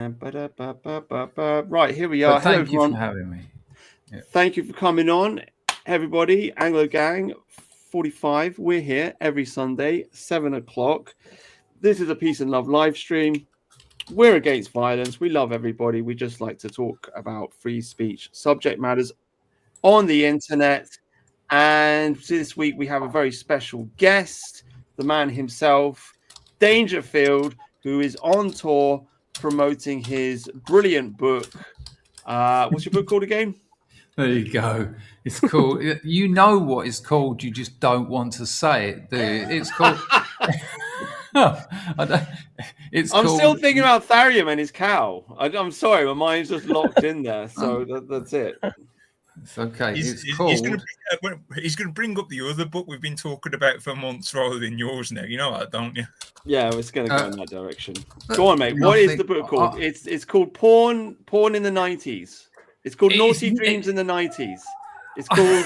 Right, here we are. But Hello, thank you for everyone. having me. Yeah. Thank you for coming on, everybody. Anglo Gang 45. We're here every Sunday, 7 o'clock. This is a Peace and Love live stream. We're against violence. We love everybody. We just like to talk about free speech subject matters on the internet. And this week we have a very special guest, the man himself, Dangerfield, who is on tour promoting his brilliant book. What's your book called again? There you go. It's called. You know what it's called. You just don't want to say it, do you? It's called. It's I'm called. still thinking about Tharium and his cow. I'm sorry, my mind's just locked in there. So that's it. It's okay. He's called. He's going to bring up the other book we've been talking about for months rather than yours now. You know that, don't you? Yeah, it's going to go in that direction. Go on, mate. What is the book called? It's called Porn in the 90s. It's called Naughty Dreams in the 90s. It's called.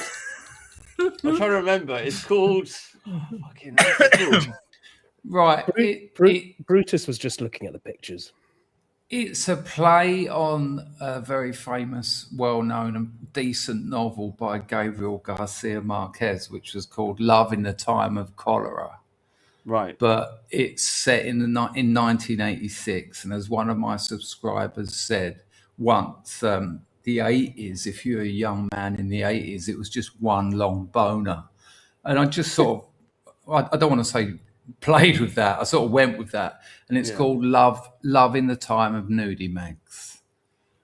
I'm trying to remember. It's called. Fucking. Right. Brutus was just looking at the pictures. It's a play on a very famous, well-known and decent novel by Gabriel Garcia Marquez, which was called Love in the Time of Cholera. Right. But it's set in 1986. And as one of my subscribers said once, the 80s, if you're a young man in the 80s, it was just one long boner. And I just sort of, I don't want to say played with that. I sort of went with that. And it's called Love in the Time of Nudie Mags.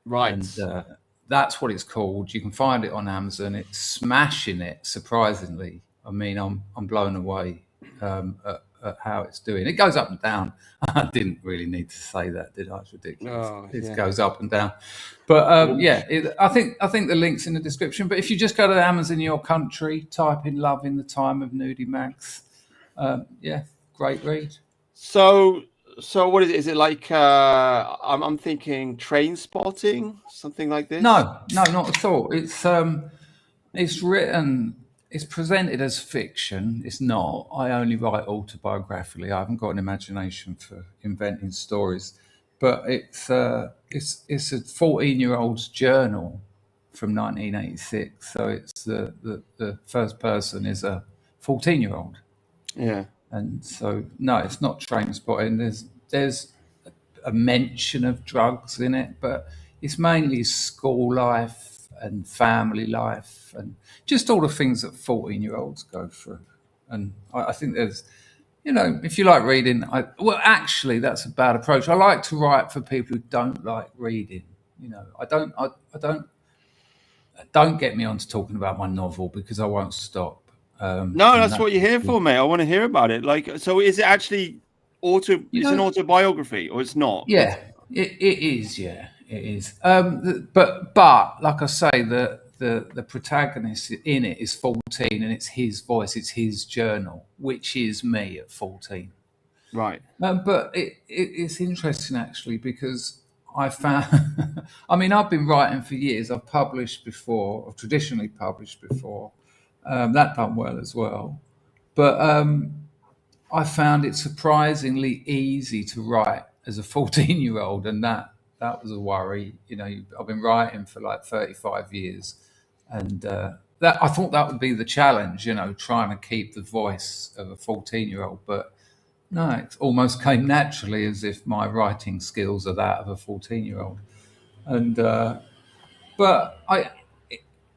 Right. And that's what it's called. You can find it on Amazon. It's smashing it, surprisingly. I mean, I'm blown away at how it's doing. It goes up and down. I didn't really need to say that, did I? It's ridiculous. It goes up and down. But I think the link's in the description. But if you just go to Amazon in your country, type in Love in the Time of Nudie Mags. Great read. So what is it? Is it like I'm thinking Train Spotting, something like this? No, not at all. It's written. It's presented as fiction. It's not. I only write autobiographically. I haven't got an imagination for inventing stories. But it's a 14-year-old's journal from 1986. So it's the first person is a 14-year-old. Yeah. And so no, it's not Train Spotting. There's a mention of drugs in it, but it's mainly school life and family life and just all the things that 14-year-olds go through. And I think there's, if you like reading, actually that's a bad approach. I like to write for people who don't like reading. I don't get me on to talking about my novel because I won't stop. No, that's what you're here for, mate. I want to hear about it. So is it actually it's an autobiography or it's not? Yeah, it is. Yeah, it is. But like I say, the protagonist in it is 14 and it's his voice, it's his journal, which is me at 14. Right. But it's interesting actually because I found, I've been writing for years. I've published before, I've traditionally published before. That done well as well. But I found it surprisingly easy to write as a 14-year-old, and that was a worry. I've been writing for like 35 years, and that I thought that would be the challenge. Trying to keep the voice of a 14-year-old, but no, it almost came naturally, as if my writing skills are that of a 14-year-old. And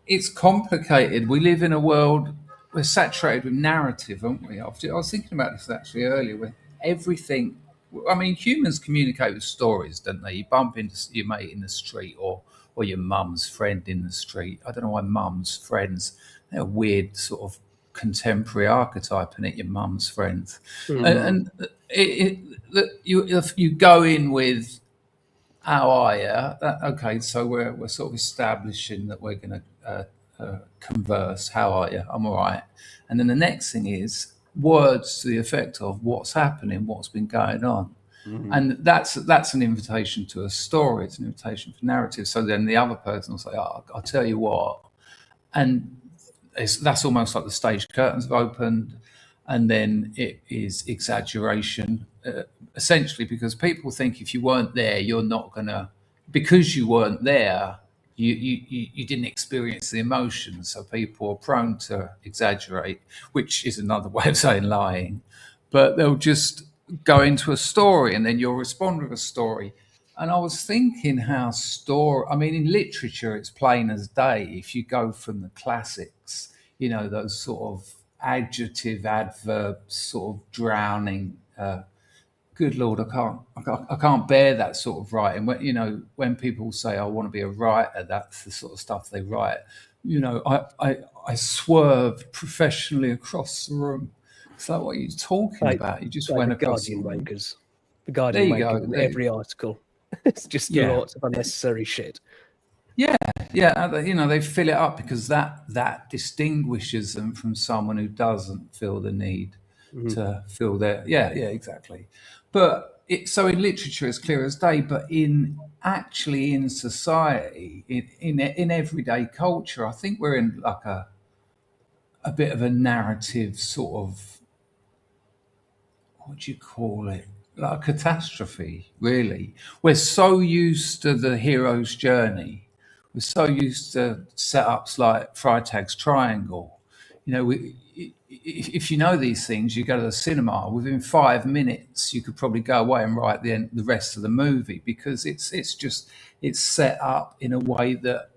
it's complicated. We live in a world, we're saturated with narrative, aren't we? I was thinking about this actually earlier, with everything. Humans communicate with stories, don't they? You bump into your mate in the street or your mum's friend in the street. I don't know why mums, friends, they're a weird sort of contemporary archetype, and your mum's friends. Mm-hmm. And you go in with, how are you? Okay, so we're sort of establishing that we're going to converse. How are you? I'm all right. And then the next thing is words to the effect of what's happening, what's been going on. Mm-hmm. And that's an invitation to a story. It's an invitation for narrative. So then the other person will say, I'll tell you what. And that's almost like the stage curtains have opened. And then it is exaggeration essentially because people think if you weren't there, you're not gonna, because you weren't there, you didn't experience the emotions. So people are prone to exaggerate, which is another way of saying lying. But they'll just go into a story and then you'll respond with a story. And I was thinking how I mean, in literature, it's plain as day. If you go from the classics, those sort of adjective, adverb, sort of drowning. Good Lord, I can't bear that sort of writing. When people say I want to be a writer, that's the sort of stuff they write. I swerved professionally across the room. It's like, what are you talking about? You just like went the across Guardian the room. wankers. The Guardian There you wankers go. in every article. It's just lots of unnecessary shit. Yeah, they fill it up because that distinguishes them from someone who doesn't feel the need to feel their exactly. But so in literature it's clear as day, but in society, in everyday culture, I think we're in like a bit of a narrative sort of, what do you call it? Like a catastrophe, really. We're so used to the hero's journey. We're so used to setups like Freytag's Triangle. If you know these things, you go to the cinema. Within 5 minutes, you could probably go away and write the rest of the movie because it's set up in a way that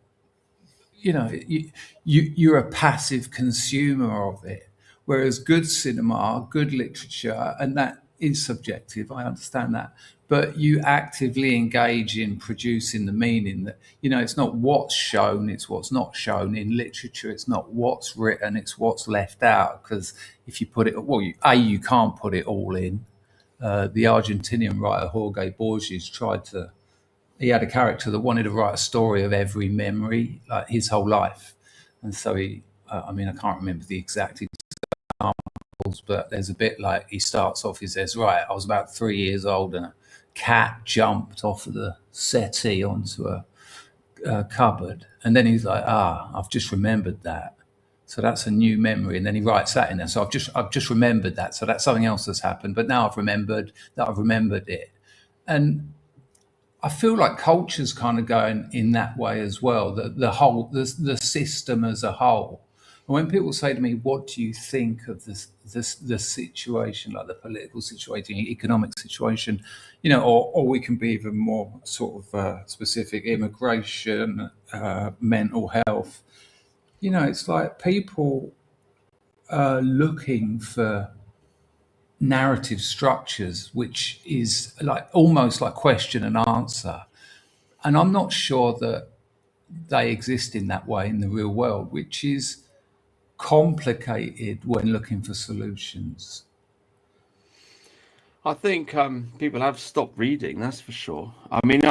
you're a passive consumer of it. Whereas good cinema, good literature, and that is subjective, I understand that, but you actively engage in producing the meaning that, it's not what's shown, it's what's not shown. In literature, it's not what's written, it's what's left out. Because if you put it, you can't put it all in. The Argentinian writer Jorge Borges he had a character that wanted to write a story of every memory, like his whole life. And so I can't remember the exact examples, but there's a bit like he starts off, he says, right, I was about 3 years old and a cat jumped off of the settee onto a cupboard. And then he's like, I've just remembered that. So that's a new memory. And then he writes that in there. So I've just remembered that. So that's something else that's happened. But now I've remembered it. And I feel like culture's kind of going in that way as well. The system as a whole. And when people say to me, "What do you think of the situation, like the political situation, economic situation?" or we can be even more sort of specific: immigration, mental health. It's like people are looking for narrative structures, which is like almost like question and answer. And I'm not sure that they exist in that way in the real world, which is complicated when looking for solutions. I think people have stopped reading, that's for sure. I mean,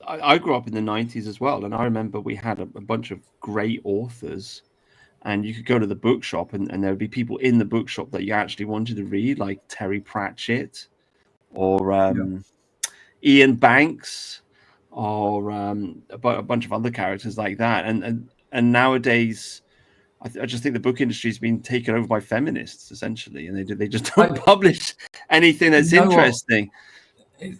I grew up in the 90s as well, and I remember we had a bunch of great authors, and you could go to the bookshop and there would be people in the bookshop that you actually wanted to read, like Terry Pratchett or Ian Banks or a bunch of other characters like that. And nowadays, I just think the book industry has been taken over by feminists, essentially, and they just don't publish anything that's interesting.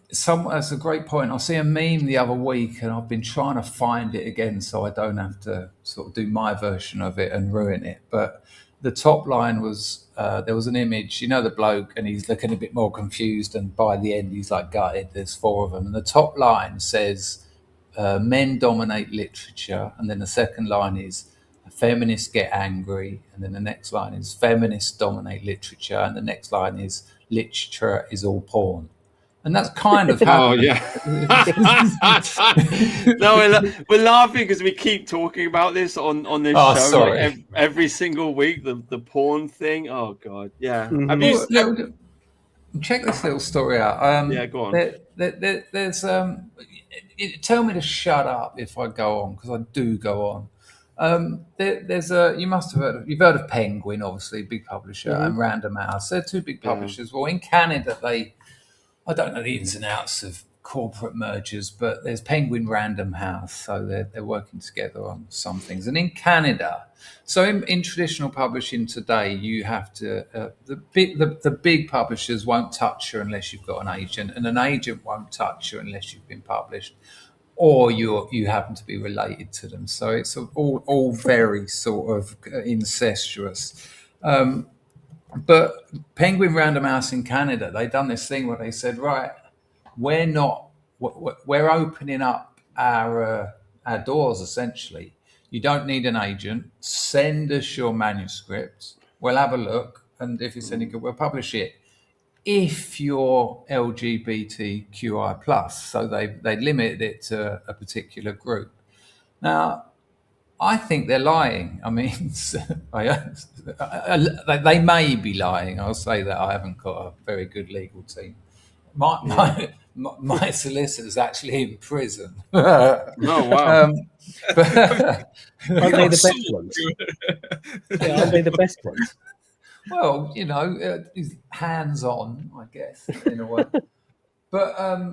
That's a great point. I see a meme the other week, and I've been trying to find it again so I don't have to sort of do my version of it and ruin it. But the top line was there was an image, the bloke, and he's looking a bit more confused, and by the end he's like gutted. There's 4 of them, and the top line says, "Men dominate literature," and then the second line is, "Feminists get angry," and then the next line is, "Feminists dominate literature," and the next line is, "Literature is all porn." And that's kind of happening. No, we're laughing because we keep talking about this on this show. Sorry. Like every single week, the porn thing. Oh God, yeah. Check this little story out. Yeah, go on. There's tell me to shut up if I go on, because I do go on. There's you've heard of Penguin, obviously, big publisher, and Random House. They're 2 big publishers. Well, in Canada, I don't know the ins and outs of corporate mergers, but there's Penguin Random House, so they're working together on some things. And in Canada, so in traditional publishing today, you have to the big publishers won't touch you unless you've got an agent, and an agent won't touch you unless you've been published, or you happen to be related to them. So it's all very sort of incestuous. But Penguin Random House in Canada, they done this thing where they said, right, we're opening up our doors essentially. You don't need an agent. Send us your manuscripts. We'll have a look, and if it's any good, we'll publish it. If you're LGBTQI plus, so they limited it to a particular group. Now, I think they're lying. I mean, they may be lying. I'll say that I haven't got a very good legal team. My solicitor's actually in prison. Oh, wow. Aren't they the best ones? Yeah, aren't they the best ones? Well, he's hands-on, I guess, in a way. But, I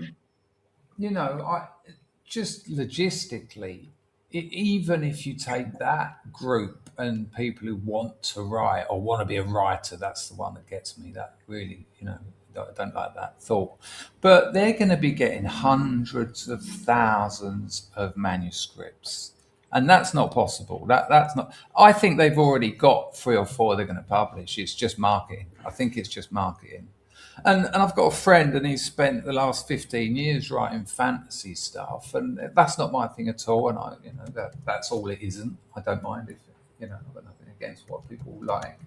just logistically, even if you take that group and people who want to write or want to be a writer, that's the one that gets me. That really, I don't like that thought. But they're going to be getting hundreds of thousands of manuscripts. And that's not possible. That's not. I think they've already got 3 or 4 they're going to publish. It's just marketing. I think it's just marketing. And I've got a friend, and he's spent the last 15 years writing fantasy stuff, and that's not my thing at all. And that's all it isn't. I don't mind if I've got nothing against what people like.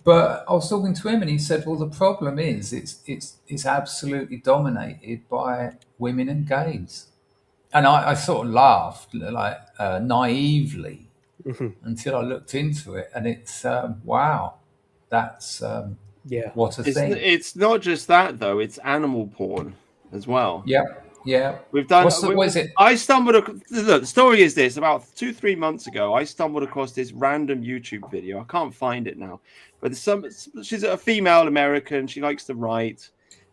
But I was talking to him, and he said, "Well, the problem is it's absolutely dominated by women and gays." And I sort of laughed, like naively, until I looked into it, and it's wow, that's what a thing. It's not just that though; it's animal porn as well. Yeah. We've done. What is it? I stumbled. Look, the story is this: about 2-3 months ago, I stumbled across this random YouTube video. I can't find it now, but she's a female American. She likes to write.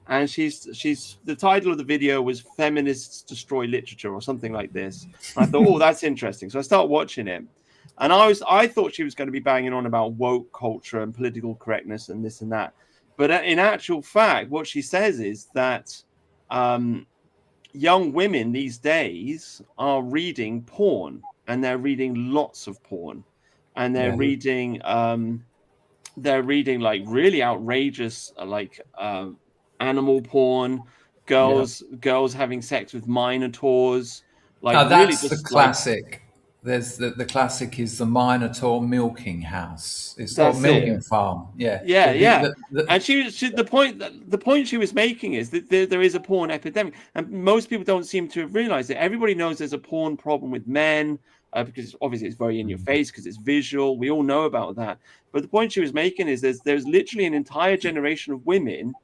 And she's the title of the video was "Feminists Destroy Literature" or something like this. And I thought, oh, that's interesting. So I started watching it, and I thought she was going to be banging on about woke culture and political correctness and this and that. But in actual fact, what she says is that young women these days are reading porn, and they're reading lots of porn, and they're reading like really outrageous animal porn, girls having sex with minotaurs. That's really just the classic. There's the classic is the Minotaur milking house. It's called milking farm. Yeah. And the point she was making is that there is a porn epidemic, and most people don't seem to have realized it. Everybody knows there's a porn problem with men because obviously it's very in your face because it's visual. We all know about that. But the point she was making is there's literally an entire generation of women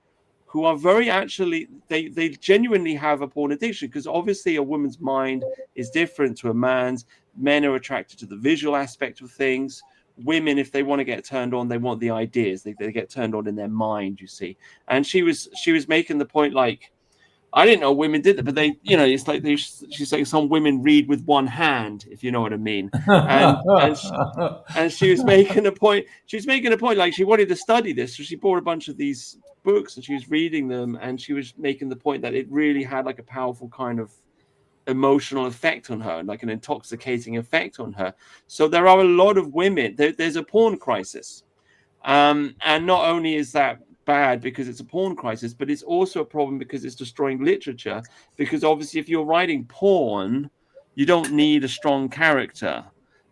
who are they genuinely have a porn addiction, because obviously a woman's mind is different to a man's. Men are attracted to the visual aspect of things. Women, if they want to get turned on, they want the ideas. They get turned on in their mind, you see. And she was making the point, like, I didn't know women did that, but they, it's like she's saying some women read with one hand, if you know what I mean. And she was making a point. She was making a point, like she wanted to study this, so she bought a bunch of these books and she was reading them, and she was making the point that it really had like a powerful kind of emotional effect on her, like an intoxicating effect on her. So there are a lot of women. There's a porn crisis, and not only is that bad because it's a porn crisis, but it's also a problem because it's destroying literature. Because obviously, if you're writing porn, you don't need a strong character,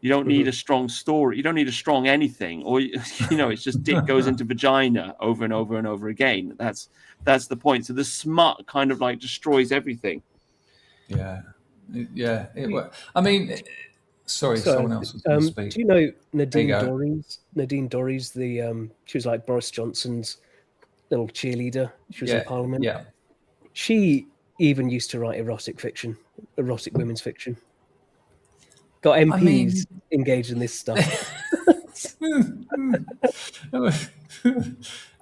you don't need a strong story, you don't need a strong anything, or it's just dick goes into vagina over and over and over again. That's the point. So the smut kind of like destroys everything. I mean, sorry, someone else was going to speak. Do you know Nadine Dorries? Nadine Dorries, she was like Boris Johnson's little cheerleader. She was in Parliament. Yeah. She even used to write erotic women's fiction. Got MPs engaged in this stuff.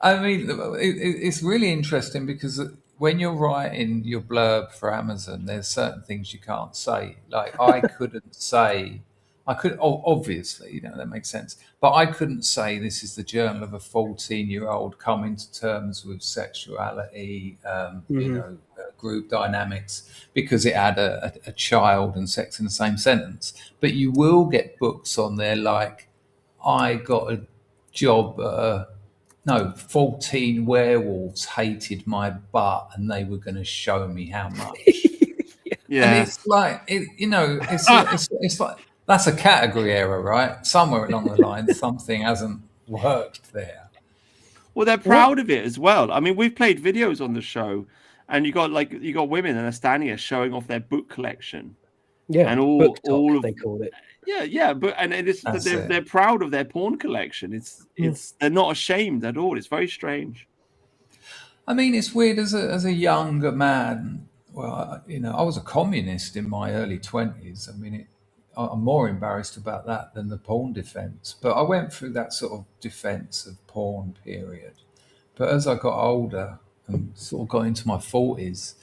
I mean, it's really interesting because when you're writing your blurb for Amazon, there's certain things you can't say. Like I couldn't say, obviously, you know, that makes sense, but I couldn't say this is the journal of a 14-year-old coming to terms with sexuality, you know, group dynamics, because it had a child and sex in the same sentence. But you will get books on there like, I got a job at a, no, 14 werewolves hated my butt and they were going to show me how much. And Yeah. it's like, you know, it's like, that's a category error, right? Somewhere along the line, something hasn't worked there. Well, they're proud of it as well. I mean, we've played videos on the show, and you got women and Estania showing off their book collection. Yeah, And book all talk, of they call it. yeah, but and it is that That's it. they're proud of their porn collection. It's they're not ashamed at all. It's very strange. I mean, it's weird as a younger man. Well, you know, I was a communist in my early 20s. I mean, I'm more embarrassed about that than the porn defense. But I went through that sort of defense of porn period. But as I got older and sort of got into my 40s,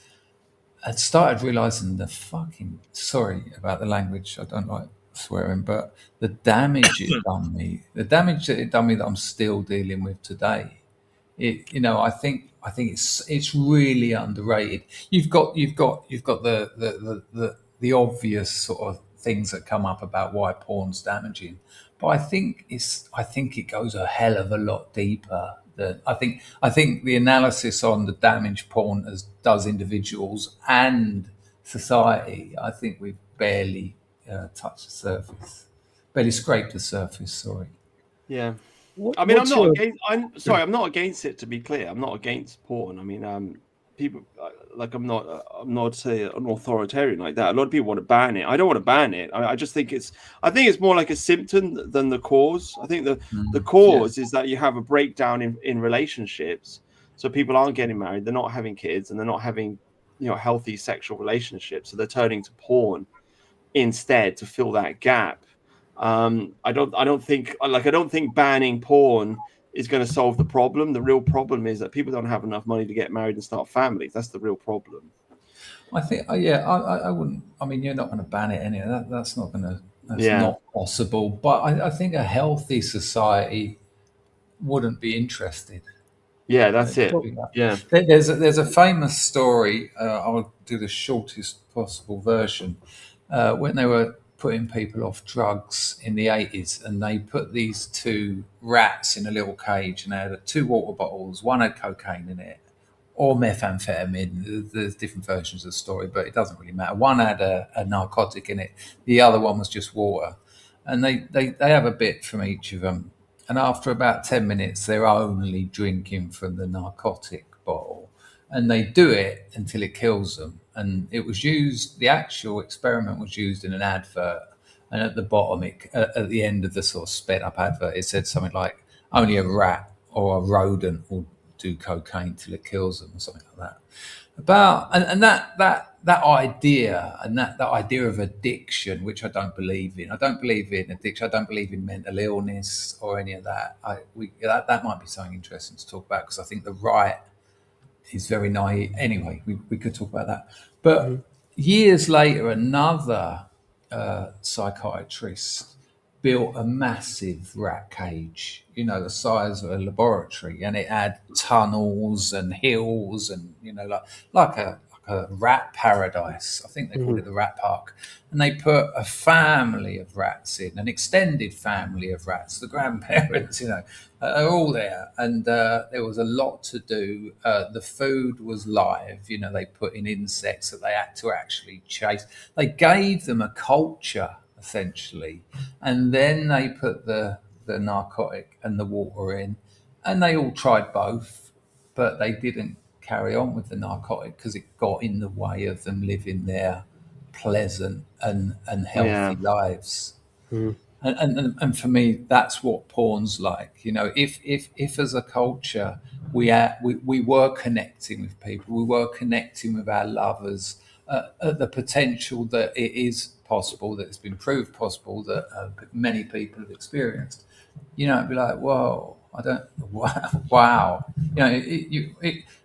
I started realizing the fucking, sorry about the language, I don't like swearing, but the damage it done me, the damage that it done me that I'm still dealing with today. You know, I think it's really underrated. You've got the obvious sort of things that come up about why porn's damaging, but I think it goes a hell of a lot deeper. Than I think the analysis on the damage porn does individuals and society. I think we've barely touched the surface, barely scraped the surface. Sorry. Yeah. I mean, I'm not against it, to be clear. I'm not against porn. I mean, people like I'm not say an authoritarian like that. A lot of people want to ban it. I don't want to ban it. I just think it's more like a symptom than the cause. I think the cause is that you have a breakdown in relationships. So people aren't getting married, they're not having kids, and they're not having, you know, healthy sexual relationships. So they're turning to porn instead to fill that gap. I don't think banning porn is going to solve the problem. The real problem is that people don't have enough money to get married and start families. That's the real problem. I think, I wouldn't. I mean, you're not going to ban it anyway. That's not going to. That's not possible. But I think a healthy society wouldn't be interested. Yeah, that's it. Yeah, there's a famous story. I'll do the shortest possible version. When they were putting people off drugs in the 80s, and they put these two rats in a little cage, and they had two water bottles. One had cocaine in it, or methamphetamine. There's different versions of the story, but it doesn't really matter. One had a narcotic in it. The other one was just water. And they have a bit from each of them. And after about 10 minutes, they're only drinking from the narcotic bottle. And they do it until it kills them. And it was used, the actual experiment was used in an advert. And at the bottom, at the end of the sort of sped up advert, it said something like, only a rat or a rodent will do cocaine till it kills them, or something like that. That idea, and that idea of addiction, which I don't believe in. I don't believe in addiction. I don't believe in mental illness or any of that. That might be something interesting to talk about, because I think the right is very naive. Anyway, we could talk about that. But years later, another psychiatrist built a massive rat cage, you know, the size of a laboratory, and it had tunnels and hills, and, you know, like a rat paradise. I think they called it the rat park. And they put a family of rats in, an extended family of rats. The grandparents, you know, are all there, and there was a lot to do. The food was live, you know. They put in insects that they had to actually chase. They gave them a culture, essentially, and then they put the narcotic and the water in, and they all tried both, but they didn't carry on with the narcotic because it got in the way of them living their pleasant and healthy lives. And for me, that's what porn's like. You know, if as a culture we were connecting with people, we were connecting with our lovers, at the potential that it is possible, that it's been proved possible, that many people have experienced. You know, it'd be like, whoa, I don't. Wow.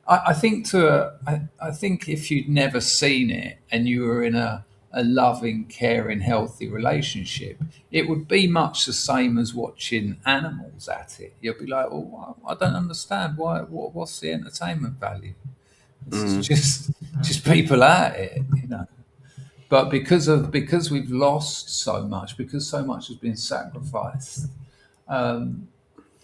I think I think if you'd never seen it and you were in a loving, caring, healthy relationship, it would be much the same as watching animals at it. You'll be like, "Oh, I don't understand why. What's the entertainment value? This is just people at it, you know." But because we've lost so much, because so much has been sacrificed,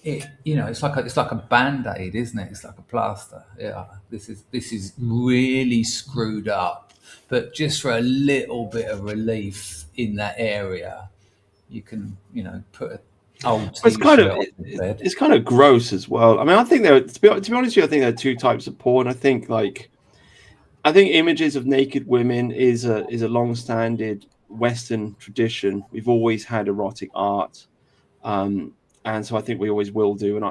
it's like a band-aid, isn't it? It's like a plaster. Yeah, this is really screwed up, but just for a little bit of relief in that area, you can put an old It's kind t-shirt of on the bed. it's kind of gross as well. I mean, I think to be honest with you, I think there are two types of porn. I think images of naked women is a long-standing Western tradition. We've always had erotic art, and so I think we always will do. And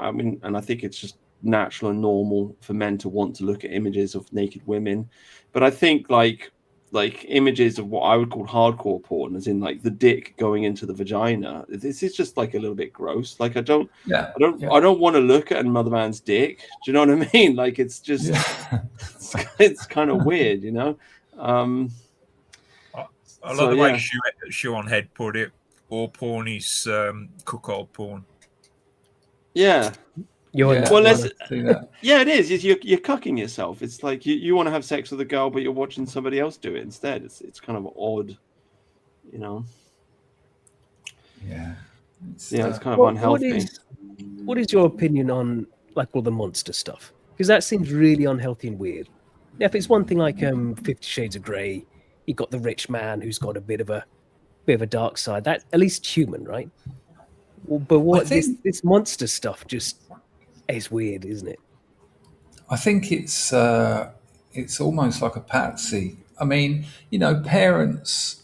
I think it's just natural and normal for men to want to look at images of naked women. But I think like images of what I would call hardcore porn, as in like the dick going into the vagina. This is just like a little bit gross. Like I don't want to look at another man's dick. Do you know what I mean? Like it's just it's kind of weird, you know. I love the way Shoe on Head put it. All porn is cuckold porn. Yeah. Yeah, it is. You're cucking yourself. It's like you want to have sex with a girl, but you're watching somebody else do it instead. It's kind of odd, you know. Yeah. It's kind of unhealthy. What is your opinion on like all the monster stuff? Because that seems really unhealthy and weird. Yeah, if it's one thing like 50 Shades of Grey, you got the rich man who's got a bit of a dark side. That's at least human, right? But this monster stuff just is weird, isn't it? I think it's almost like a patsy. I mean, parents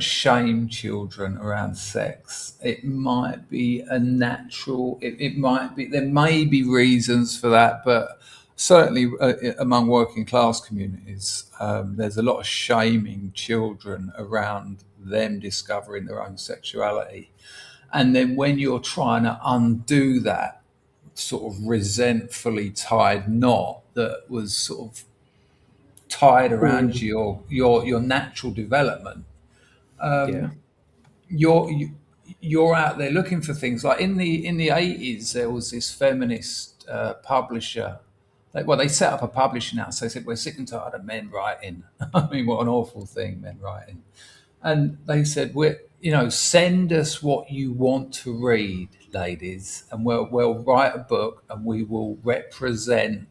shame children around sex. It might be a natural. It might be. There may be reasons for that, but certainly among working class communities, there's a lot of shaming children around them discovering their own sexuality. And then when you're trying to undo that sort of resentfully tied knot that was sort of tied around your natural development, you're out there looking for things. Like in the 80s, there was this feminist publisher. They set up a publishing house. They said, we're sick and tired of men writing. I mean, what an awful thing, men writing. And they said, send us what you want to read, ladies, and we'll write a book and we will represent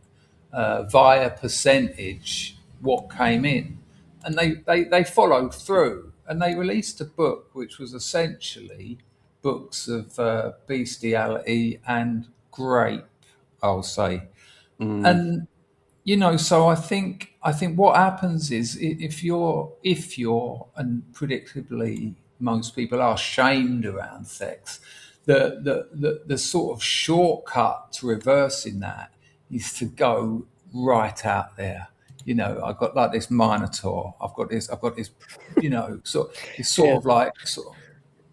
via percentage what came in. And they followed through and they released a book which was essentially books of bestiality and grape, I'll say. And so I think what happens is if you're and predictably most people are shamed around sex, the sort of shortcut to reversing that is to go right out there. I've got like this Minotaur. I've got this, sort of like I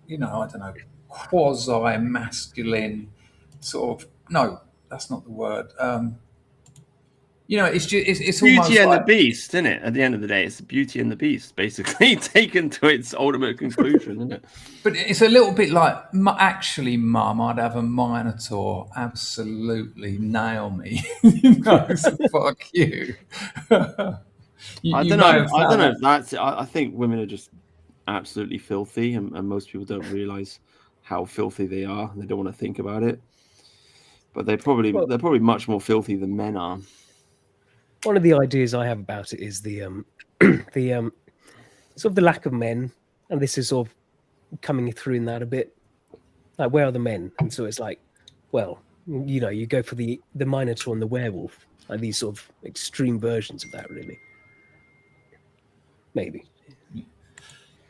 don't know, quasi masculine sort of. No, that's not the word. It's just it's Beauty almost and like the Beast, isn't it? At the end of the day, it's the Beauty and the Beast, basically taken to its ultimate conclusion, isn't it? But it's a little bit like, actually, Mum, I'd have a Minotaur absolutely nail me. So fuck you. I don't know if that's. I think women are just absolutely filthy, and most people don't realize how filthy they are. They don't want to think about it, but they're probably much more filthy than men are. One of the ideas I have about it is the sort of the lack of men, and this is sort of coming through in that a bit. Like, where are the men? And so it's like, well, you go for the Minotaur and the werewolf, like these sort of extreme versions of that, really. Maybe.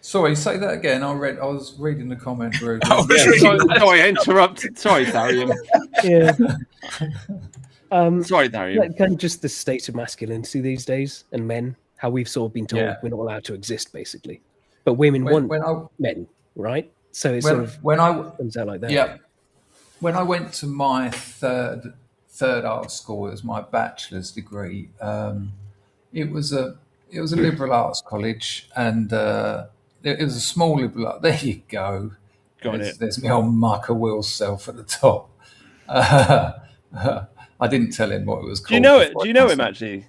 Sorry, say that again. I was reading the comment, Rudy. Sorry, I interrupted. Sorry, Darian. Yeah. Sorry, Darian. Like, kind of just the state of masculinity these days, and men, how we've sort of been told we're not allowed to exist, basically. But women want men, right? So it's comes out like that. Yeah. when I went to my third art school, it was my bachelor's degree. It was a liberal arts college, and it was a small liberal art. There you go. Got it. There's my old Michael Will's self at the top. I didn't tell him what it was called. Do you know it? Do you know him actually?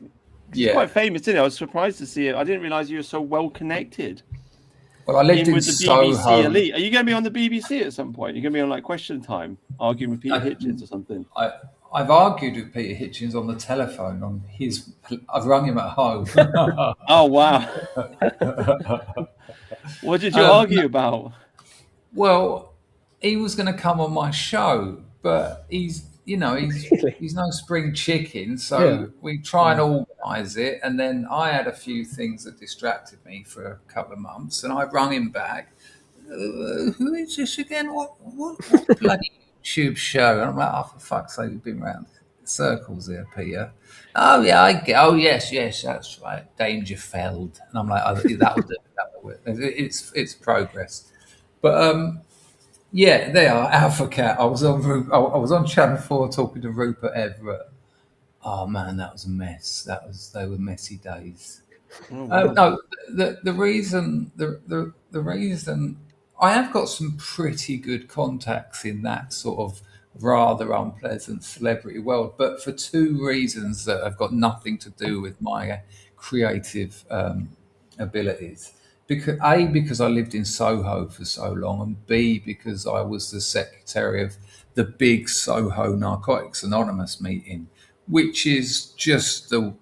Yeah. He's quite famous, isn't he? I was surprised to see it. I didn't realise you were so well connected. Well, I lived in with the Soho. BBC Elite. Are you going to be on the BBC at some point? You're going to be on like Question Time, arguing with Peter Hitchens or something. I've argued with Peter Hitchens on the telephone. I've rung him at home. Oh wow! What did you argue about? Well, he was going to come on my show, but he's no spring chicken. So we try and organise it, and then I had a few things that distracted me for a couple of months, and I rung him back. Who is this again? What bloody YouTube show? And I'm like, oh, for fuck's sake, we've been around circles here, Peter. Oh yeah, yes, that's right, Dangerfield. And I'm like, oh, that'll do. It's progress. But yeah, they are Alpha Cat. I was on Channel 4 talking to Rupert Everett. Oh man, that was a mess. They were messy days. Oh, wow. No, the reason I have got some pretty good contacts in that sort of rather unpleasant celebrity world, but for two reasons that have got nothing to do with my creative abilities. Because I lived in Soho for so long, and B, because I was the secretary of the big Soho Narcotics Anonymous meeting, which is just the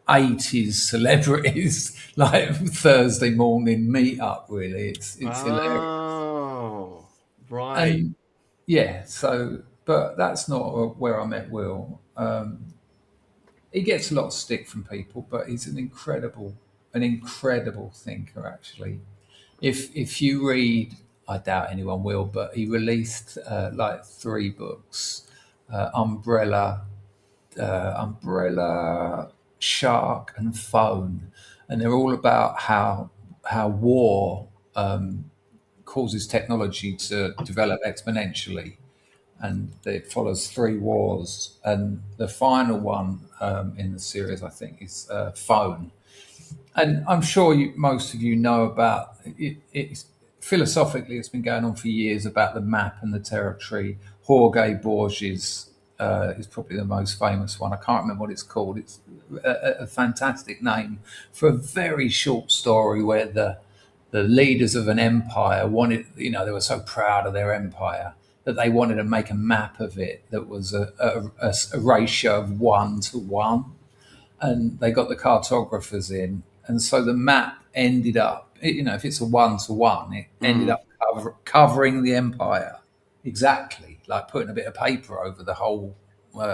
80s celebrities like Thursday morning meetup. Really, it's hilarious. Oh, right. And yeah, so but that's not where I met Will. He gets a lot of stick from people, but he's an incredible thinker. Actually, if you read, I doubt anyone will, but he released like 3 books: Umbrella, Shark, and Phone, and they're all about how war causes technology to develop exponentially, and it follows 3 wars, and the final one in the series, I think, is Phone. And I'm sure most of you know about it. It's philosophically, it's been going on for years about the map and the territory. Jorge Borges is probably the most famous one. I can't remember what it's called. It's a fantastic name for a very short story where the leaders of an empire wanted, they were so proud of their empire that they wanted to make a map of it that was a ratio of 1:1. And they got the cartographers in. And so the map ended up, if it's a 1:1, it ended up covering the empire exactly, like putting a bit of paper over the whole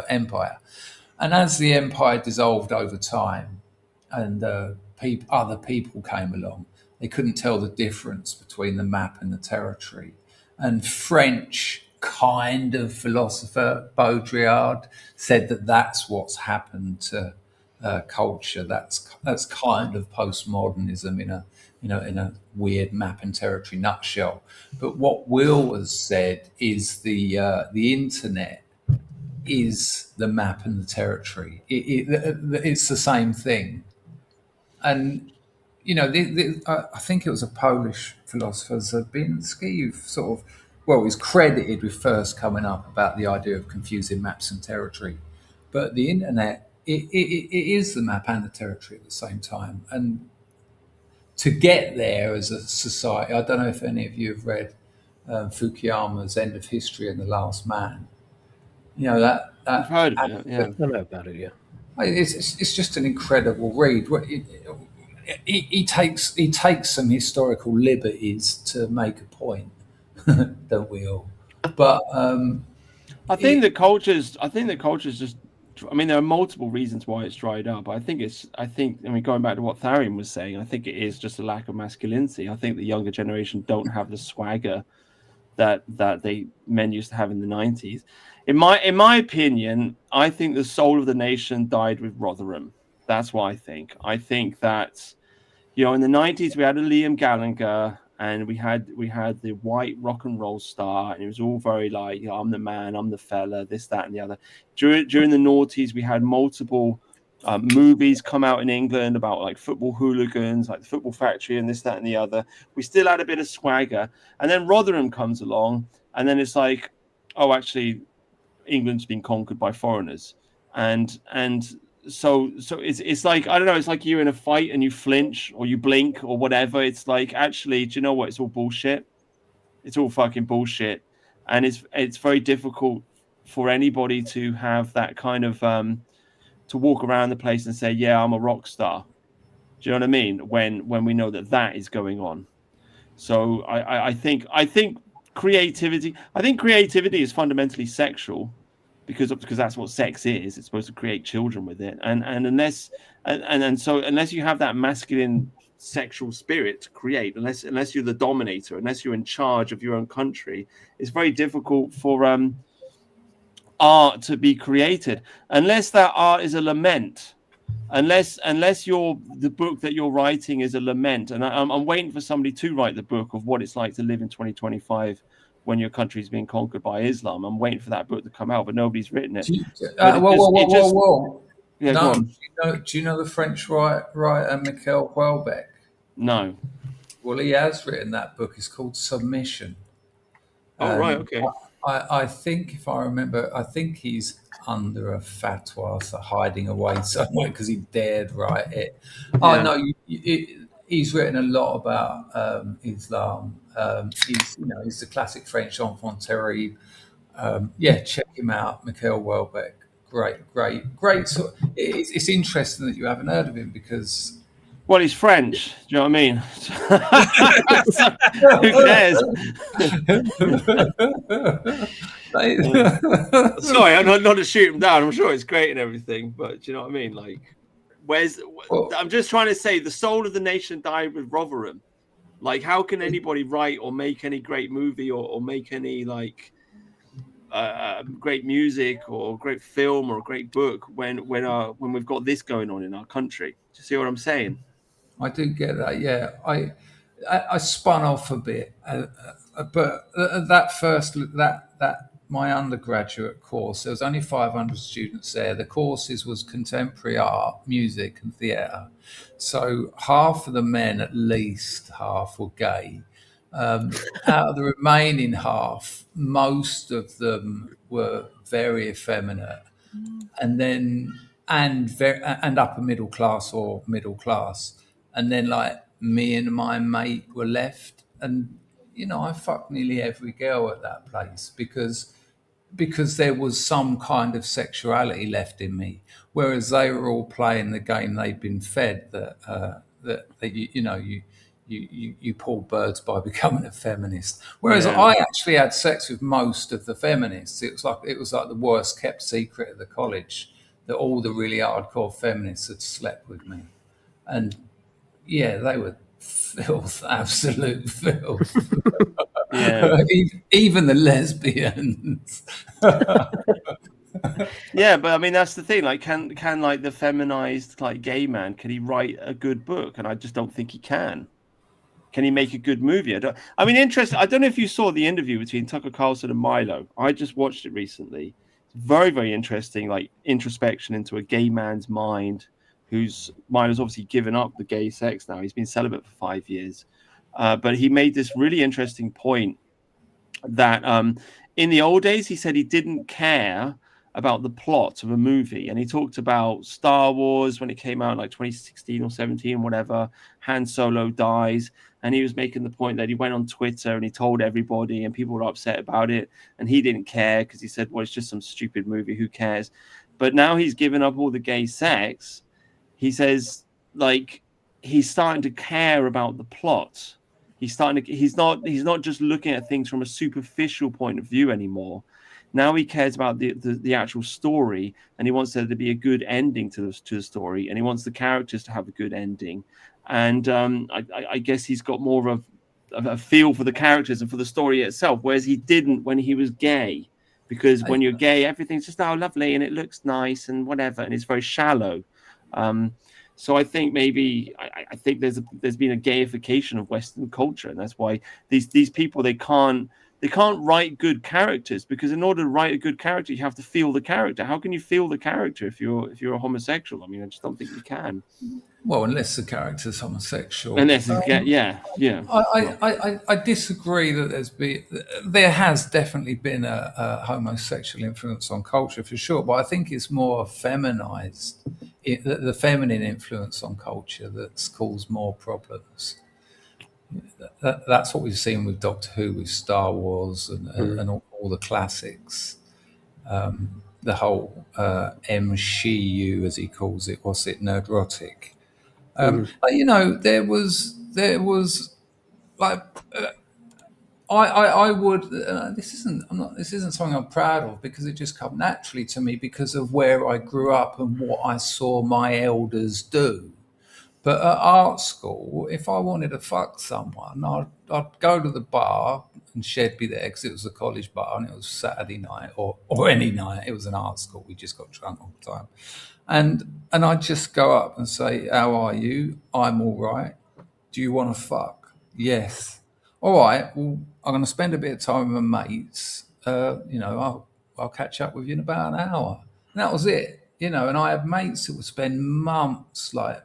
empire. And as the empire dissolved over time and other people came along, they couldn't tell the difference between the map and the territory. And French kind of philosopher Baudrillard said that that's what's happened to culture. That's kind of postmodernism in a weird map and territory nutshell. But what Will has said is the internet is the map and the territory. It's the same thing. And I think it was a Polish philosopher, Zabinski, who he's credited with first coming up about the idea of confusing maps and territory. But the internet, it is the map and the territory at the same time. And to get there as a society, I don't know if any of you have read Fukuyama's End of History and the Last Man. That I've heard of it. Yeah, I know about it. Yeah, it's just an incredible read. He takes some historical liberties to make a point, don't we all? But I think the culture's just. I mean, there are multiple reasons why it's dried up. I think going back to what Tharian was saying, I think it is just a lack of masculinity. I think the younger generation don't have the swagger that men used to have in the 90s. In my opinion, I think the soul of the nation died with Rotherham. That's what I think. I think that, in the 90s we had a Liam Gallagher and we had the white rock and roll star, and it was all very like, I'm the man, I'm the fella, this, that, and the other. During the noughties, we had multiple movies come out in England about like football hooligans, like the Football Factory, and this, that, and the other. We still had a bit of swagger, and then Rotherham comes along, and then it's like, oh, actually, England's been conquered by foreigners, and so it's like, I don't know, it's like you're in a fight and you flinch or you blink or whatever. It's like, actually, do you know what? It's all bullshit. It's all fucking bullshit, and it's very difficult for anybody to have that kind of to walk around the place and say, yeah, I'm a rock star. Do you know what I mean? When we know that is going on. So I think creativity. I think creativity is fundamentally sexual, because that's what sex is. It's supposed to create children with it, and unless you have that masculine sexual spirit to create, unless you're the dominator, unless you're in charge of your own country, it's very difficult for art to be created, unless that art is a lament. Unless the book that you're writing is a lament, and I'm waiting for somebody to write the book of what it's like to live in 2025 when your country is being conquered by Islam. I'm waiting for that book to come out, but nobody's written it. Whoa. Yeah, no, go on. Do you know the French writer Michel Houellebecq? No. Well, he has written that book. It's called Submission. Oh, right, okay. I think, if I remember, I think he's under a fatwa, so hiding away somewhere because he dared write it. Yeah. Oh no, he's written a lot about Islam. He's the classic French enfant terrible. Check him out, Michel Houellebecq. Great. So it's interesting that you haven't heard of him, because, well, he's French. Do you know what I mean? Who cares? Sorry, I'm not to shoot him down. I'm sure it's great and everything, but do you know what I mean? Like, I'm just trying to say, the soul of the nation died with Rotherham. Like, how can anybody write or make any great movie or make any like great music or great film or a great book when we've got this going on in our country? Do you see what I'm saying? I do get that. Yeah, I spun off a bit, but that my undergraduate course, there was only 500 students there. The courses was contemporary art, music, and theatre. So half of the men, at least half, were gay. Out of the remaining half, most of them were very effeminate, and upper middle class or middle class. And then, like, me and my mate were left, and I fucked nearly every girl at that place because there was some kind of sexuality left in me, whereas they were all playing the game they'd been fed, that you pull birds by becoming a feminist. Whereas I actually had sex with most of the feminists. It was like the worst kept secret at the college, that all the really hardcore feminists had slept with me, and yeah, they were filth, absolute filth. Yeah. Even the lesbians. Yeah, but I mean, that's the thing. Like, can like the feminized like gay man, can he write a good book? And I just don't think he can. Can he make a good movie? Interesting. I don't know if you saw the interview between Tucker Carlson and Milo. I just watched it recently. It's very, very interesting, like introspection into a gay man's mind, Milo's obviously given up the gay sex now. He's been celibate for 5 years. But he made this really interesting point that in the old days, he said he didn't care about the plot of a movie. And he talked about Star Wars when it came out, like 2016 or 17, whatever. Han Solo dies. And he was making the point that he went on Twitter and he told everybody, and people were upset about it. And he didn't care because he said, well, it's just some stupid movie. Who cares? But now he's given up all the gay sex. He says, like, he's starting to care about the plot. He's not just looking at things from a superficial point of view anymore. Now he cares about the actual story, and he wants there to be a good ending to the story, and he wants the characters to have a good ending. And I guess he's got more of a feel for the characters and for the story itself, whereas he didn't when he was gay. Because when you're gay, everything's just lovely and it looks nice and whatever, and it's very shallow. So I think maybe I think there's been a gayification of Western culture, and that's why these people they can't write good characters, because in order to write a good character, you have to feel the character. How can you feel the character if you're a homosexual? I mean, I just don't think you can. Well, unless the character's homosexual. Unless you get, yeah. I disagree that there has definitely been a homosexual influence on culture for sure, but I think it's more feminized, the feminine influence on culture that's caused more problems. That's what we've seen with Doctor Who, with Star Wars, and all the classics. The whole MCU, as he calls it, what's it, nerdrotic. But, you know, there was like I would. This isn't something I'm proud of, because it just come naturally to me because of where I grew up and what I saw my elders do. But at art school, if I wanted to fuck someone, I'd go to the bar, and she'd be there because it was a college bar and it was Saturday night or any night. It was an art school. We just got drunk all the time. And I'd just go up and say, "How are you? I'm all right. Do you want to fuck?" "Yes." "All right. Well, I'm going to spend a bit of time with my mates. You know, I'll catch up with you in about an hour." And that was it. You know, and I had mates that would spend months like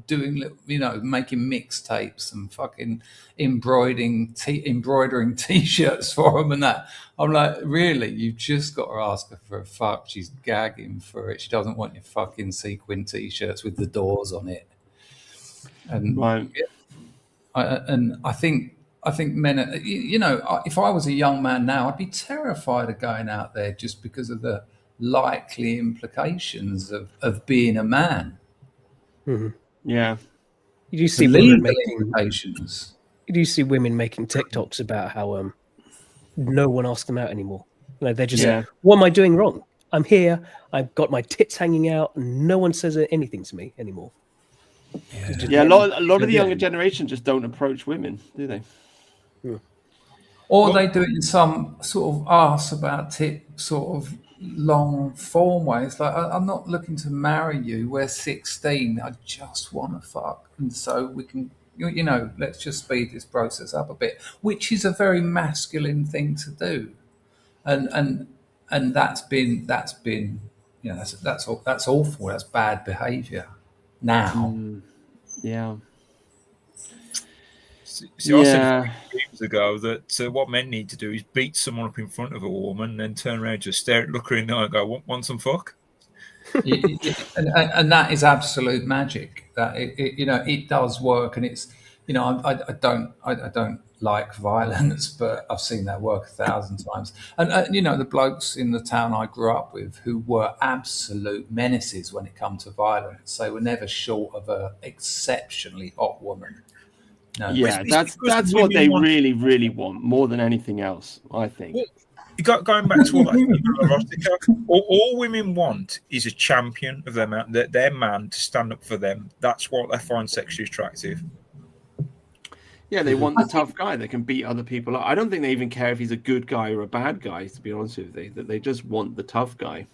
doing, you know, making mixtapes and fucking embroidering t-shirts for them and that. I'm like, really? You've just got to ask her for a fuck. She's gagging for it. She doesn't want your fucking sequin t-shirts with the doors on it. And Right. I think men, you know, if I was a young man now, I'd be terrified of going out there just because of the likely implications of being a man. Yeah. You do see The women legal making implications. you do see women making TikToks about how no one asks them out anymore. You know, they're just, what am I doing wrong? I'm here. I've got my tits hanging out, and no one says anything to me anymore. Yeah, a lot of the younger generation just don't approach women, do they? Or they do it in some sort of arse about tit sort of long form way. It's like, I'm not looking to marry you. We're 16. I just want to fuck. And so we can, you know, let's just speed this process up a bit, which is a very masculine thing to do. And that's been, you know, that's awful. That's bad behavior now. Yeah. So I said years ago that what men need to do is beat someone up in front of a woman and then turn around, just look her in the eye and go, "Want some fuck?" And that is absolute magic. That you know, it does work, and it's, you know, I don't like violence, but I've seen that work 1,000 times. And you know, the blokes in the town I grew up with who were absolute menaces when it comes to violence, they were never short of a exceptionally hot woman. No. Yeah, that's what they really, really want more than anything else, I think. Well, going back to all that, all women want is a champion of their man to stand up for them. That's what they find sexually attractive. Yeah, they want the tough guy that can beat other people up. I don't think they even care if he's a good guy or a bad guy, to be honest with you. That they just want the tough guy.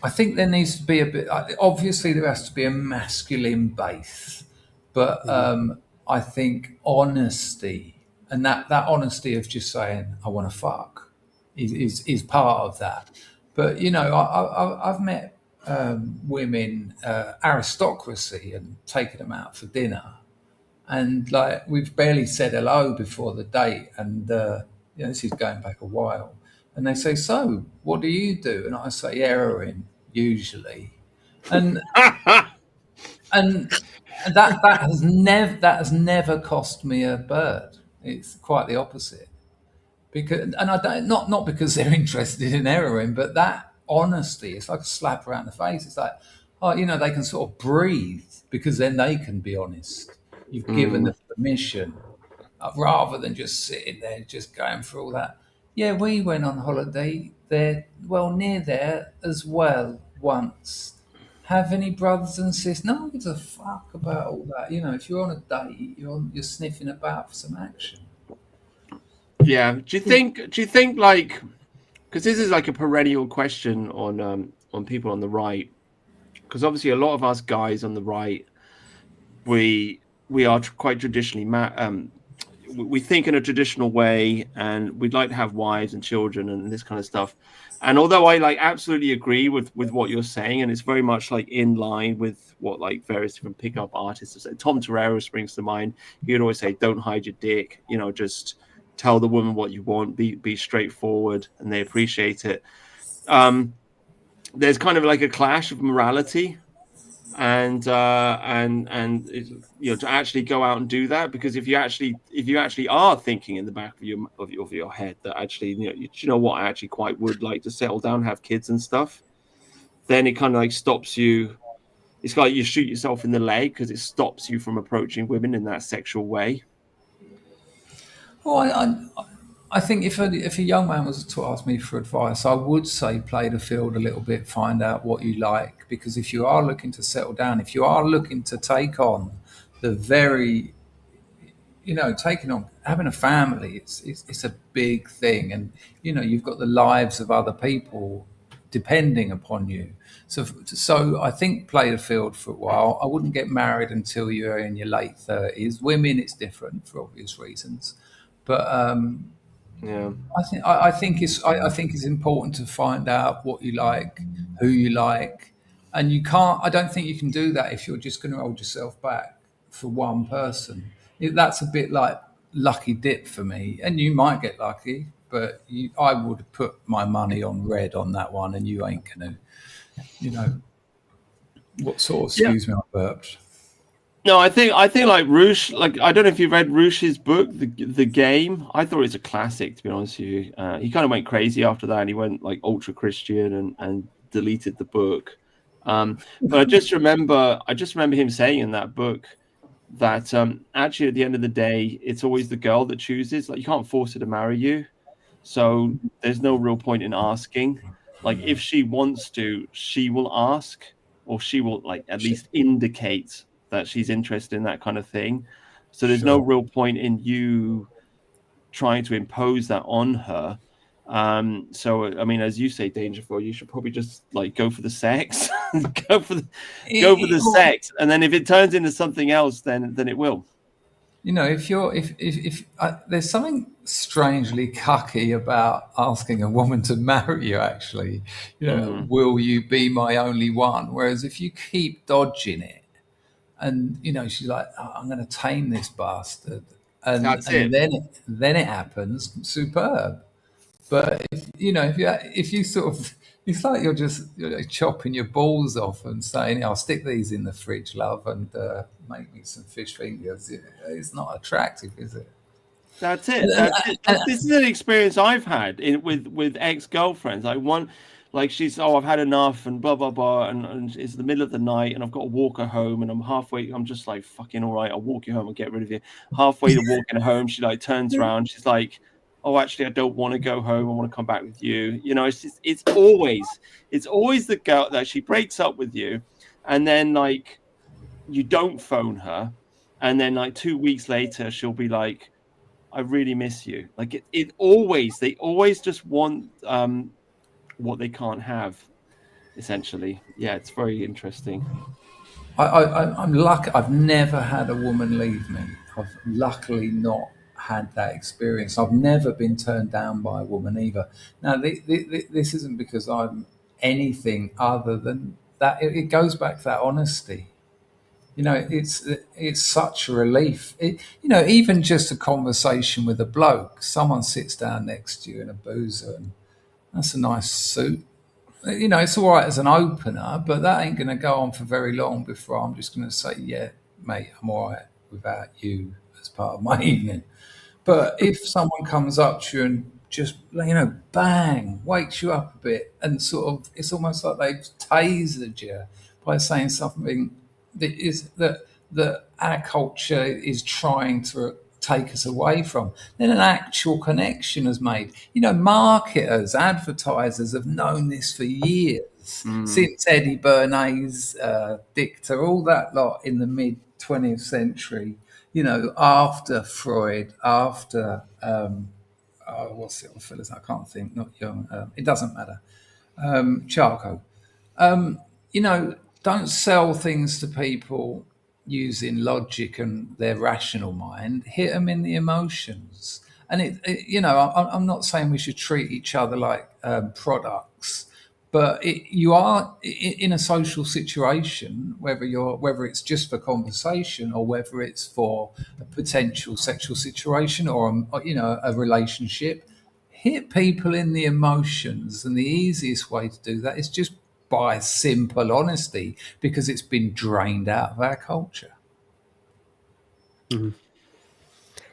I think there needs to be a bit. Obviously, there has to be a masculine base, but I think honesty, and that honesty of just saying I want to fuck is part of that. But you know, I've met women, aristocracy, and taken them out for dinner, and like we've barely said hello before the date, and you know, this is going back a while, and they say, "So, what do you do?" And I say, "Heroin, usually," and that has never cost me a bird. It's quite the opposite. Because, and I don't, not because they're interested in heroin, but that honesty, it's like a slap around the face. It's like, oh, you know, they can sort of breathe because then they can be honest. You've given them permission, rather than just sitting there, just going through all that. Yeah, we went on holiday there, well, near there as well once. Have any brothers and sisters? No one gives a fuck about all that. You know, if you're on a date, you're sniffing about for some action. Yeah. Do you think like, because this is like a perennial question on people on the right, because obviously a lot of us guys on the right, we are quite traditionally we think in a traditional way, and we'd like to have wives and children and this kind of stuff. And although I like absolutely agree with what you're saying, and it's very much like in line with what like various different pickup artists have said. Tom Torero springs to mind. He would always say, "Don't hide your dick. You know, just tell the woman what you want. Be straightforward," and they appreciate it. There's kind of like a clash of morality and it, you know, to actually go out and do that, because if you actually are thinking in the back of your head that actually, you know what, I actually quite would like to settle down, have kids and stuff, then it kind of like stops you. It's like you shoot yourself in the leg, because it stops you from approaching women in that sexual way. Well, I think if a young man was to ask me for advice, I would say play the field a little bit, find out what you like. Because if you are looking to settle down, if you are looking to take on the very, taking on having a family, it's a big thing, and you've got the lives of other people depending upon you. So I think play the field for a while. I wouldn't get married until you're in your late 30s. Women, it's different for obvious reasons, but Yeah. I think it's important to find out what you like, who you like, and you can't. I don't think you can do that if you're just going to hold yourself back for one person. That's a bit like lucky dip for me, and you might get lucky, but I would put my money on red on that one, and you ain't gonna. What sort of? Excuse me, I burped. No, I think like Roosh, like I don't know if you read Roosh's book, the Game. I thought it's a classic, to be honest with you. He kind of went crazy after that, and he went like ultra Christian and deleted the book. But I just remember him saying in that book that actually at the end of the day, it's always the girl that chooses. Like you can't force her to marry you, so there's no real point in asking. Like if she wants to, she will ask, or she will like at least indicate that she's interested in that kind of thing. So there's no real point in you trying to impose that on her. So I mean, as you say, Dangerfield, you should probably just like go for the sex, go for the sex, and then if it turns into something else, then it will. If there's something strangely cucky about asking a woman to marry you, actually, will you be my only one? Whereas if you keep dodging it, and she's like, oh, I'm going to tame this bastard, and then it happens, superb. But if you sort of, it's like you're chopping your balls off and saying, I'll stick these in the fridge, love, and make me some fish fingers. It's not attractive, is it? That's it. This is an experience I've had with ex-girlfriends. Like she's, I've had enough and blah blah blah, and it's the middle of the night and I've got to walk her home, and I'm just like, fucking all right, I'll walk you home and get rid of you. Halfway to walking home, she like turns around, she's like, oh, actually I don't want to go home, I want to come back with you. It's always the girl that she breaks up with you, and then like you don't phone her, and then like 2 weeks later she'll be like, I really miss you. Like they always just want what they can't have, essentially. Yeah, it's very interesting. I'm lucky. I've never had a woman leave me. I've luckily not had that experience. I've never been turned down by a woman either. Now, this isn't because I'm anything other than that. It goes back to that honesty. It's such a relief. Even just a conversation with a bloke. Someone sits down next to you in a boozer, and that's a nice suit. It's all right as an opener, but that ain't going to go on for very long before I'm just going to say, yeah, mate, I'm all right without you as part of my evening. But if someone comes up to you and just, bang, wakes you up a bit, and sort of, it's almost like they've tasered you by saying something that our culture is trying to take us away from, then an actual connection is made. Marketers, advertisers have known this for years, since Eddie Bernays, Dicta, all that lot in the mid 20th century, after Freud, after what's the other fellas? I can't think, not Young, it doesn't matter. Charcot. don't sell things to people using logic and their rational mind. Hit them in the emotions. And I'm not saying we should treat each other like products, but you are in a social situation, whether it's just for conversation or whether it's for a potential sexual situation or a relationship. Hit people in the emotions, and the easiest way to do that is just by simple honesty, because it's been drained out of our culture. Yeah.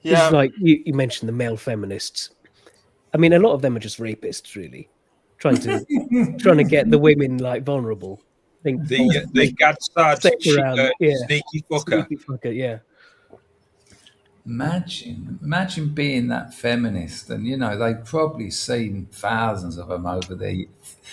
It's like you mentioned the male feminists. I mean, a lot of them are just rapists, really, trying to get the women like vulnerable. I think The Gadsad sex around, sneaky fucker. sneaky fucker, yeah. Imagine being that feminist, and they've probably seen thousands of them over the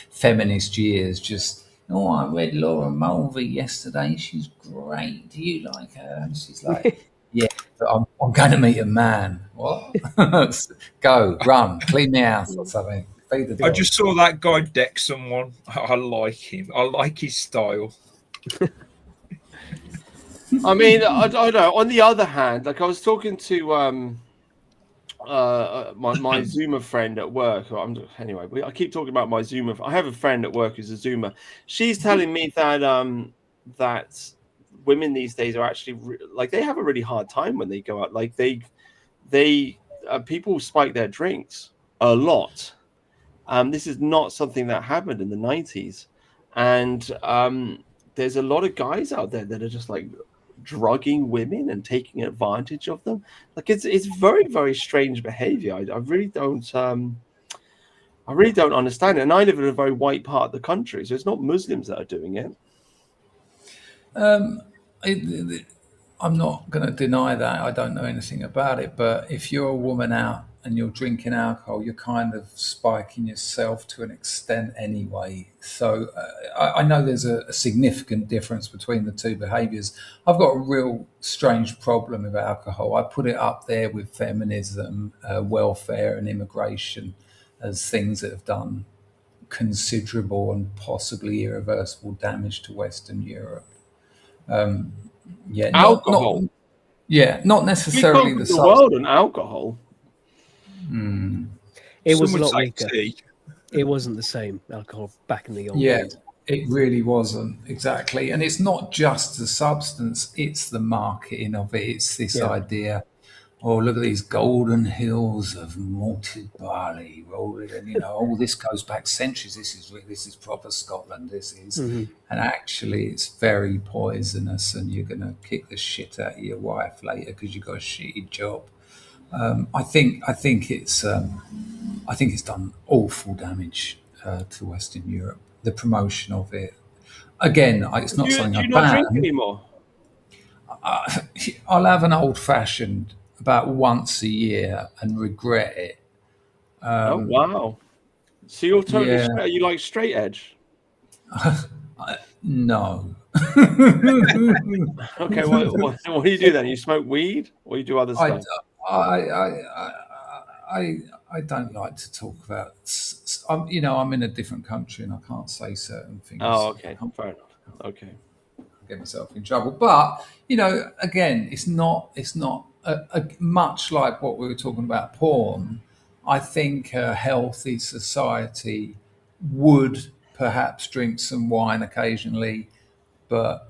feminist years. Just, I read Laura Mulvey yesterday. She's great. Do you like her? And she's like, yeah, but I'm going to meet a man. What? Go, run, clean the house or something. Feed the dog. I just saw that guy deck someone. I like him. I like his style. I mean, I don't know. On the other hand, like I was talking to my Zoomer friend at work. Anyway, I keep talking about my Zoomer. I have a friend at work who's a Zoomer. She's telling me that that women these days are actually like they have a really hard time when they go out. Like they people spike their drinks a lot. This is not something that happened in the 90s, and there's a lot of guys out there that are just like drugging women and taking advantage of them. Like it's very, very strange behavior. I really don't understand it. And I live in a very white part of the country, so it's not Muslims that are doing it. I'm not going to deny that. I don't know anything about it, but if you're a woman out and you're drinking alcohol, you're kind of spiking yourself to an extent anyway. So I know there's a significant difference between the two behaviours. I've got a real strange problem with alcohol. I put it up there with feminism, welfare and immigration as things that have done considerable and possibly irreversible damage to Western Europe. Alcohol. Not necessarily the world and alcohol. It was a Some would lot say weaker. tea. It wasn't the same alcohol back in the old days. It really wasn't, exactly. And it's not just the substance, it's the marketing of it. It's this idea, look at these golden hills of malted barley rolling, and this goes back centuries. This is proper Scotland. This is, and actually, it's very poisonous, and you're going to kick the shit out of your wife later because you got a shitty job. I think it's done awful damage to Western Europe. The promotion of it. Again, it's not something I ban. Do you not drink anymore? I'll have an old fashioned about once a year and regret it. Oh wow! So you're totally straight. You like straight edge? No. Okay, what do you do then? You smoke weed, or you do other stuff? I don't like to talk about. I'm in a different country and I can't say certain things. Oh, okay, fair enough. Okay, I'll get myself in trouble. But again, it's not much like what we were talking about porn. I think a healthy society would perhaps drink some wine occasionally, but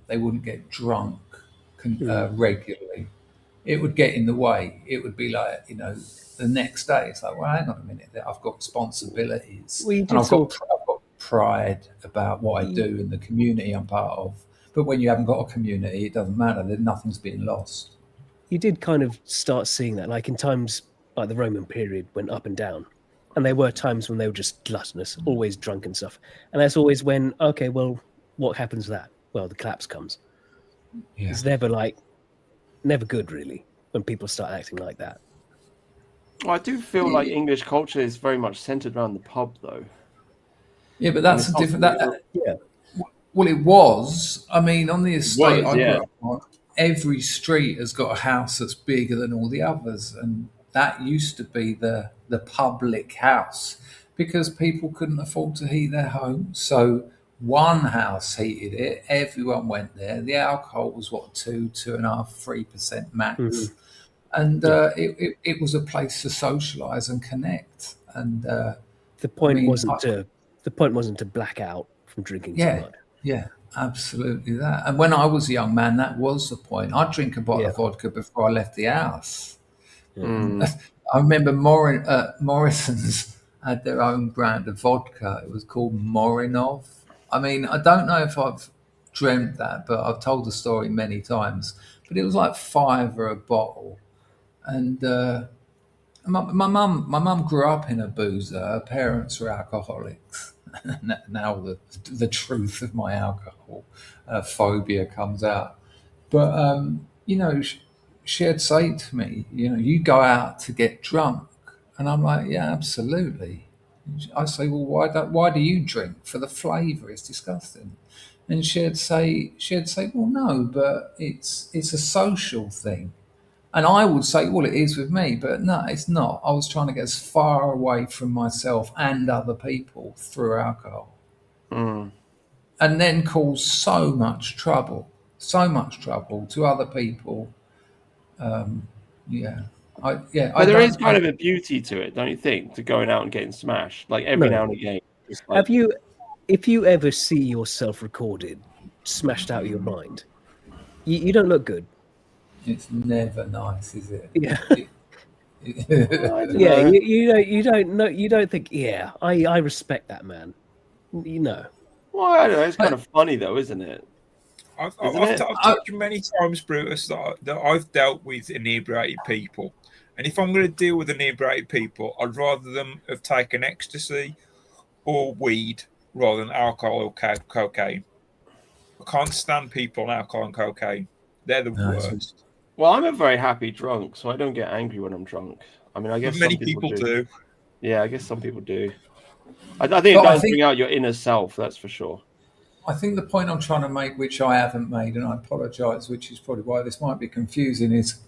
they wouldn't get drunk regularly. It would get in the way. It would be like, the next day, it's like, well, hang on a minute, I've got responsibilities. And I've got pride about what I do in the community I'm part of. But when you haven't got a community, it doesn't matter. Nothing's being lost. You did kind of start seeing that, like in times like the Roman period went up and down. And there were times when they were just gluttonous, always drunk and stuff. And that's always when, okay, well, what happens to that? Well, the collapse comes. Yeah. It's never good, really, when people start acting like that. Well, I do feel like English culture is very much centered around the pub, though. Yeah, but that's a different. Well, it was. I mean, on the estate I grew up on, every street has got a house that's bigger than all the others, and that used to be the public house because people couldn't afford to heat their home. So One house heated it. Everyone went there. The alcohol was what 2.5, 3% max, Mhm. and it was a place to socialise and connect. And The point mean, wasn't to black out from drinking too yeah, much. yeah, absolutely that. And when I was a young man, that was the point. I'd drink a bottle Yeah. of vodka before I left the house. Mm. I remember Morrison's had their own brand of vodka. It was called Morinov. I mean, I don't know if I've dreamt that, but I've told the story many times. But it was like $5 a bottle, and my mum grew up in a boozer. Her parents were alcoholics. Now the truth of my alcohol phobia comes out. But she'd say to me, you go out to get drunk, and I'm like, yeah, absolutely. I say, well, why do you drink? For the flavour? It's disgusting. And she'd say, well, no, but it's a social thing. And I would say, well, it is with me, but no, it's not. I was trying to get as far away from myself and other people through alcohol, Mm. and then cause so much trouble to other people. Yeah, But there is kind of a beauty to it, don't you think? To going out and getting smashed, like every No. now and again. Just like, If you ever see yourself recorded, smashed out of your mind, you don't look good. It's never nice, is it? Yeah. I don't Yeah, know. you don't think, yeah, I respect that man. You know. Well, I don't know. It's kind of funny though, isn't it? I've Isn't it? told you many times, Brutus, that I've dealt with inebriated people. And if I'm going to deal with inebriated people, I'd rather them have taken ecstasy or weed rather than alcohol or cocaine. I can't stand people on alcohol and cocaine. They're the worst. Well, I'm a very happy drunk, so I don't get angry when I'm drunk. I mean, I guess Many some people people do. do. Yeah, I gues some people do. I think it does bring out your inner self, that's for sure. I think the point I'm trying to make, which I haven't made, and I apologise, which is probably why this might be confusing, is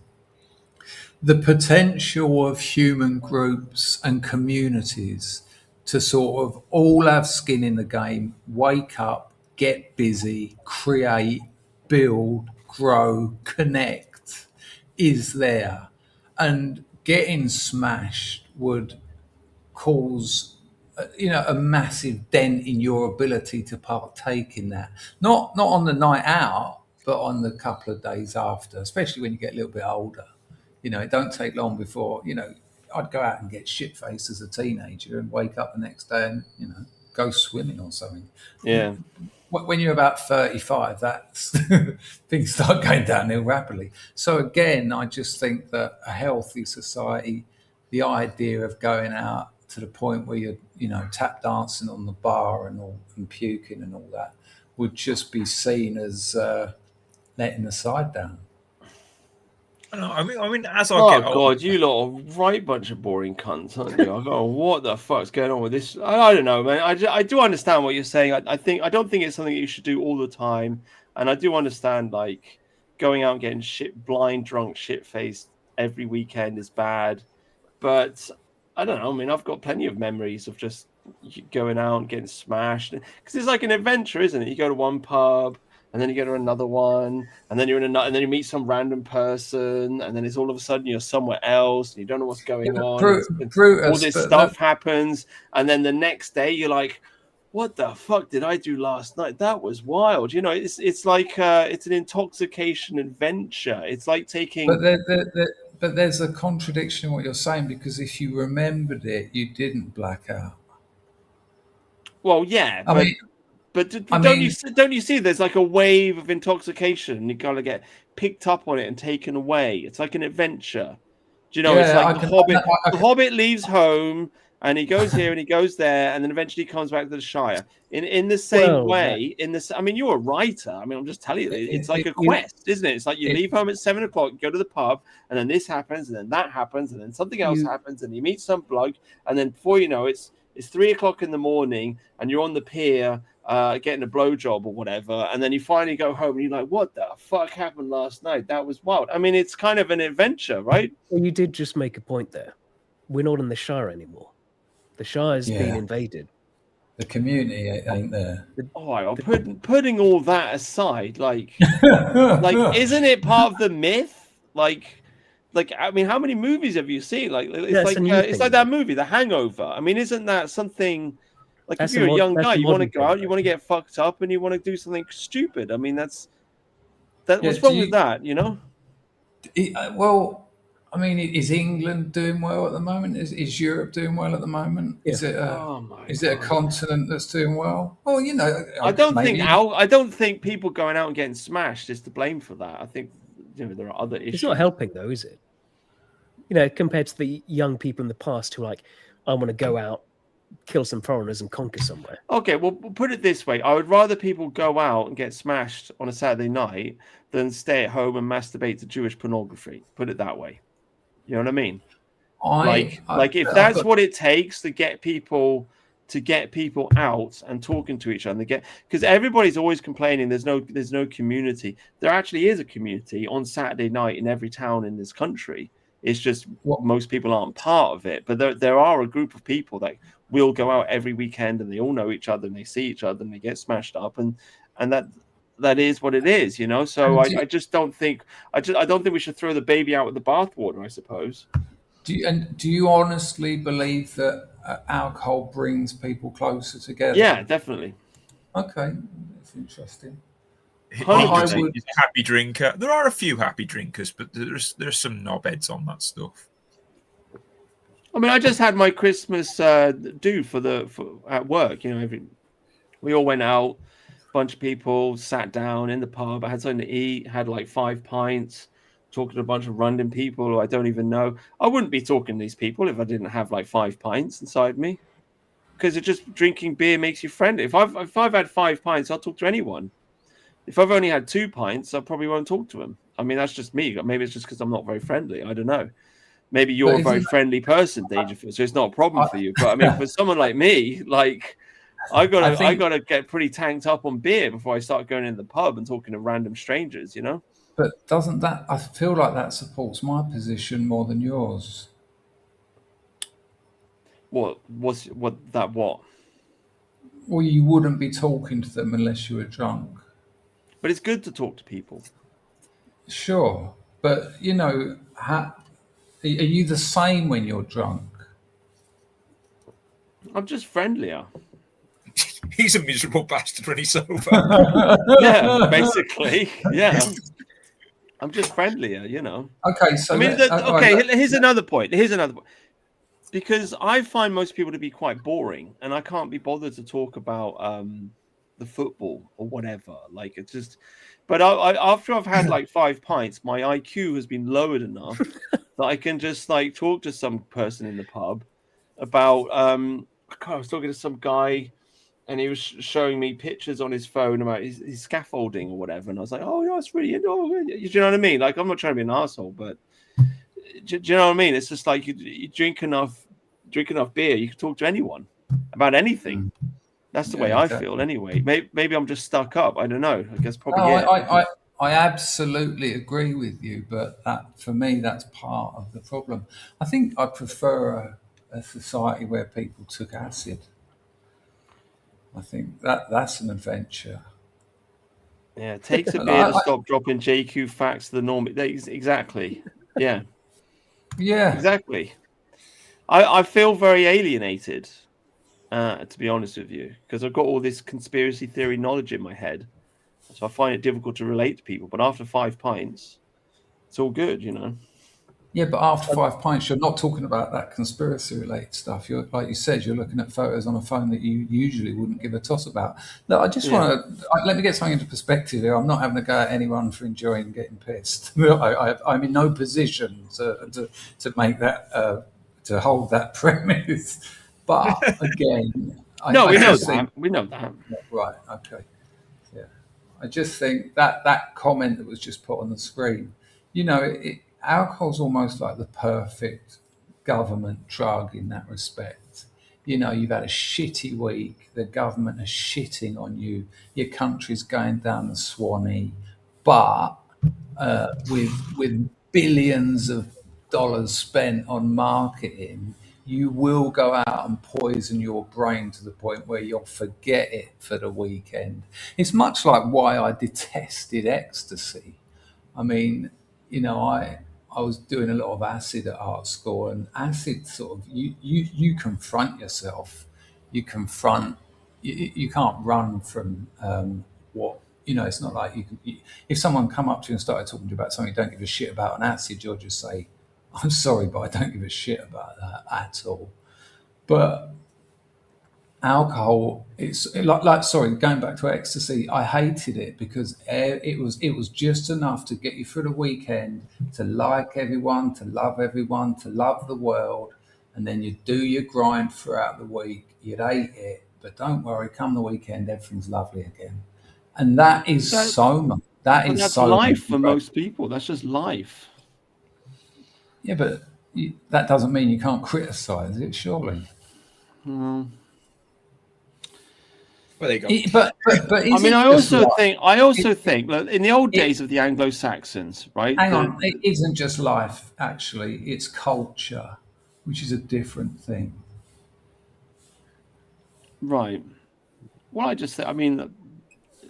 the potential of human groups and communities to sort of all have skin in the game, wake up, get busy, create, build, grow, connect is there. And getting smashed would cause a massive dent in your ability to partake in that. Not on the night out, but on the couple of days after, especially when you get a little bit older. It don't take long before, I'd go out and get shit-faced as a teenager and wake up the next day and, go swimming or something. Yeah. When you're about 35, that's things start going downhill rapidly. So again, I just think that a healthy society, the idea of going out to the point where you're, tap dancing on the bar and puking and all that would just be seen as letting the side down. I mean, as I get older, God, you lot are right bunch of boring cunts, aren't you? I go, what the fuck's going on with this? I don't know, man. I do understand what you're saying. I don't think it's something that you should do all the time, and I do understand like going out and getting blind drunk, shit faced every weekend is bad, but I don't know. I mean, I've got plenty of memories of just going out and getting smashed because it's like an adventure, isn't it? You go to one pub. And then you go to another one, and then you're in another, and then you meet some random person, and then it's all of a sudden you're somewhere else, and you don't know what's going on. All this stuff happens, and then the next day you're like, "What the fuck did I do last night? That was wild." It's like it's an intoxication adventure. It's like taking. But there's a contradiction in what you're saying, because if you remembered it, you didn't black out. Well, yeah, But don't you see? There's like a wave of intoxication, and you gotta get picked up on it and taken away. It's like an adventure. Do you know? It's like the Hobbit leaves home, and he goes here and he goes there, and then eventually comes back to the Shire. In the same way, I mean, you're a writer. I mean, I'm just telling you, it's like a quest, isn't it? It's like you leave home at 7 o'clock, go to the pub, and then this happens, and then that happens, and then something else happens, and you meet some bloke, and then before you know, it's 3 o'clock in the morning, and you're on the pier. Getting a blowjob or whatever, and then you finally go home and you're like, what the fuck happened last night? That was wild. I mean, it's kind of an adventure, right? Well, you did just make a point there. We're not in the Shire anymore. The Shire's been invaded. The community ain't there. All right, well, putting all that aside, like isn't it part of the myth? Like I mean, how many movies have you seen? Like That's a new it's thing, like that movie, The Hangover. I mean, isn't that something? Like That's if you're a young that's guy, a you want to modern go thing, out, you want to get fucked up, and you want to do something stupid. I mean, that. Yeah, What's wrong with that? You know? Well, I mean, is England doing well at the moment? Is Europe doing well at the moment? Yeah. Oh my Is it a God. continent that's doing well? Well, you know, I don't maybe. think people going out and getting smashed is to blame for that. I think there are other issues. It's not helping though, is it? You know, compared to the young people in the past who are like, I want to go out, kill some foreigners, and conquer somewhere. Okay, well, we'll put it this way: I would rather people go out and get smashed on a Saturday night than stay at home and masturbate to Jewish pornography. Put it that way. You know what I mean? Like if that's what it takes to get people out and talking to each other, because everybody's always complaining there's no community. There actually is a community on Saturday night in every town in this country. It's just most people aren't part of it, but there are a group of people that will go out every weekend and they all know each other and they see each other and they get smashed up and that is what it is, you know. So I just don't think I don't think we should throw the baby out with the bathwater, I suppose. Do you honestly believe that alcohol brings people closer together? Yeah, definitely. Okay, that's interesting. He's a happy drinker. There are a few happy drinkers, but there's some knobheads on that stuff. I mean, I just had my Christmas do for at work. You know, we all went out, bunch of people sat down in the pub. I had something to eat. Had like 5 pints. Talking to a bunch of random people who I don't even know. I wouldn't be talking to these people if I didn't have like 5 pints inside me, because it just drinking beer makes you friendly. If I've had 5 pints, I'll talk to anyone. If I've only had 2 pints, I probably won't talk to them. I mean, that's just me. Maybe it's just because I'm not very friendly. I don't know. Maybe you're a very friendly person, Dangerfield, so it's not a problem for you. But I mean, for someone like me, like I gotta get pretty tanked up on beer before I start going in the pub and talking to random strangers. You know. But doesn't that? I feel like that supports my position more than yours. What? Well, you wouldn't be talking to them unless you were drunk. But it's good to talk to people. Sure, but you know, are you the same when you're drunk? I'm just friendlier. He's a miserable bastard when he's sober. Yeah, basically. Yeah. I'm just friendlier, you know. Okay, so I mean, here's another point. Because I find most people to be quite boring, and I can't be bothered to talk about the football or whatever. Like it's just, but after I've had like 5 pints, my IQ has been lowered enough that I can just like talk to some person in the pub about. I was talking to some guy, and he was showing me pictures on his phone about his scaffolding or whatever, and I was like, "Oh, yeah, it's really, you know what I mean?" Like, I'm not trying to be an asshole, but do you know what I mean? It's just like you drink enough beer, you can talk to anyone about anything. That's the way I feel, anyway. Maybe I'm just stuck up. I don't know. I guess probably. I absolutely agree with you, but that for me, that's part of the problem. I think I prefer a society where people took acid. I think that's an adventure. Yeah, it takes a beer to stop dropping JQ facts to the norm. Exactly. Yeah. Yeah. Exactly. I feel very alienated, to be honest with you, because I've got all this conspiracy theory knowledge in my head. So I find it difficult to relate to people. But after 5 pints, it's all good, you know. Yeah, but after 5 pints, you're not talking about that conspiracy-related stuff. You're, like you said, you're looking at photos on a phone that you usually wouldn't give a toss about. Look, I just want to let me get something into perspective here. I'm not having to go at anyone for enjoying getting pissed. I'm in no position to make that to hold that premise. But again, we know that. Right? Okay. Yeah. I just think that comment that was just put on the screen, you know, alcohol's almost like the perfect government drug in that respect. You know, you've had a shitty week, the government is shitting on you, your country's going down the Swanee, but with billions of dollars spent on marketing, you will go out and poison your brain to the point where you'll forget it for the weekend. It's much like why I detested ecstasy. I mean, I was doing a lot of acid at art school, and acid sort of you confront yourself. You can't run from what it's not like if someone come up to you and started talking to you about something you don't give a shit about on acid, you'll just say, I'm sorry, but I don't give a shit about that at all. But alcohol, it's sorry, going back to ecstasy, I hated it because it was just enough to get you through the weekend, to like everyone, to love the world, and then you'd do your grind throughout the week, you'd hate it, but don't worry, come the weekend, everything's lovely again. And that is so much. That's life for most people. That's just life. Yeah, but that doesn't mean you can't criticise it, surely. Well, there you go. But I mean, I also think that in the old days of the Anglo-Saxons, right? Hang on, it isn't just life. Actually, it's culture, which is a different thing. Right. Well,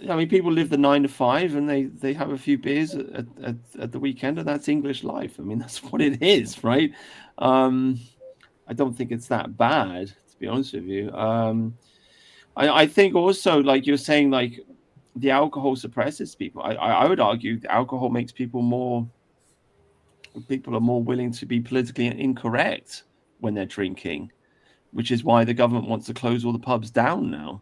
I mean, people live the 9 to 5, and they have a few beers at the weekend, and that's English life. I mean, that's what it is, right? I don't think it's that bad, to be honest with you. I think also, like you're saying, like the alcohol suppresses people. I would argue the alcohol makes people are more willing to be politically incorrect when they're drinking, which is why the government wants to close all the pubs down now.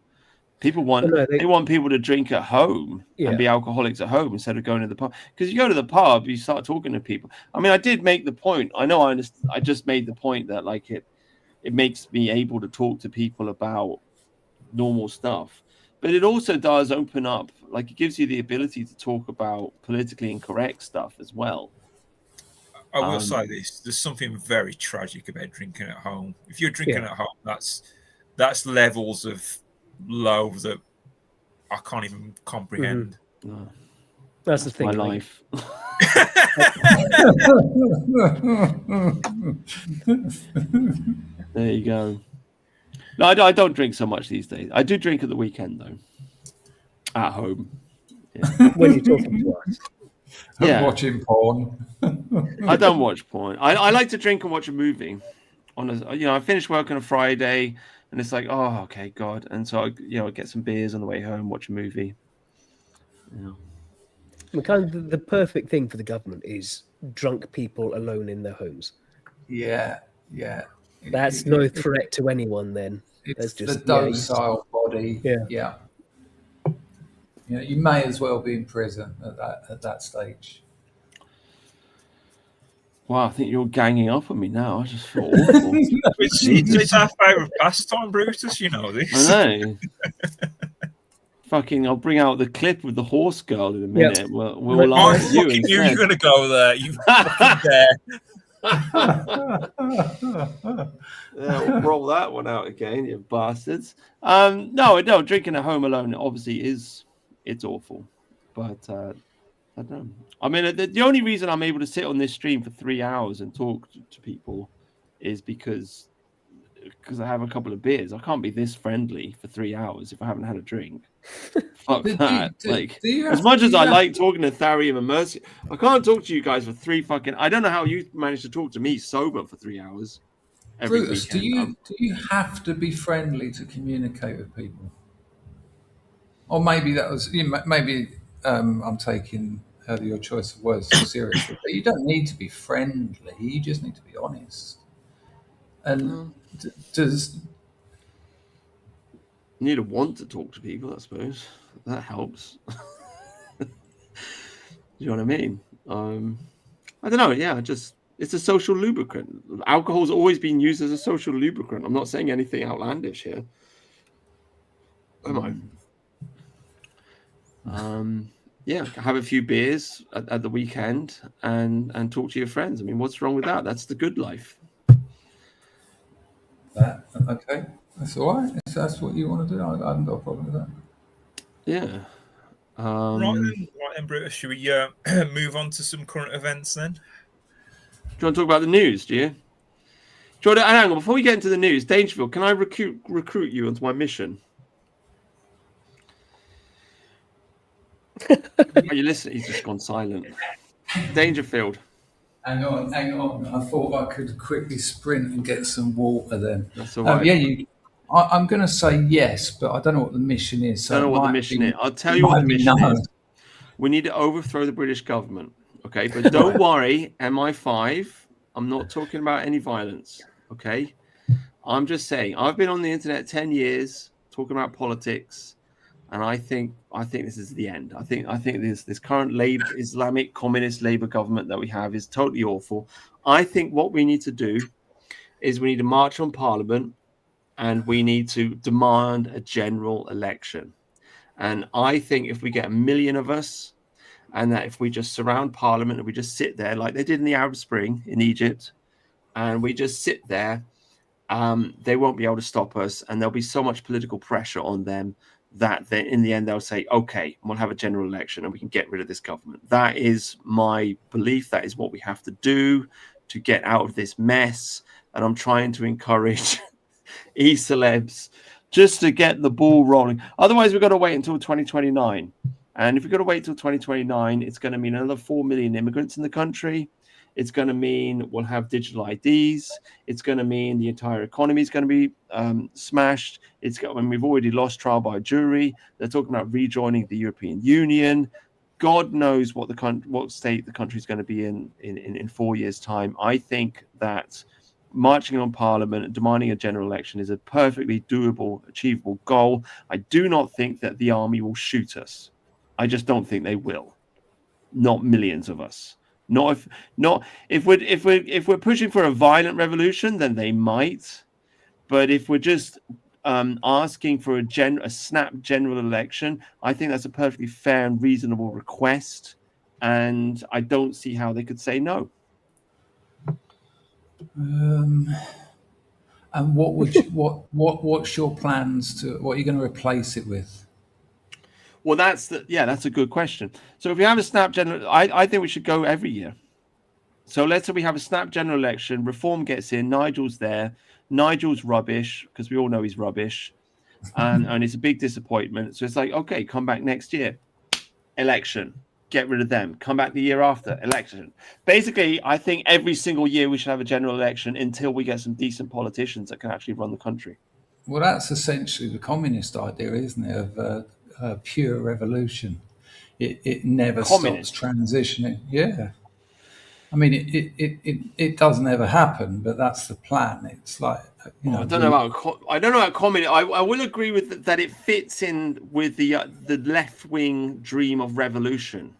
People want they want people to drink at home and be alcoholics at home instead of going to the pub. Because you go to the pub, you start talking to people. I mean, I did make the point. I know I just made the point that like it makes me able to talk to people about normal stuff. But it also does open up, like it gives you the ability to talk about politically incorrect stuff as well. I will say this: there's something very tragic about drinking at home. If you're drinking at home, that's levels of low that I can't even comprehend. Mm-hmm. No. That's the thing. My life. There you go. No, I don't drink so much these days. I do drink at the weekend though, at home. Yeah. When you're talking to us. I'm watching porn. I don't watch porn. I like to drink and watch a movie. I finish work on a Friday, and it's like, oh, okay, God. And so I get some beers on the way home, watch a movie. Kind of the perfect thing for the government is drunk people alone in their homes. Yeah. That's no threat to anyone then. It's just the docile body. Yeah. You may as well be in prison at that stage. Wow, I think you're ganging up on me now. I just feel awful. It's our favourite pastime, Brutus. You know this. I know. Fucking, I'll bring out the clip with the horse girl in a minute. Yep. We'll laugh at you instead. Knew you were going to go there. You fucking dare. We'll roll that one out again, you bastards. No, drinking at home alone obviously it's awful, but I don't know. I mean, the only reason I'm able to sit on this stream for 3 hours and talk to people is because I have a couple of beers. I can't be this friendly for 3 hours if I haven't had a drink. Fuck that. As much as I like talking to Tharium and Mercy, I can't talk to you guys for I don't know how you managed to talk to me sober for 3 hours. Brutus, do you have to be friendly to communicate with people? Or maybe that was I'm taking your choice of words too seriously. But you don't need to be friendly. You just need to be honest. And does you need to want to talk to people? I suppose that helps. You know what I mean? I don't know. Yeah, it's a social lubricant. Alcohol's always been used as a social lubricant. I'm not saying anything outlandish here. Am I? Have a few beers at the weekend and talk to your friends. I mean, what's wrong with that? That's the good life. Okay, that's all right. If that's what you want to do, I haven't got a problem with that. Yeah. Right then, Brutus. Should we move on to some current events then? Do you want to talk about the news? Do you? Jordan, hang on, before we get into the news, Dangerfield, can I recruit you onto my mission? Are you listening? He's just gone silent. Dangerfield. Hang on. I thought I could quickly sprint and get some water then. That's all right. I'm going to say yes, but I don't know what the mission is. So I don't know what the mission is. I'll tell you what the mission is. We need to overthrow the British government. Okay, but don't worry, MI5. I'm not talking about any violence. Okay, I'm just saying I've been on the internet 10 years talking about politics, and I think this is the end. I think this current Islamic communist Labour government that we have is totally awful. I think what we need to do is we need to march on Parliament, and we need to demand a general election. And I think if we get 1 million of us, and that if we just surround Parliament and we just sit there like they did in the Arab Spring in Egypt, and we just sit there, they won't be able to stop us. And there'll be so much political pressure on them that in the end they'll say, okay, we'll have a general election and we can get rid of this government. That is my belief. That is what we have to do to get out of this mess. And I'm trying to encourage e-celebs just to get the ball rolling. Otherwise, we've got to wait until 2029. And if we've got to wait till 2029, it's going to mean another 4 million immigrants in the country. It's going to mean we'll have digital IDs. It's going to mean the entire economy is going to be smashed. We've already lost trial by jury. They're talking about rejoining the European Union. God knows what state the country is going to be in 4 years' time. I think that marching on Parliament and demanding a general election is a perfectly doable, achievable goal. I do not think that the army will shoot us. I just don't think they will. Not millions of us. If we're pushing for a violent revolution, then they might. But if we're just asking for a snap general election, I think that's a perfectly fair and reasonable request, and I don't see how they could say no. And what's your plans to? What are you going to replace it with? Well, that's a good question. So if we have a snap general, I think we should go every year. So let's say we have a snap general election, Reform gets in, Nigel's there. Nigel's rubbish, because we all know he's rubbish. And it's a big disappointment. So it's like, okay, come back next year. Election. Get rid of them. Come back the year after. Election. Basically, I think every single year we should have a general election until we get some decent politicians that can actually run the country. Well, that's essentially the communist idea, isn't it, of a pure revolution. It never stops transitioning. Yeah. I mean, it doesn't ever happen, but that's the plan. It's like, you know. I don't know about communist. I will agree with that. It fits in with the left wing dream of revolution.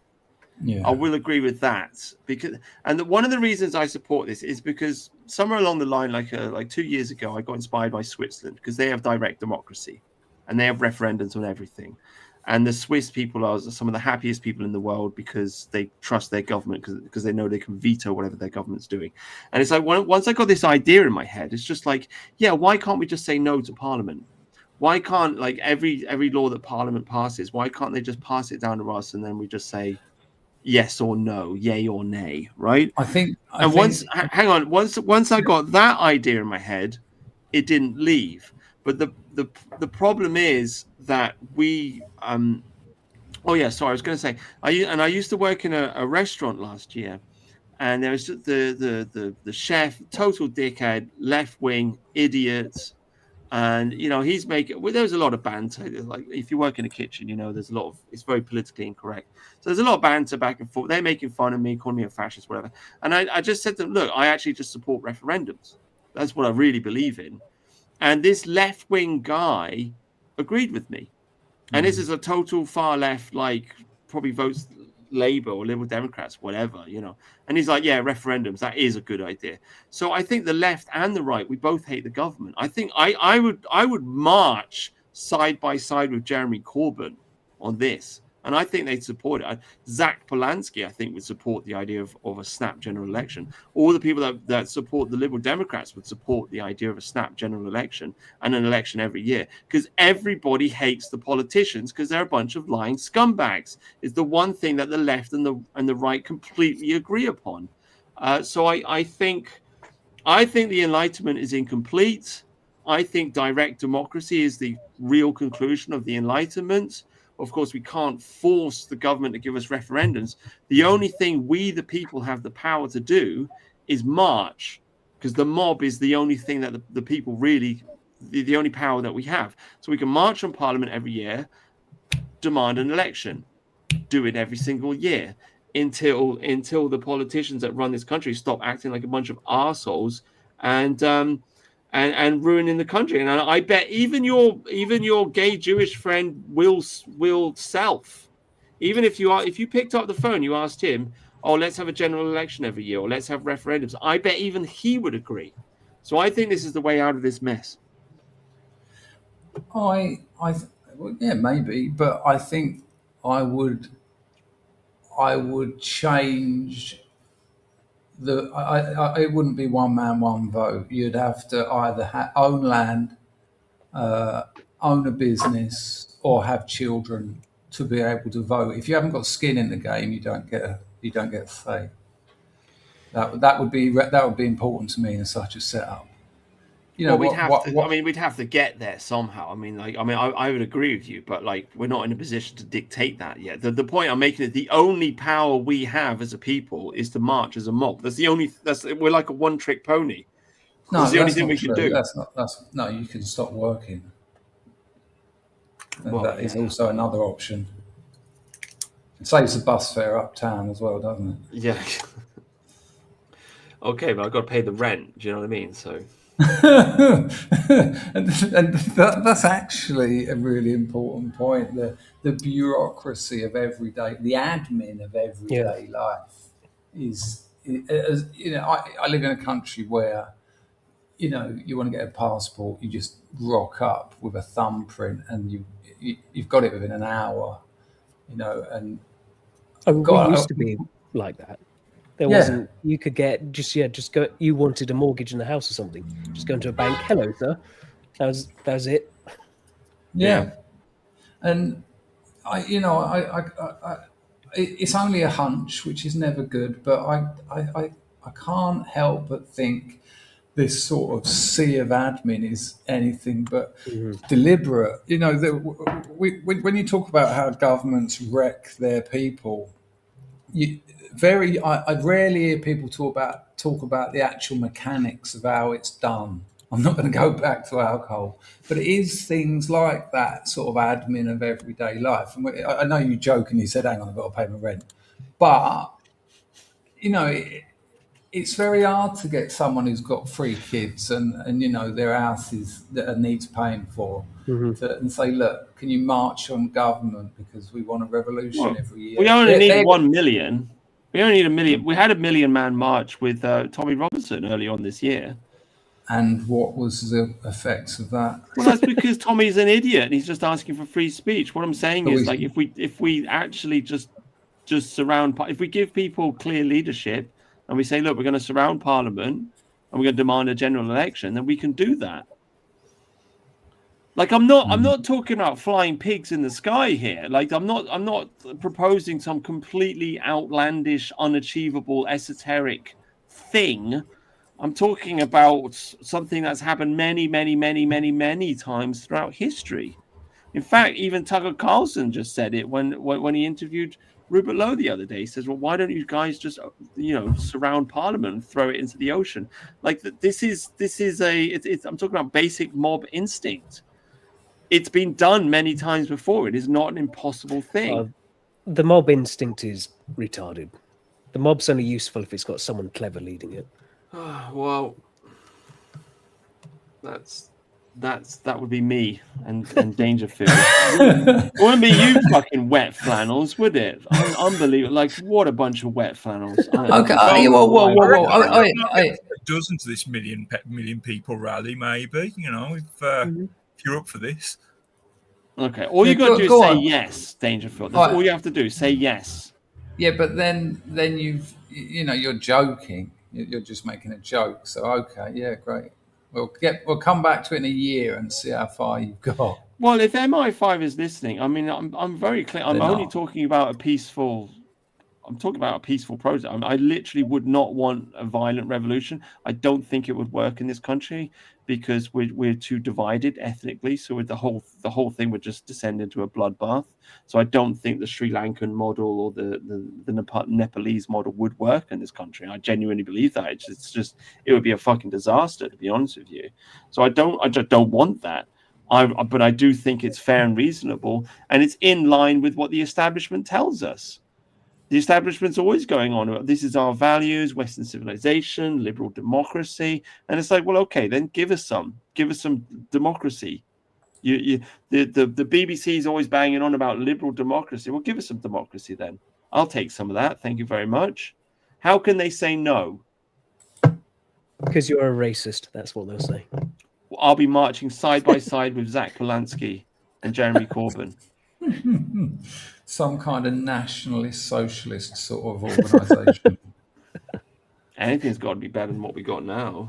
Yeah. I will agree with that one of the reasons I support this is because somewhere along the line, like 2 years ago, I got inspired by Switzerland because they have direct democracy, and they have referendums on everything. And the Swiss people are some of the happiest people in the world because they trust their government because they know they can veto whatever their government's doing. And it's like once I got this idea in my head, it's just like, yeah, why can't we just say no to Parliament? Why can't every law that Parliament passes, why can't they just pass it down to us and then we just say yes or no, yay or nay, right? Once I got that idea in my head, it didn't leave. But the problem is that we I was going to say I used to work in a restaurant last year, and there was the chef, total dickhead, left wing idiot, and he's making. Well, there was a lot of banter. Like if you work in a kitchen, there's a lot of. It's very politically incorrect. So there's a lot of banter back and forth. They're making fun of me, calling me a fascist, whatever. And I just said to them, look, I actually just support referendums. That's what I really believe in. And this left-wing guy agreed with me. And this is a total far left, like probably votes Labour or Liberal Democrats, whatever, And he's like, yeah, referendums, that is a good idea. So I think the left and the right, we both hate the government. I think I would march side by side with Jeremy Corbyn on this. And I think they'd support it. Zach Polanski, I think, would support the idea of a snap general election. All the people that support the Liberal Democrats would support the idea of a snap general election and an election every year. Because everybody hates the politicians because they're a bunch of lying scumbags. Is the one thing that the left and the right completely agree upon. So I think I think the Enlightenment is incomplete. I think direct democracy is the real conclusion of the Enlightenment. Of course, we can't force the government to give us referendums. The only thing we, the people, have the power to do is march, because the mob is the only thing that the people really, the only power that we have. So we can march on Parliament every year, demand an election, do it every single year until the politicians that run this country stop acting like a bunch of arseholes and ruining the country. And I bet even your gay Jewish friend Will Self, even if you picked up the phone, you asked him, oh, let's have a general election every year, or let's have referendums, I bet even he would agree. So I think this is the way out of this mess. Well, yeah, maybe, but I think I would change it wouldn't be one man, one vote. You'd have to either own land, own a business, or have children to be able to vote. If you haven't got skin in the game, you don't get a say. That would be important to me in such a setup. You know, we'd have to get there somehow. I would agree with you, but like, we're not in a position to dictate that yet. The point I'm making is the only power we have as a people is to march as a mob. We're like a one-trick pony. No, that's the only that's thing not we true. can do. No, you can stop working. Well, that is also another option. It saves the bus fare uptown as well, doesn't it? Yeah. Okay, but I've got to pay the rent. Do you know what I mean? So. and that's actually a really important point. The bureaucracy of everyday, the admin of everyday life is, you know, I live in a country where, you know, you want to get a passport, you just rock up with a thumbprint and you've got it within an hour, you know. And we used to be like that. There wasn't. You could get just go. You wanted a mortgage in the house or something. Just go into a bank. Hello, sir. That was it. Yeah. And it's only a hunch, which is never good. But I can't help but think this sort of sea of admin is anything but deliberate. You know, when you talk about how governments wreck their people, I rarely hear people talk about the actual mechanics of how it's done. I'm not going to go back to alcohol, but it is things like that sort of admin of everyday life. And I know you jokingly said, "Hang on, I've got to pay my rent," but you know, it's very hard to get someone who's got 3 kids and you know their houses that needs paying for, and say, "Look, can you march on government because we want a revolution every year?" We only need 1 million. We only need 1 million. We had a 1 million man march with Tommy Robinson early on this year. And what was the effects of that? Well, that's because Tommy's an idiot and he's just asking for free speech. What I'm saying is, like, if we actually just if we give people clear leadership and we say, look, we're going to surround Parliament and we're going to demand a general election, then we can do that. Like, I'm not talking about flying pigs in the sky here. Like, I'm not proposing some completely outlandish, unachievable, esoteric thing. I'm talking about something that's happened many, many, many, many, many times throughout history. In fact, even Tucker Carlson just said it when he interviewed Rupert Lowe the other day. He says, well, why don't you guys just, you know, surround Parliament and throw it into the ocean? Like, I'm talking about basic mob instinct. It's been done many times before. It is not an impossible thing. The mob instinct is retarded. The mob's only useful if it's got someone clever leading it. Well, that would be me and Dangerfield. It wouldn't be you fucking wet flannels, would it? Unbelievable! Like, what a bunch of wet flannels. Okay, whoa. A dozen to this million people rally, maybe. You know, if you're up for this. Okay, all you got to do is say yes, Dangerfield. That's all you have to do. Say yes. Yeah, but then you're joking. You're just making a joke. So okay, yeah, great. We'll come back to it in a year and see how far you've got. Well, if MI5 is listening, I mean, I'm very clear. I'm only talking about a peaceful I'm talking about a peaceful protest. I literally would not want a violent revolution. I don't think it would work in this country because we're too divided ethnically. So with the whole thing would just descend into a bloodbath. So I don't think the Sri Lankan model or the Nepalese model would work in this country. I genuinely believe that. It's just it would be a fucking disaster, to be honest with you. So I just don't want that. But I do think it's fair and reasonable, and it's in line with what the establishment tells us. The establishment's always going on. This is our values, Western civilization, liberal democracy, and it's like, well, okay, then give us some democracy. The BBC is always banging on about liberal democracy. Well, give us some democracy then. I'll take some of that. Thank you very much. How can they say no? Because you're a racist. That's what they'll say. I'll be marching side by side with Zach Polanski and Jeremy Corbyn. Some kind of nationalist, socialist sort of organisation. Anything's got to be better than what we got now.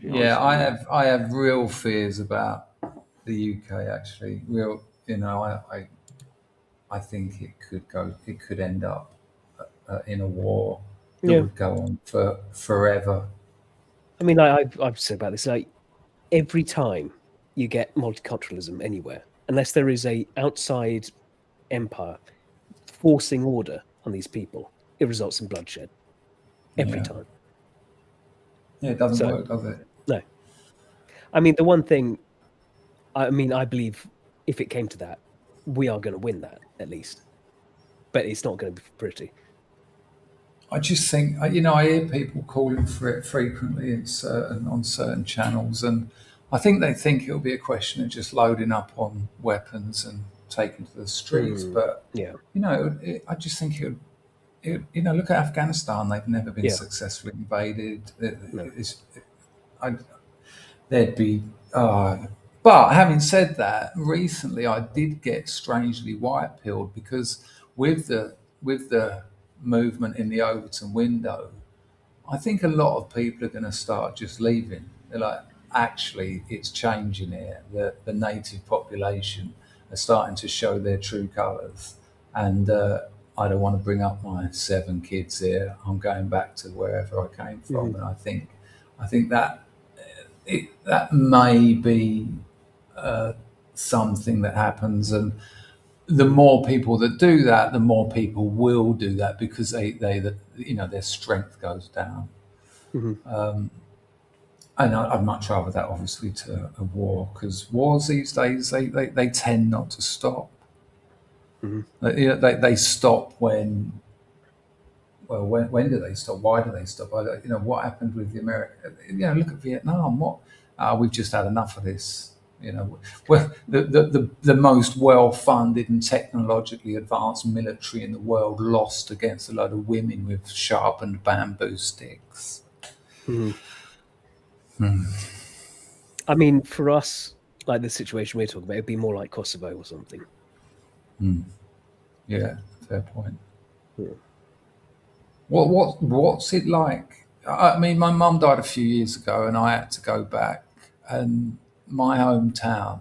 Yeah, I have real fears about the UK. Actually, real. I think it could end up in a war that would go on for forever. I mean, I've said about this. Like, every time you get multiculturalism anywhere, unless there is a outside empire forcing order on these people, it results in bloodshed every time. Yeah, it doesn't work, does it? No. I mean, the one thing, I believe if it came to that, we are going to win that at least, but it's not going to be pretty. I just think, I hear people calling for it frequently on certain channels, and I think they think it'll be a question of just loading up on weapons and taking to the streets. But I just think look at Afghanistan. They've never been successfully invaded. There'd be. But having said that, recently I did get strangely white-pilled because with the movement in the Overton window, I think a lot of people are going to start just leaving. They're like, actually, it's changing here. The native population are starting to show their true colours, and I don't want to bring up my 7 kids here. I'm going back to wherever I came from, and I think that that may be something that happens, and the more people that do that, the more people will do that because their strength goes down. And I'd much rather that, obviously, to a war, because wars these days they tend not to stop. They stop when. Well, when do they stop? Why do they stop? What happened with the American? Look at Vietnam. We've just had enough of this. Well, the most well-funded and technologically advanced military in the world lost against a load of women with sharpened bamboo sticks. I mean, for us, like the situation we're talking about, it'd be more like Kosovo or something. Yeah, fair point. What's it like? I mean, my mum died a few years ago, and I had to go back. And my hometown,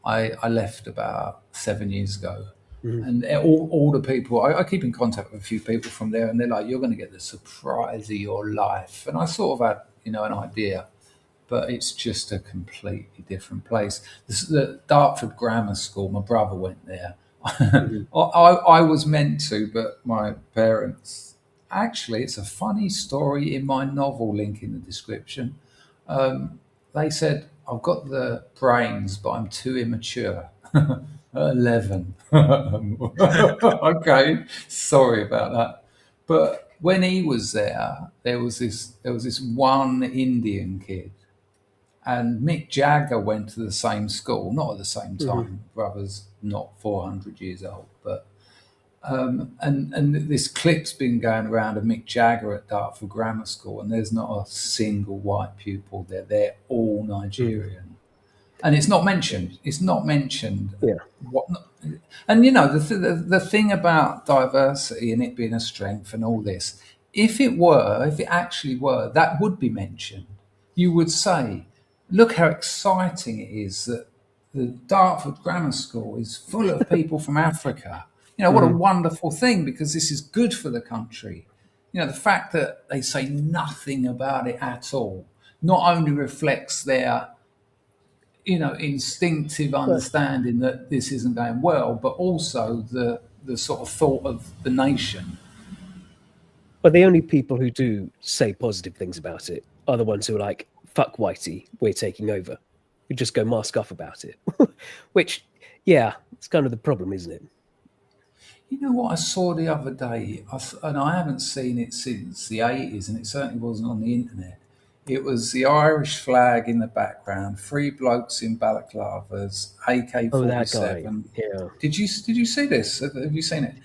I left about 7 years ago. And all the people, I keep in contact with a few people from there, and they're like, "You're going to get the surprise of your life." And I sort of had, an idea, but it's just a completely different place. This is the Dartford Grammar School. My brother went there. I was meant to, but my parents. Actually, it's a funny story in my novel, link in the description. They said, I've got the brains, but I'm too immature. 11. Okay, sorry about that. But when he was there was this one Indian kid, and Mick Jagger went to the same school, not at the same time. Brother's not 400 years old, but and this clip's been going around of Mick Jagger at Dartford Grammar School, and there's not a single white pupil there. They're all Nigerian, and it's not mentioned. It's not mentioned. And the thing about diversity and it being a strength and all this, if it actually were, that would be mentioned. You would say, look how exciting it is that the Dartford Grammar School is full of people from Africa. You know, what a wonderful thing, because this is good for the country. You know, the fact that they say nothing about it at all not only reflects their, you know, instinctive understanding that this isn't going well, but also the sort of thought of the nation. But the only people who do say positive things about it are the ones who are like, fuck Whitey, we're taking over. Who just go mask off about it. Which, yeah, it's kind of the problem, isn't it? You know what I saw the other day, and I haven't seen it since the 80s, and it certainly wasn't on the internet. It was the Irish flag in the background, 3 blokes in balaclavas, AK-47. Oh, that guy. Yeah. Did you see this? Have you seen it?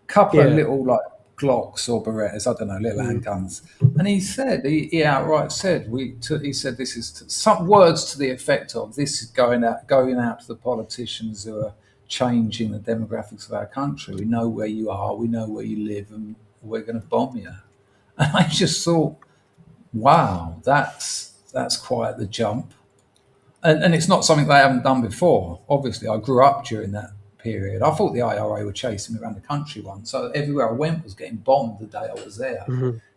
Couple of little like Glocks or Berettas, I don't know, little handguns. And he said, he outright said, he said this is some words to the effect of, this is going out to the politicians who are changing the demographics of our country. We know where you are, we know where you live, and we're going to bomb you. And I just thought, wow, that's quite the jump. And it's not something they haven't done before. Obviously, I grew up during that period. I thought the IRA were chasing me around the country once. So everywhere I went was getting bombed the day I was there.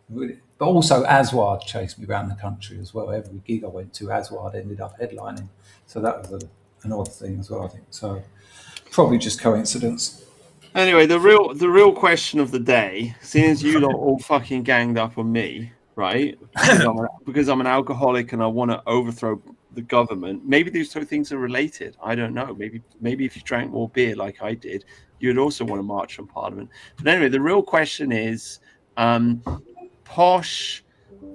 But also Aswad chased me around the country as well. Every gig I went to, Aswad ended up headlining. So that was an odd thing as well, I think. So probably just coincidence. Anyway, the real question of the day, seeing as you lot all fucking ganged up on me, right? Because I'm an alcoholic and I want to overthrow the government. Maybe these two things are related. I don't know. Maybe if you drank more beer like I did, you'd also want to march from Parliament. But anyway, the real question is posh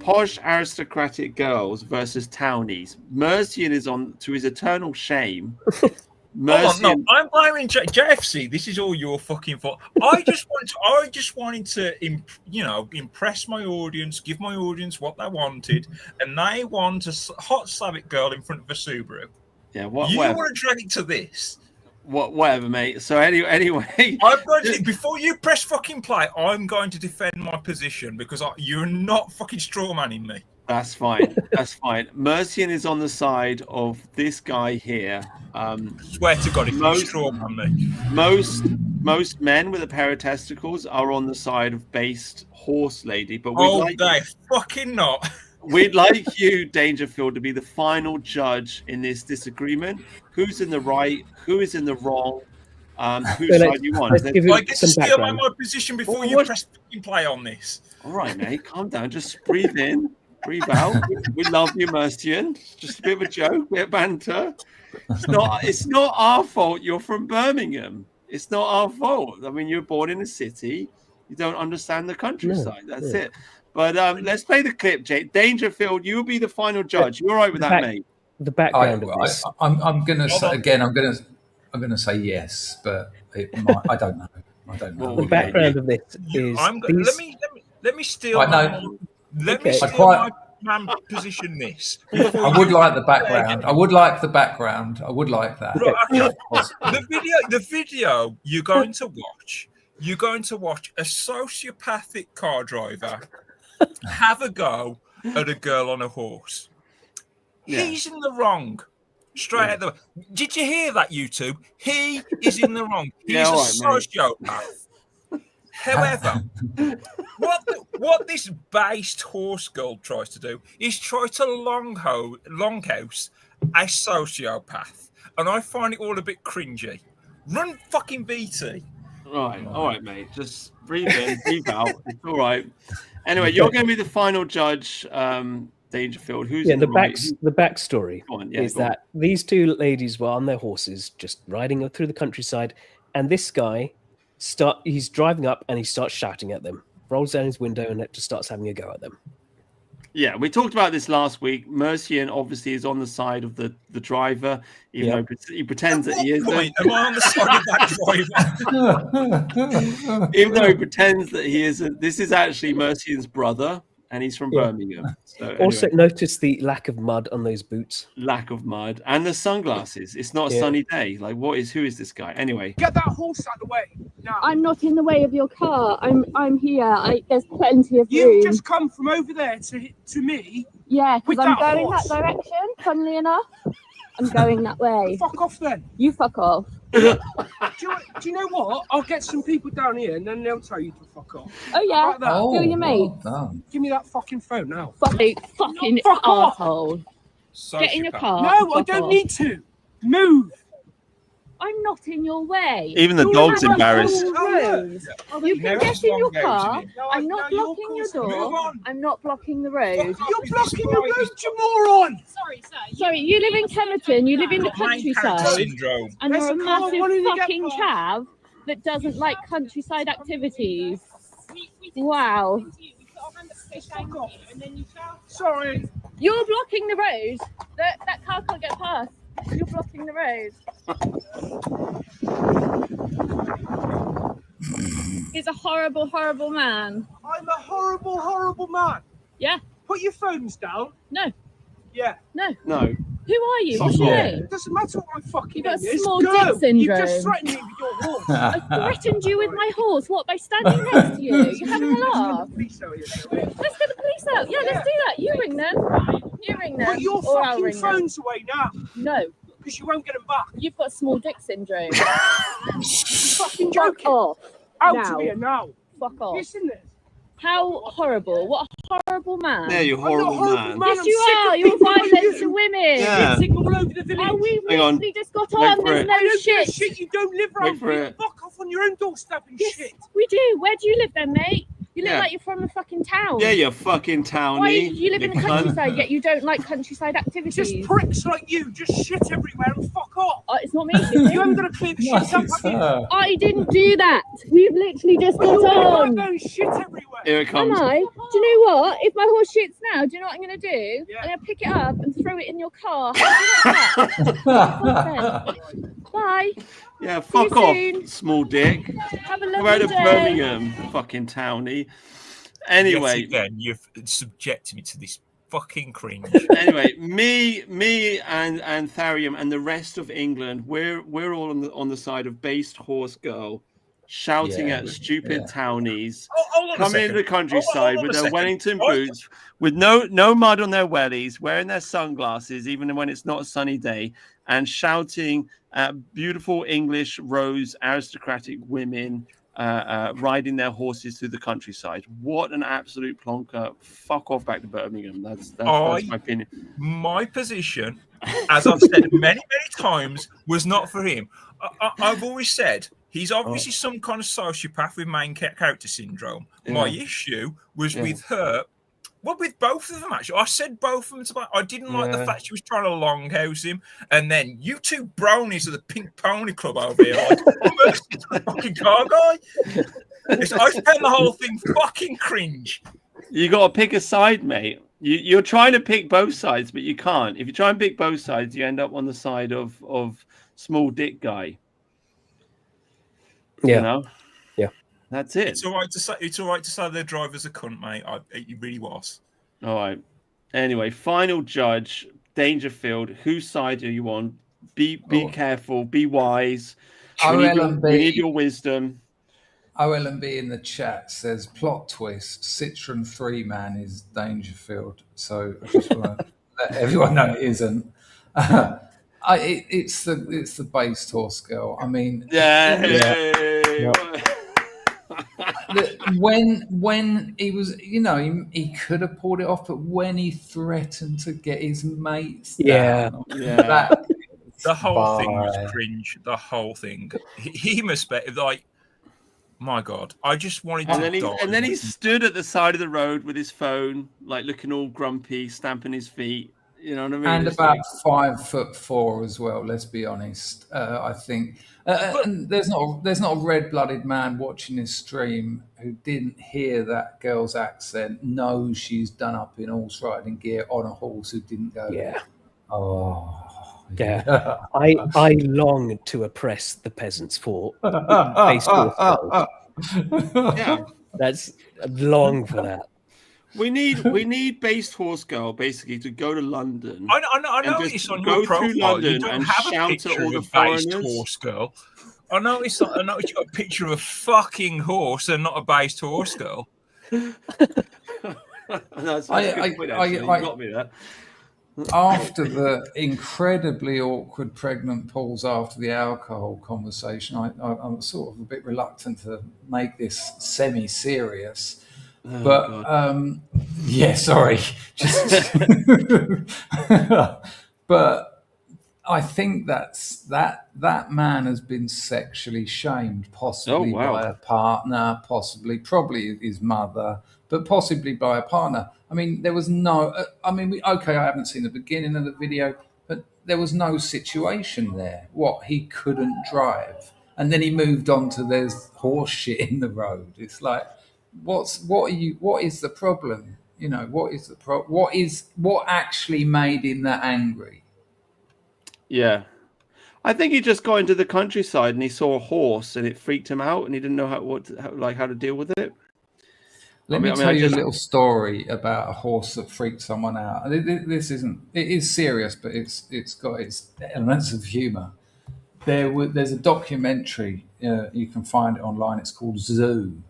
aristocratic girls versus townies. Mercian is on, to his eternal shame. I'm blaming JFC. This is all your fucking fault. I just wanted to, impress my audience, give my audience what they wanted, and they want a hot Slavic girl in front of a Subaru. Yeah, you want to drag it to this? Whatever, mate. So anyway, I'm going to, before you press fucking play, I'm going to defend my position because you're not fucking strawmanning me. That's fine. That's fine. Mercian is on the side of this guy here. Swear to God, if you strawman me. Most men with a pair of testicles are on the side of based horse lady, but they fucking not. We'd like you, Dangerfield, to be the final judge in this disagreement. Who's in the right? Who is in the wrong? Whose side you want? I get to steal my position before you press fucking play on this. All right, mate, calm down. Just breathe in, breathe out. We love you, Mercian. Just a bit of a joke, bit of banter. It's not our fault. You're from Birmingham. It's not our fault. I mean, you're born in a city. You don't understand the countryside. That's it. But let's play the clip, Jake. Dangerfield, you'll be the final judge. You're all right with that, mate? The background of this. I'm going to say again. I'm going to say yes, but I don't know. I don't know. The background of this is. Let me steal. My position. This. I would like the background. I would like the background. I would like that. The video you're going to watch. You're going to watch a sociopathic car driver have a go at a girl on a horse. Yeah. He's in the wrong. Straight out the. Did you hear that, YouTube? He is in the wrong. He's a sociopath. However, what this based horse girl tries to do is try to longhouse a sociopath, and I find it all a bit cringy. Run fucking BT. Right, all right, mate. Just breathe in, breathe out. It's all right. Anyway, you're going to be the final judge, Dangerfield. Who's in the backstory is that these two ladies were on their horses, just riding through the countryside, and this guy he's driving up and he starts shouting at them, rolls down his window and just starts having a go at them. Yeah, we talked about this last week. Mercian obviously is on the side of the driver, even though he pretends that he isn't. Am I on the side of that driver? Even though he pretends that he isn't. This is actually Mercian's brother, and he's from Birmingham. So, also, notice the lack of mud on those boots. Lack of mud. And the sunglasses. It's not a sunny day. Like, who is this guy? Anyway. Get that horse out of the way. No. I'm not in the way of your car. I'm here. There's plenty of room. You just come from over there to me. Yeah, because I'm going that direction, funnily enough. I'm going that way. Fuck off then. You fuck off. Do you know what? I'll get some people down here and then they'll tell you to fuck off. Oh yeah. Like that. Who are your well mates? done. Give me that fucking phone now. Fucking Fuck off. asshole. Get in your Sociopath. car. No, and I fuck don't off. need to. Move. I'm not in your way. Even the You're dog's in my embarrassed. Full Oh, yeah. road. You Now can it's get in your long goes, car. isn't it? No, I'm not you're blocking your causing- door. Move on. I'm not blocking the road. You're blocking your road, you moron. Sorry, sir. Sorry, you live in Kemerton. You live in the Got main character countryside, syndrome. and There's you're a a car massive wanting to get fucking past. chav that doesn't like countryside activities. We Wow. put our hand up to say thank you, and then you shout. Sorry. You're blocking the road. That car can't get past. You're blocking the road. He's a horrible, horrible man. I'm a horrible, horrible man. Yeah. Put your phones down. No. Yeah. No. Who are you? Fuck What's your off. name? It doesn't matter what my fucking You got name is. small Go. dick You've syndrome. just threatened me with your horse. I threatened you with my horse. What, by standing next to you? You're having a laugh. Please out here, so- Let's get the police out. Yeah, let's do that. You ring them. You ring them. Put your or I'll fucking ring them. phones away now, No, because you won't get them back. you've got small dick syndrome. You're fucking Fuck joking. off. Out now. of here now. Fuck off. Listen this. How horrible. What a horrible man. Yeah, you I'm not horrible horrible, man. man. Yes, I'm you sick are. of You're people like violent you. to women. Yeah. Sitting all over the village. Oh, we've Hang on. literally just got Wait on. for There's it. no I don't give a shit. shit. You don't live around for here. it. Fuck off on your own doorstep and Yes, shit. we do. Where do you live then, mate? You look Yeah. like you're from the fucking town. Yeah, you fucking townie. Why you live in the cunt. countryside yet you don't like countryside activities? Just pricks like you just shit everywhere and fuck off. It's not me. You haven't got to clear the What shit up, is have you? her? I didn't do that. We've literally just got You're on. going shit everywhere. Here it Am comes. I? Do you know what? If my horse shits now, do you know what I'm going to do? Yeah. I'm going to pick it up and throw it in your car. How do you like that? Bye. Yeah, you fuck off, soon. small dick. Have a Go out lovely to day. Birmingham, fucking townie. Anyway, Yet again, you've subjected me to this fucking cringe. anyway, me and Tharium and the rest of England, we're all on the side of based horse girl, shouting Yeah, at stupid yeah. townies Hold on a coming into second. the countryside Hold on with a their second. Wellington What? boots, with no mud on their wellies, wearing their sunglasses even when it's not a sunny day, and shouting at beautiful English rose aristocratic women riding their horses through the countryside. What an absolute plonker. Fuck off back to Birmingham. That's my opinion. My position, as I've said many times, was not for him. I've always said he's obviously some kind of sociopath with main character syndrome. My issue was with her. Well, with both of them, actually. I said both of them. I didn't like the fact she was trying to longhouse him. And then you two brownies of the Pink Pony Club over here. Like, where's the fucking car guy? I found the whole thing fucking cringe. You got to pick a side, mate. You're trying to pick both sides, but you can't. If you try and pick both sides, you end up on the side of small dick guy. Yeah. You know? Yeah. That's it. It's all right to say their driver's a cunt, mate. It really was. All right. Anyway, final judge, Dangerfield. Whose side are you on? Be careful. Be wise. We need your wisdom. OLMB in the chat says plot twist: Citroen 3-man is Dangerfield. So I just want to let everyone know it isn't. It's the based horse girl. I mean, when he was, he could have pulled it off, but when he threatened to get his mates down, the whole thing was cringe. The whole thing. He must be like, my God, I just wanted to. And then he stood at the side of the road with his phone, like looking all grumpy, stamping his feet. You know what I mean? And It's about like... 5'4" as well. Let's be honest. I think and there's not a red-blooded man watching this stream who didn't hear that girl's accent, knows she's done up in horse riding gear on a horse, who didn't go. Yeah. Oh. Yeah. I long to oppress the peasants for based horse girls. Yeah. That's long for that. We need based horse girl basically to go to London. I know it's on your profile. You don't have a picture of a based horse girl. I noticed you got a picture of a fucking horse and not a based horse girl. That's a good point, actually. You got me that. after the incredibly awkward pregnant pause after the alcohol conversation, I'm sort of a bit reluctant to make this semi-serious. Oh, But God. yeah, sorry. Just but I think that man has been sexually shamed, possibly Oh, wow. by a partner, probably his mother, but possibly by a partner. I mean, there was no. I mean, okay, I haven't seen the beginning of the video, but there was no situation there. What, he couldn't drive, and then he moved on to there's horse shit in the road. It's like, what is the problem? You know, what is the what actually made him that angry? Yeah. I think he just got into the countryside and he saw a horse and it freaked him out and he didn't know how to deal with it. Let me tell you a little story about a horse that freaked someone out. This isn't. It is serious, but it's got its elements of humour. There's a documentary you can find it online. It's called Zoo,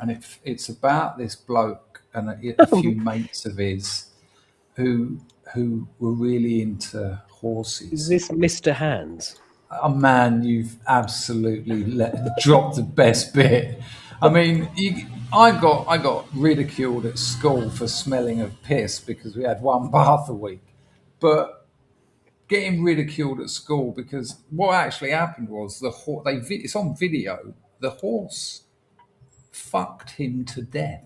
and it's about this bloke and a few mates of his who were really into horses. Is this Mr. Hands? Oh man, you've absolutely dropped the best bit. I mean, I got ridiculed at school for smelling of piss because we had one bath a week. But getting ridiculed at school because what actually happened was it's on video. The horse fucked him to death.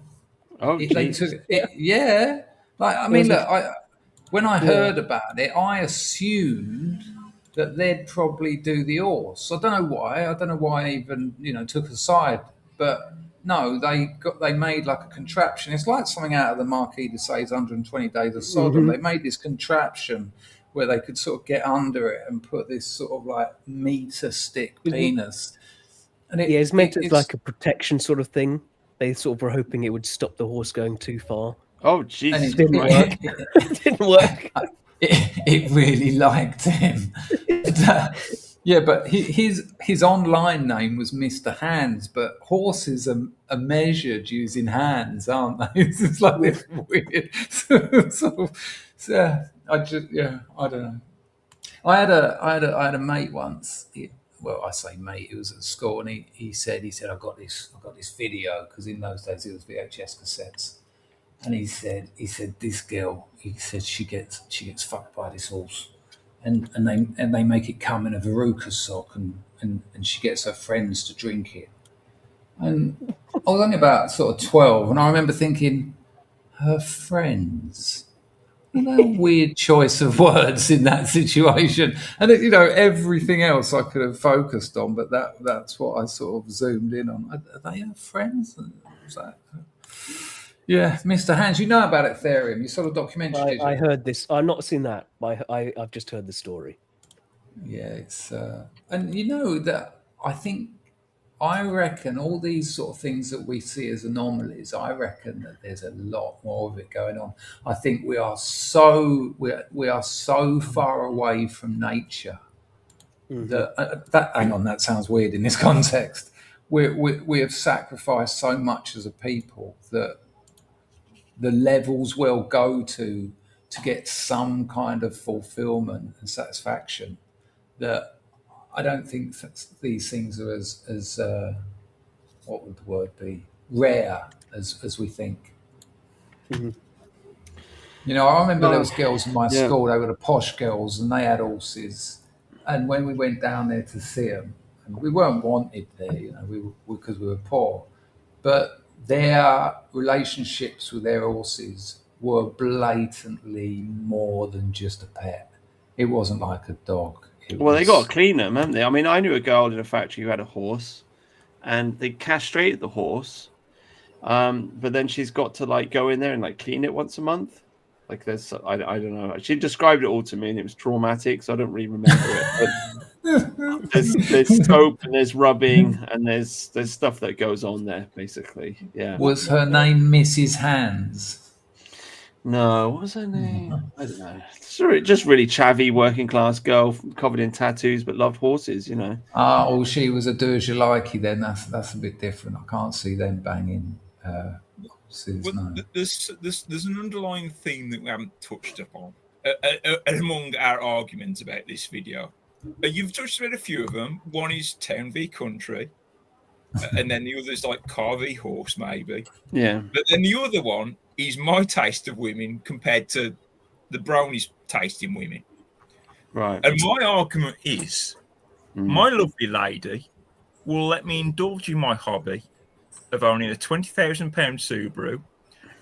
Oh, Yeah. Like, I mean, look, when I heard about it, I assumed that they'd probably do the horse. I don't know why. I don't know why I even, took a side. But no, they made like a contraption. It's like something out of the Marquis de Sade's 120 Days of Sodom. They made this contraption where they could sort of get under it and put this sort of like meter stick penis. And it's meant as like a protection sort of thing. They sort of were hoping it would stop the horse going too far. Oh, jeez. And it didn't work. It didn't work. It really liked him. Yeah, but his online name was Mr. Hands, but horses are measured using hands, aren't they? It's like this weird I don't know. I had a mate once. I say mate, he was at school, and he said I've got this video, because in those days it was VHS cassettes. And he said this girl, he said she gets fucked by this horse, and they make it come in a veruca sock, and she gets her friends to drink it. And I was only about sort of 12, and I remember thinking, her friends. What a weird choice of words in that situation. And everything else I could have focused on, but that's what I sort of zoomed in on. Are they her friends? Was that? Yeah, Mr. Hands, you know about Ethereum. You saw the documentary, did you? I heard this. I've not seen that, but I've just heard the story. Yeah, it's and that I reckon all these sort of things that we see as anomalies, I reckon that there's a lot more of it going on. I think we are so far away from nature that hang on, that sounds weird in this context. We have sacrificed so much as a people that the levels we'll go to get some kind of fulfillment and satisfaction, that I don't think these things are as what would the word be, rare as we think. Mm-hmm. I remember there was girls in my school, they were the posh girls, and they had horses. And when we went down there to see them, and we weren't wanted there, because we were poor, but their relationships with their horses were blatantly more than just a pet. It wasn't like a dog. They got to clean them, haven't they? I mean, I knew a girl in a factory who had a horse, and they castrated the horse, but then she's got to go in there and clean it once a month. There's, I don't know. She described it all to me, and it was traumatic, so I don't really remember it. But there's soap and there's rubbing and there's stuff that goes on there, basically. Yeah. Was her name Mrs. Hands? No, what was her name? I don't know. Just really chavvy working class girl, covered in tattoos, but loved horses. She was a do-as-you-likey then. That's a bit different. I can't see them banging. There's an underlying theme that we haven't touched upon, among our arguments about this video. You've touched on a few of them. One is town v country, and then the other's like car v horse, maybe. Yeah. But then the other one is my taste of women compared to the brownie's taste in women. Right. And my argument is, my lovely lady will let me indulge in my hobby of owning a £20,000 Subaru,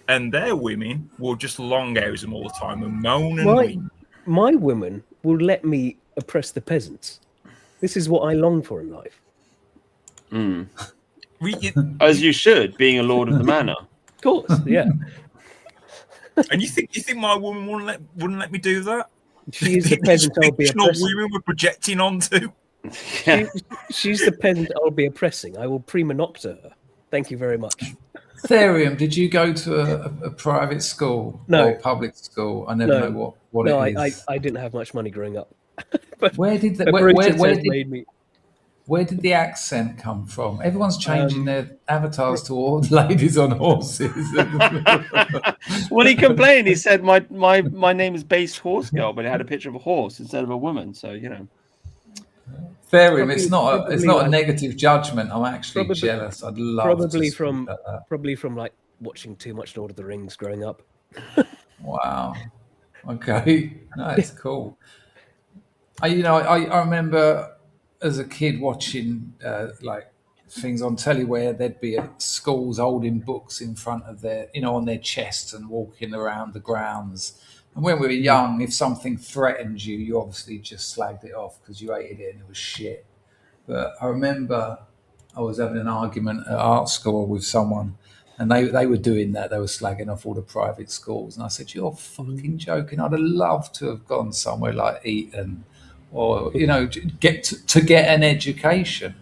and their women will just longhouse them all the time and moan and whine. My women will let me oppress the peasants. This is what I long for in life. As you should, being a lord of the manor. Of course, yeah. And you think my woman wouldn't let me do that? She is the peasant I'll be oppressing. Women we're projecting onto. Yeah. She's the peasant I'll be oppressing. I will prima nocta her. Thank you very much. Therium, did you go to a private school No. or public school? I never know what it is. I didn't have much money growing up. But Where did the accent come from? Everyone's changing their avatars to all ladies on horses. Well, he complained. He said, "My name is Based Horse Girl," but it had a picture of a horse instead of a woman. So Therium, it's not a negative judgment. I'm actually jealous. I'd love probably to from like that. probably from like watching too much Lord of the Rings growing up. Wow. Okay, no, it's cool. I remember as a kid watching like things on telly where they'd be at schools holding books in front of their, on their chests and walking around the grounds. And when we were young, if something threatened you, you obviously just slagged it off because you hated it and it was shit. But I remember I was having an argument at art school with someone, and they were doing that. They were slagging off all the private schools. And I said, "You're fucking joking. I'd have loved to have gone somewhere like Eton or, get to get an education."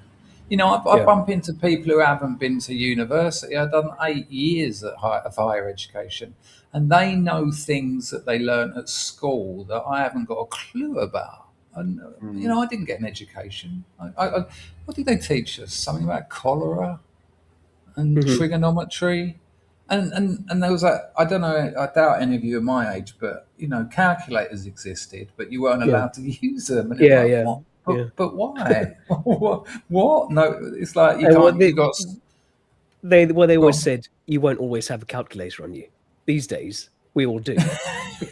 I bump into people who haven't been to university. I've done 8 years of higher education, and they know things that they learnt at school that I haven't got a clue about. And I didn't get an education. What did they teach us? Something about cholera and trigonometry, and there was I don't know. I doubt any of you are my age, but calculators existed, but you weren't allowed to use them. And But why? What? No, it's like you can't. They always said you won't always have a calculator on you. These days, we all do.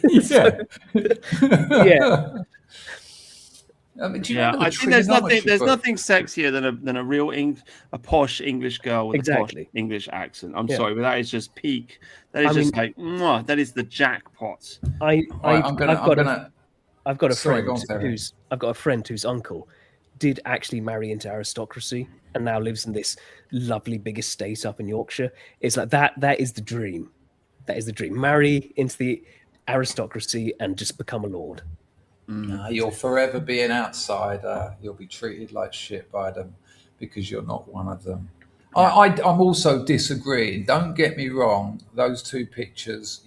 Yeah. Yeah. I mean, I think there's nothing sexier than a real a posh English girl with a posh English accent. I'm sorry, but that is just peak. That is just like that is the jackpot. I've got a friend whose uncle did actually marry into aristocracy and now lives in this lovely big estate up in Yorkshire. It's like that is the dream. That is the dream. Marry into the aristocracy and just become a lord. No, you'll forever be an outsider. You'll be treated like shit by them because you're not one of them. I'm also disagreeing. Don't get me wrong. Those two pictures,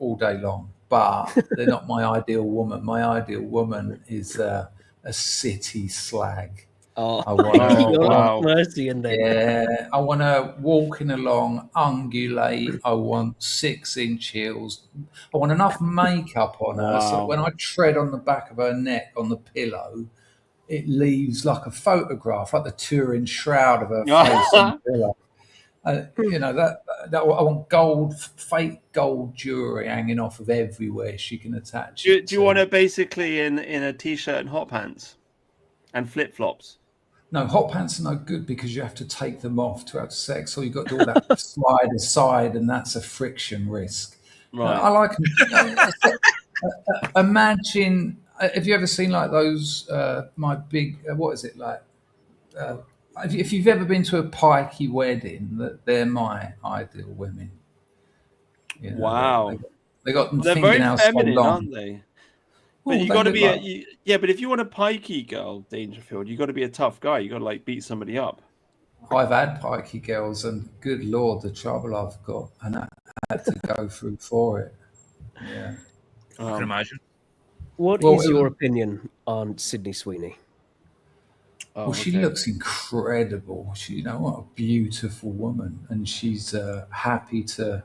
all day long. But they're not my ideal woman. My ideal woman is a city slag. Oh, I want mercy in there. Yeah, I want her walking along, ungulate. I want 6-inch heels. I want enough makeup on her so that when I tread on the back of her neck on the pillow, it leaves like a photograph, like the Turin shroud of her face on the pillow. I want fake gold jewelry hanging off of everywhere she can attach. Do you want her basically in a t-shirt and hot pants and flip flops? No, hot pants are no good because you have to take them off to have sex, or you've got to do all that slide aside, and that's a friction risk. Right. I like. Imagine, have you ever seen like those? My big, what is it like? If you've ever been to a pikey wedding, they're my ideal women. Wow, they got them they're very feminine, so aren't they? But you got to be but if you want a pikey girl, Dangerfield, you got to be a tough guy. You got to like beat somebody up. I've had pikey girls, and good lord, the trouble I've got, and I had to go through for it. Yeah, I can imagine. What is your opinion on Sydney Sweeney? She looks incredible. What a beautiful woman, and she's happy to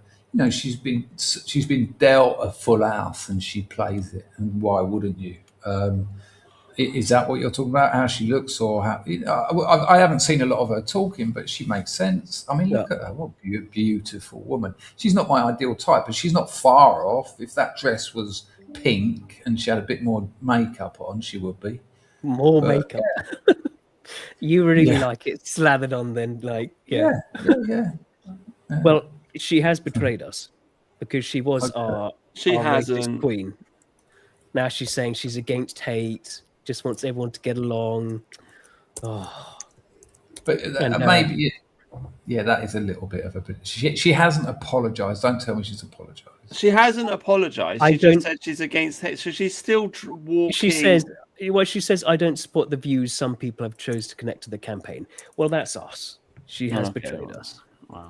she's been dealt a full house and she plays it, and why wouldn't you? Is that what you're talking about? How she looks, or how? I haven't seen a lot of her talking, but she makes sense. I mean, look at her. What a beautiful woman. She's not my ideal type, but she's not far off. If that dress was pink and she had a bit more makeup on, she would be. More But, makeup. You really Yeah. like it slathered on then, like, yeah. Yeah. Well, she has betrayed us because she was our She racist hasn't. queen. Now she's saying she's against hate, just wants everyone to get along. Oh, But And, maybe, yeah, that is a little bit of a bit. She hasn't apologised. Don't tell me she's apologised. She hasn't apologized. I She don't- just said she's against hate. So she's still walking. she says, I don't support the views some people have chose to connect to the campaign. Well, that's us. She has Okay, betrayed well. us. Wow.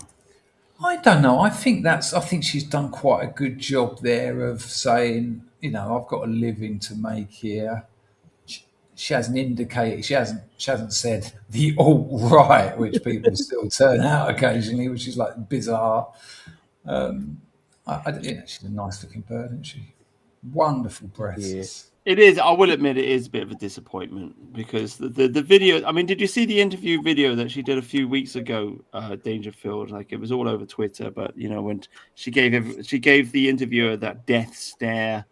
I don't know. I think she's done quite a good job there of saying, I've got a living to make here. She hasn't indicated. She hasn't said the alt-right, which people still turn out occasionally, which is like bizarre. She's a nice looking bird, isn't she? Wonderful breasts. It is. I will admit it is a bit of a disappointment because the video. I mean, did you see the interview video that she did a few weeks ago? Dangerfield, like it was all over Twitter. But when she gave the interviewer that death stare,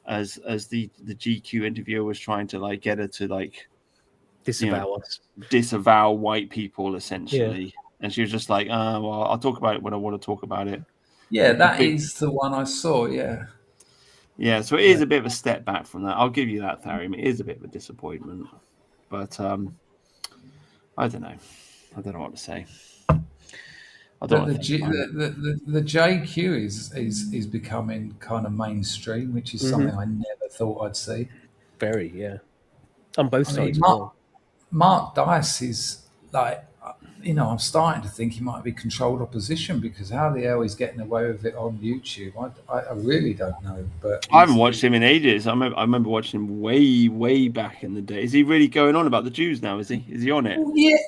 as the GQ interviewer was trying to like get her to like Disavow us. disavow white people essentially, and she was just like, well, I'll talk about it when I want to talk about it. Yeah, that is the one I saw. Yeah. Yeah, so it is a bit of a step back from that. I'll give you that, Tharium. It is a bit of a disappointment, but I don't know. I don't know what to say. I don't. The JQ is becoming kind of mainstream, which is something I never thought I'd see. Very, yeah. On both sides. Mark Dice is like, I'm starting to think he might be controlled opposition because how the hell he's getting away with it on YouTube, I really don't know. But I haven't watched him in ages. I remember watching him way back in the day. Is he really going on about the Jews now? Is he on it?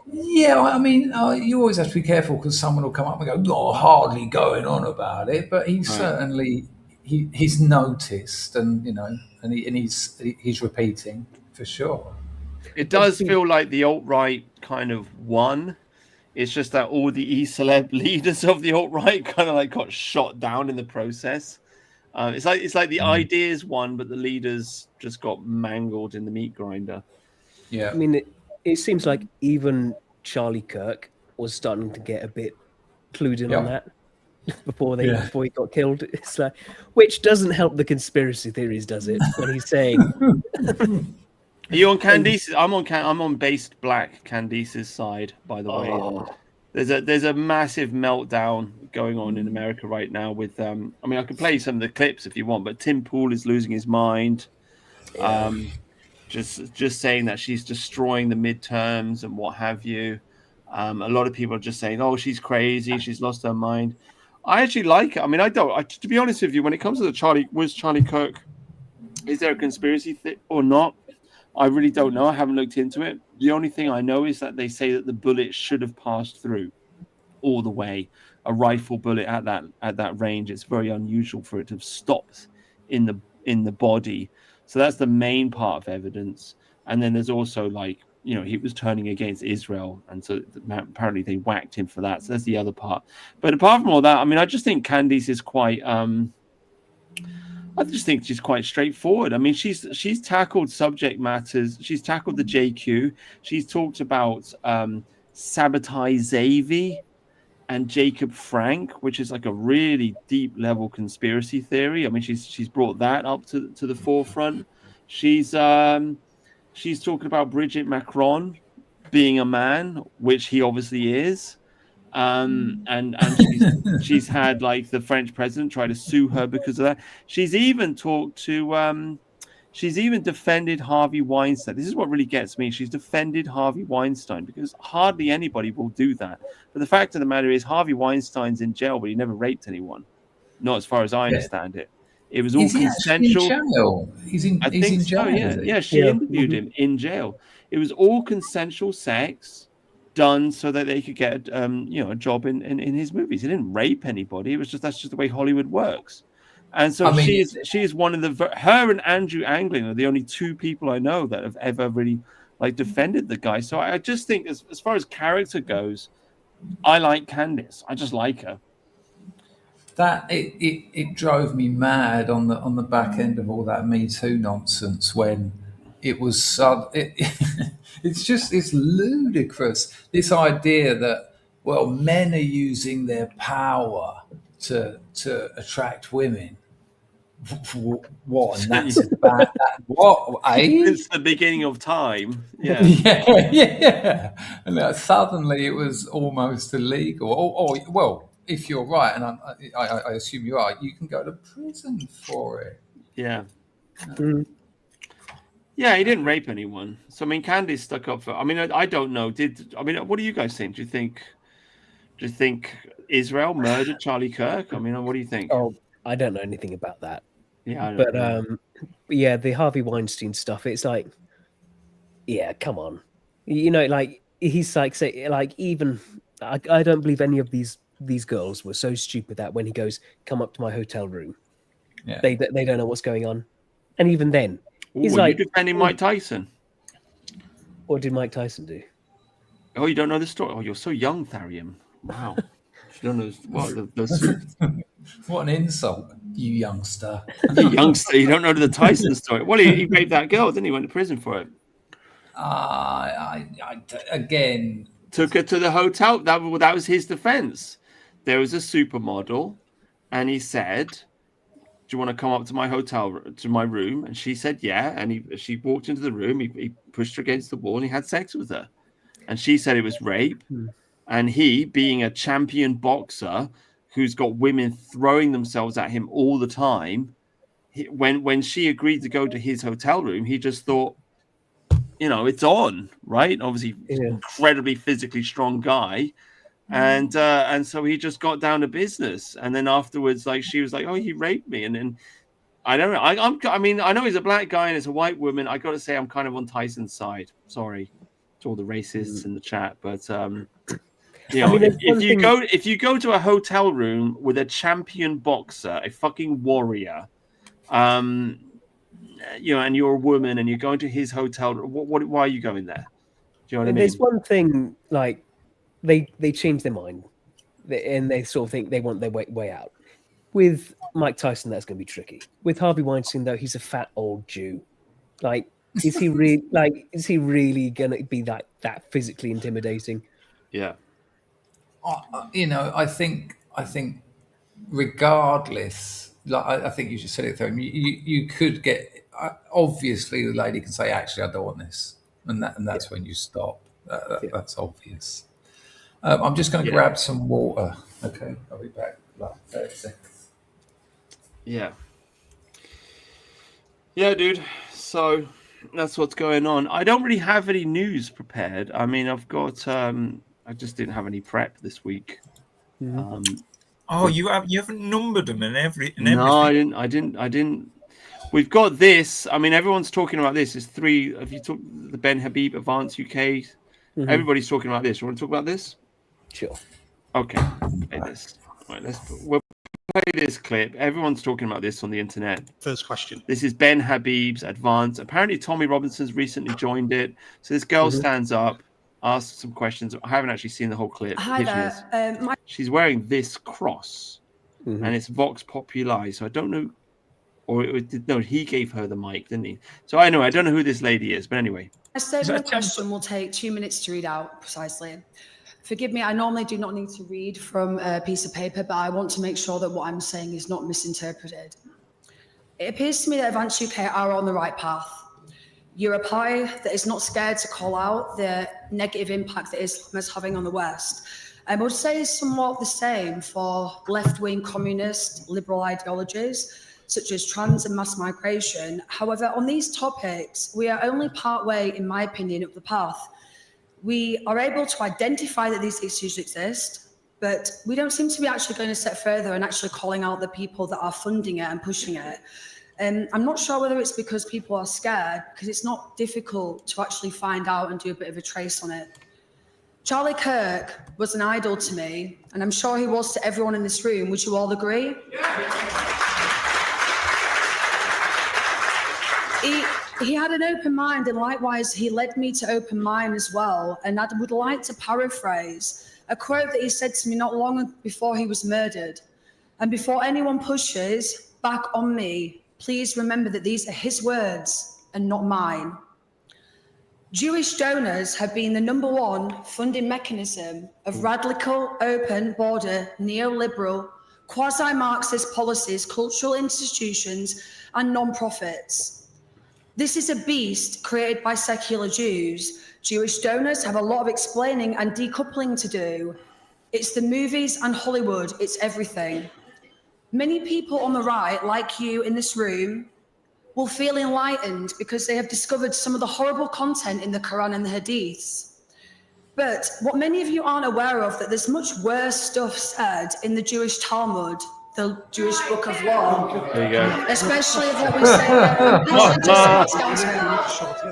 Yeah. I mean, you always have to be careful because someone will come up and go, "Not hardly going on about it," but he's certainly he's noticed, and he's repeating for sure. It does feel like the alt-right kind of won. It's just that all the e-celeb leaders of the alt-right kind of like got shot down in the process. It's like the ideas won, but the leaders just got mangled in the meat grinder. Yeah, I mean, it seems like even Charlie Kirk was starting to get a bit clued in on that before he got killed. It's like, which doesn't help the conspiracy theories, does it? When he's saying, Are you on Candice's? I'm on based black Candice's side, by the way. There's a massive meltdown going on in America right now with I mean I can play some of the clips if you want, but Tim Pool is losing his mind. Just saying that she's destroying the midterms and what have you. A lot of people are just saying, "Oh, she's crazy. She's lost her mind." I actually like it. I mean, to be honest with you, when it comes to the Charlie Kirk, is there a conspiracy or not? I really don't know. I haven't looked into it. The only thing I know is that they say that the bullet should have passed through all the way. A rifle bullet at that range, it's very unusual for it to have stopped in the body. So that's the main part of evidence. And then there's also like, he was turning against Israel, and so apparently they whacked him for that. So that's the other part. But apart from all that, I mean, I just think Candice is quite I just think she's quite straightforward. I mean, she's tackled subject matters. She's tackled the JQ. She's talked about Sabotage Zavi and Jacob Frank, which is like a really deep level conspiracy theory. I mean, she's brought that up to the forefront. She's talking about Bridget Macron being a man, which he obviously is. And she's had like the French president try to sue her because of that. She's even defended Harvey Weinstein. This is what really gets me. She's defended Harvey Weinstein because hardly anybody will do that. But the fact of the matter is Harvey Weinstein's in jail, but he never raped anyone. Not as far as I understand it. It was all consensual. He's in jail. So, yeah. She interviewed him in jail. It was all consensual sex done so that they could get a job in his movies. He didn't rape anybody. It was just that's just the way Hollywood works. And so I mean, she is one of the her and Andrew Anglin are the only two people I know that have ever really like defended the guy. So I just think as far as character goes, I like Candice. I just like her. that it drove me mad on the back end of all that Me Too nonsense when it was it's ludicrous, this idea that, well, men are using their power to attract women. What? And that's a bad what? Since the beginning of time. Yeah. Yeah. And suddenly it was almost illegal. Well, if you're right, and I assume you are, you can go to prison for it. Yeah. Mm. Yeah, he didn't rape anyone. So I mean, Candice stuck up for. I mean, I don't know. What do you guys think? Do you think Israel murdered Charlie Kirk? I mean, what do you think? Oh, I don't know anything about that. Yeah, But yeah, the Harvey Weinstein stuff. It's like, yeah, come on. Like he's like say like even I don't believe any of these girls were so stupid that when he goes, "Come up to my hotel room," Yeah. they don't know what's going on. And even then, he's Ooh, like, you defending Mike Tyson? what did Mike Tyson do? Oh, you don't know the story? Oh, you're so young, Tharium. Wow. You don't know what What an insult, you youngster. you youngster. You don't know the Tyson story. Well, he raped that girl, didn't he? Went to prison for it. Again, Took her to the hotel. That was his defense. There was a supermodel, and he said, "Do you want to come up to my hotel, to my room?" And she said, "Yeah." And she walked into the room. He pushed her against the wall, and he had sex with her. And she said it was rape. And he, being a champion boxer who's got women throwing themselves at him all the time, when she agreed to go to his hotel room, he just thought, it's on, right? Obviously, incredibly physically strong guy. And so he just got down to business. And then afterwards, like, she was like, "Oh, he raped me." And then I don't know. I mean, I know he's a black guy and it's a white woman. I got to say, I'm kind of on Tyson's side. Sorry to all the racists in the chat, but if you go to a hotel room with a champion boxer, a fucking warrior, and you're a woman and you're going to his hotel, why are you going there? Do you know what I mean? There's one thing, like they change their mind, and they sort of think they want their way out. With Mike Tyson, that's going to be tricky. With Harvey Weinstein, though, he's a fat old Jew. Like, is he really going to be that physically intimidating? Yeah. I think regardless, like I think you just said it though. You could get, obviously the lady can say, "Actually, I don't want this," and that's when you stop. That's obvious. I'm just going to grab some water. Okay, I'll be back. Like 30 seconds. Yeah, dude. So that's what's going on. I don't really have any news prepared. I mean, I've got. I just didn't have any prep this week. You haven't numbered them and everything. No, I didn't. We've got this. I mean, everyone's talking about this. It's 3. If you talk the Ben Habib Advance UK, everybody's talking about this. You want to talk about this? Sure. Okay. Play this. Right, we'll play this clip. Everyone's talking about this on the internet. First question. This is Ben Habib's Advance. Apparently, Tommy Robinson's recently joined it. So this girl stands up, asks some questions. I haven't actually seen the whole clip. Hi there. She's wearing this cross, and it's Vox Populi. So I don't know, no, he gave her the mic, didn't he? So I don't know who this lady is, but anyway. My statement question will take 2 minutes to read out precisely. Forgive me, I normally do not need to read from a piece of paper, but I want to make sure that what I'm saying is not misinterpreted. It appears to me that Advance UK are on the right path. You're a party that is not scared to call out the negative impact that Islam is having on the West. I would say somewhat the same for left-wing communist liberal ideologies, such as trans and mass migration. However, on these topics, we are only partway, in my opinion, up the path. We are able to identify that these issues exist, but we don't seem to be actually going a step further and actually calling out the people that are funding it and pushing it. And I'm not sure whether it's because people are scared, because it's not difficult to actually find out and do a bit of a trace on it. Charlie Kirk was an idol to me, and I'm sure he was to everyone in this room. Would you all agree? He had an open mind, and likewise, he led me to open mine as well. And I would like to paraphrase a quote that he said to me not long before he was murdered. And before anyone pushes back on me, please remember that these are his words and not mine. Jewish donors have been the #1 funding mechanism of radical, open border, neoliberal, quasi-Marxist policies, cultural institutions, and non-profits. This is a beast created by secular Jews. Jewish donors have a lot of explaining and decoupling to do. It's the movies and Hollywood, it's everything. Many people on the right, like you in this room, will feel enlightened because they have discovered some of the horrible content in the Quran and the Hadiths. But what many of you aren't aware of, that there's much worse stuff said in the Jewish Talmud, the Jewish Book of Law. There you go. Especially of what we say.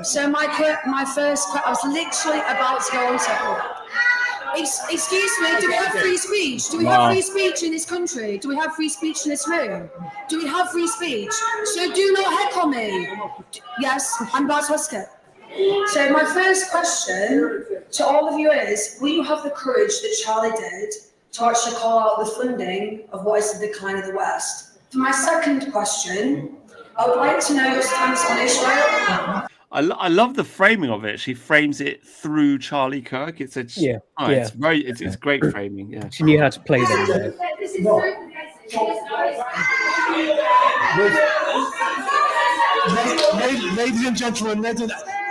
So my first, I was literally about to go on to. Excuse me, do we have free speech? Do we have free speech in this country? Do we have free speech in this room? Do we have free speech? So do not heckle me. Yes, I'm about to ask it. So my first question to all of you is, will you have the courage that Charlie did to actually call out the funding of what is the decline of the West? For my second question, I would like to know your stance on Israel. I love the framing of it. She frames it through Charlie Kirk. It's it's great framing. Yeah, She knew how to play them there. Ladies and gentlemen,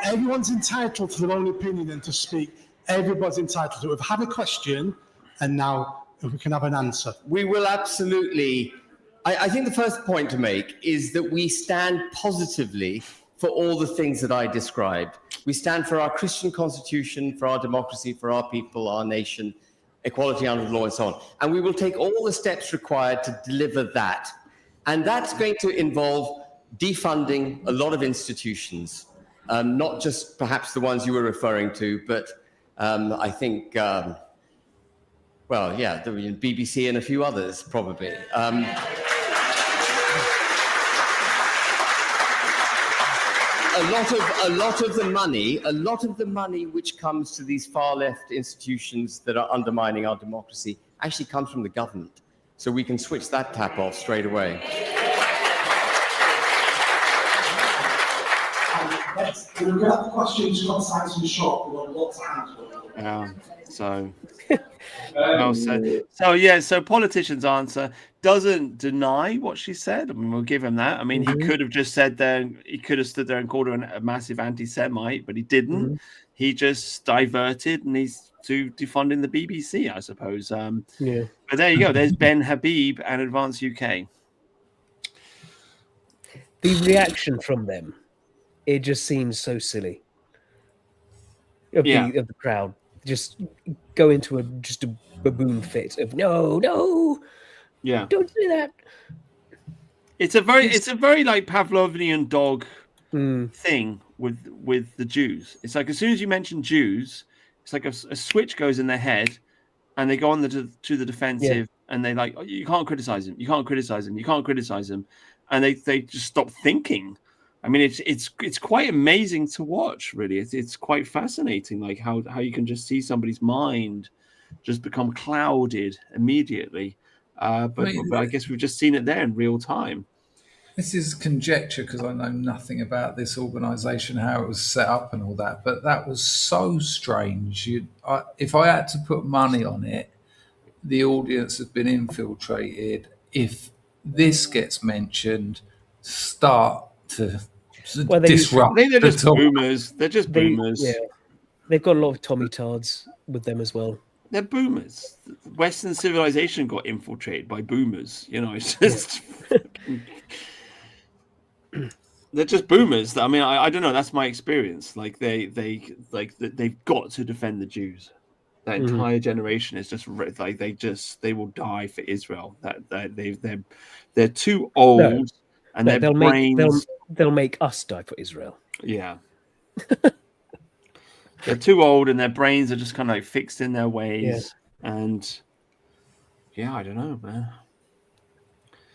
everyone's entitled to their own opinion and to speak. Everybody's entitled to it. We've had a question, and now we can have an answer. We will absolutely. I think the first point to make is that we stand positively for all the things that I described. We stand for our Christian constitution, for our democracy, for our people, our nation, equality under the law, and so on. And we will take all the steps required to deliver that. And that's going to involve defunding a lot of institutions, not just perhaps the ones you were referring to, but I think, the BBC and a few others, probably. A lot of the money which comes to these far left institutions that are undermining our democracy actually comes from the government. So we can switch that tap off straight away. We're going to have questions from sides of the shop. We've got lots of hands. Yeah. So politicians' answer doesn't deny what she said. I mean, we'll give him that. I mean, he could have just said there, he could have stood there and called her a massive anti-Semite, but he didn't. He just diverted, and he's to defunding the BBC, I suppose. But there you go. There's Ben Habib and Advance UK. The reaction from them, it just seems so silly. Of the crowd. Just go into a baboon fit of no, don't do that. It's a very like Pavlovian dog thing with the Jews. It's like as soon as you mention Jews, it's like a switch goes in their head, and they go on to the defensive, and they like, oh, you can't criticize them, you can't criticize them, and they just stop thinking. I mean, it's quite amazing to watch, really. It's quite fascinating, like how you can just see somebody's mind just become clouded immediately. But I guess we've just seen it there in real time. This is conjecture because I know nothing about this organisation, how it was set up and all that. But that was so strange. If I had to put money on it, the audience has been infiltrated. If this gets mentioned, start to disrupt. I think they're just boomers. They're just boomers. They've got a lot of Tommy Tards with them as well. They're boomers. Western civilization got infiltrated by boomers. You know, it's just they're just boomers. I mean, I don't know. That's my experience. Like they've got to defend the Jews. That entire generation is just like they will die for Israel. They're too old, and their brains. They'll make us die for Israel. Yeah. they're too old and their brains are just kind of like fixed in their ways. And yeah, I don't know, man.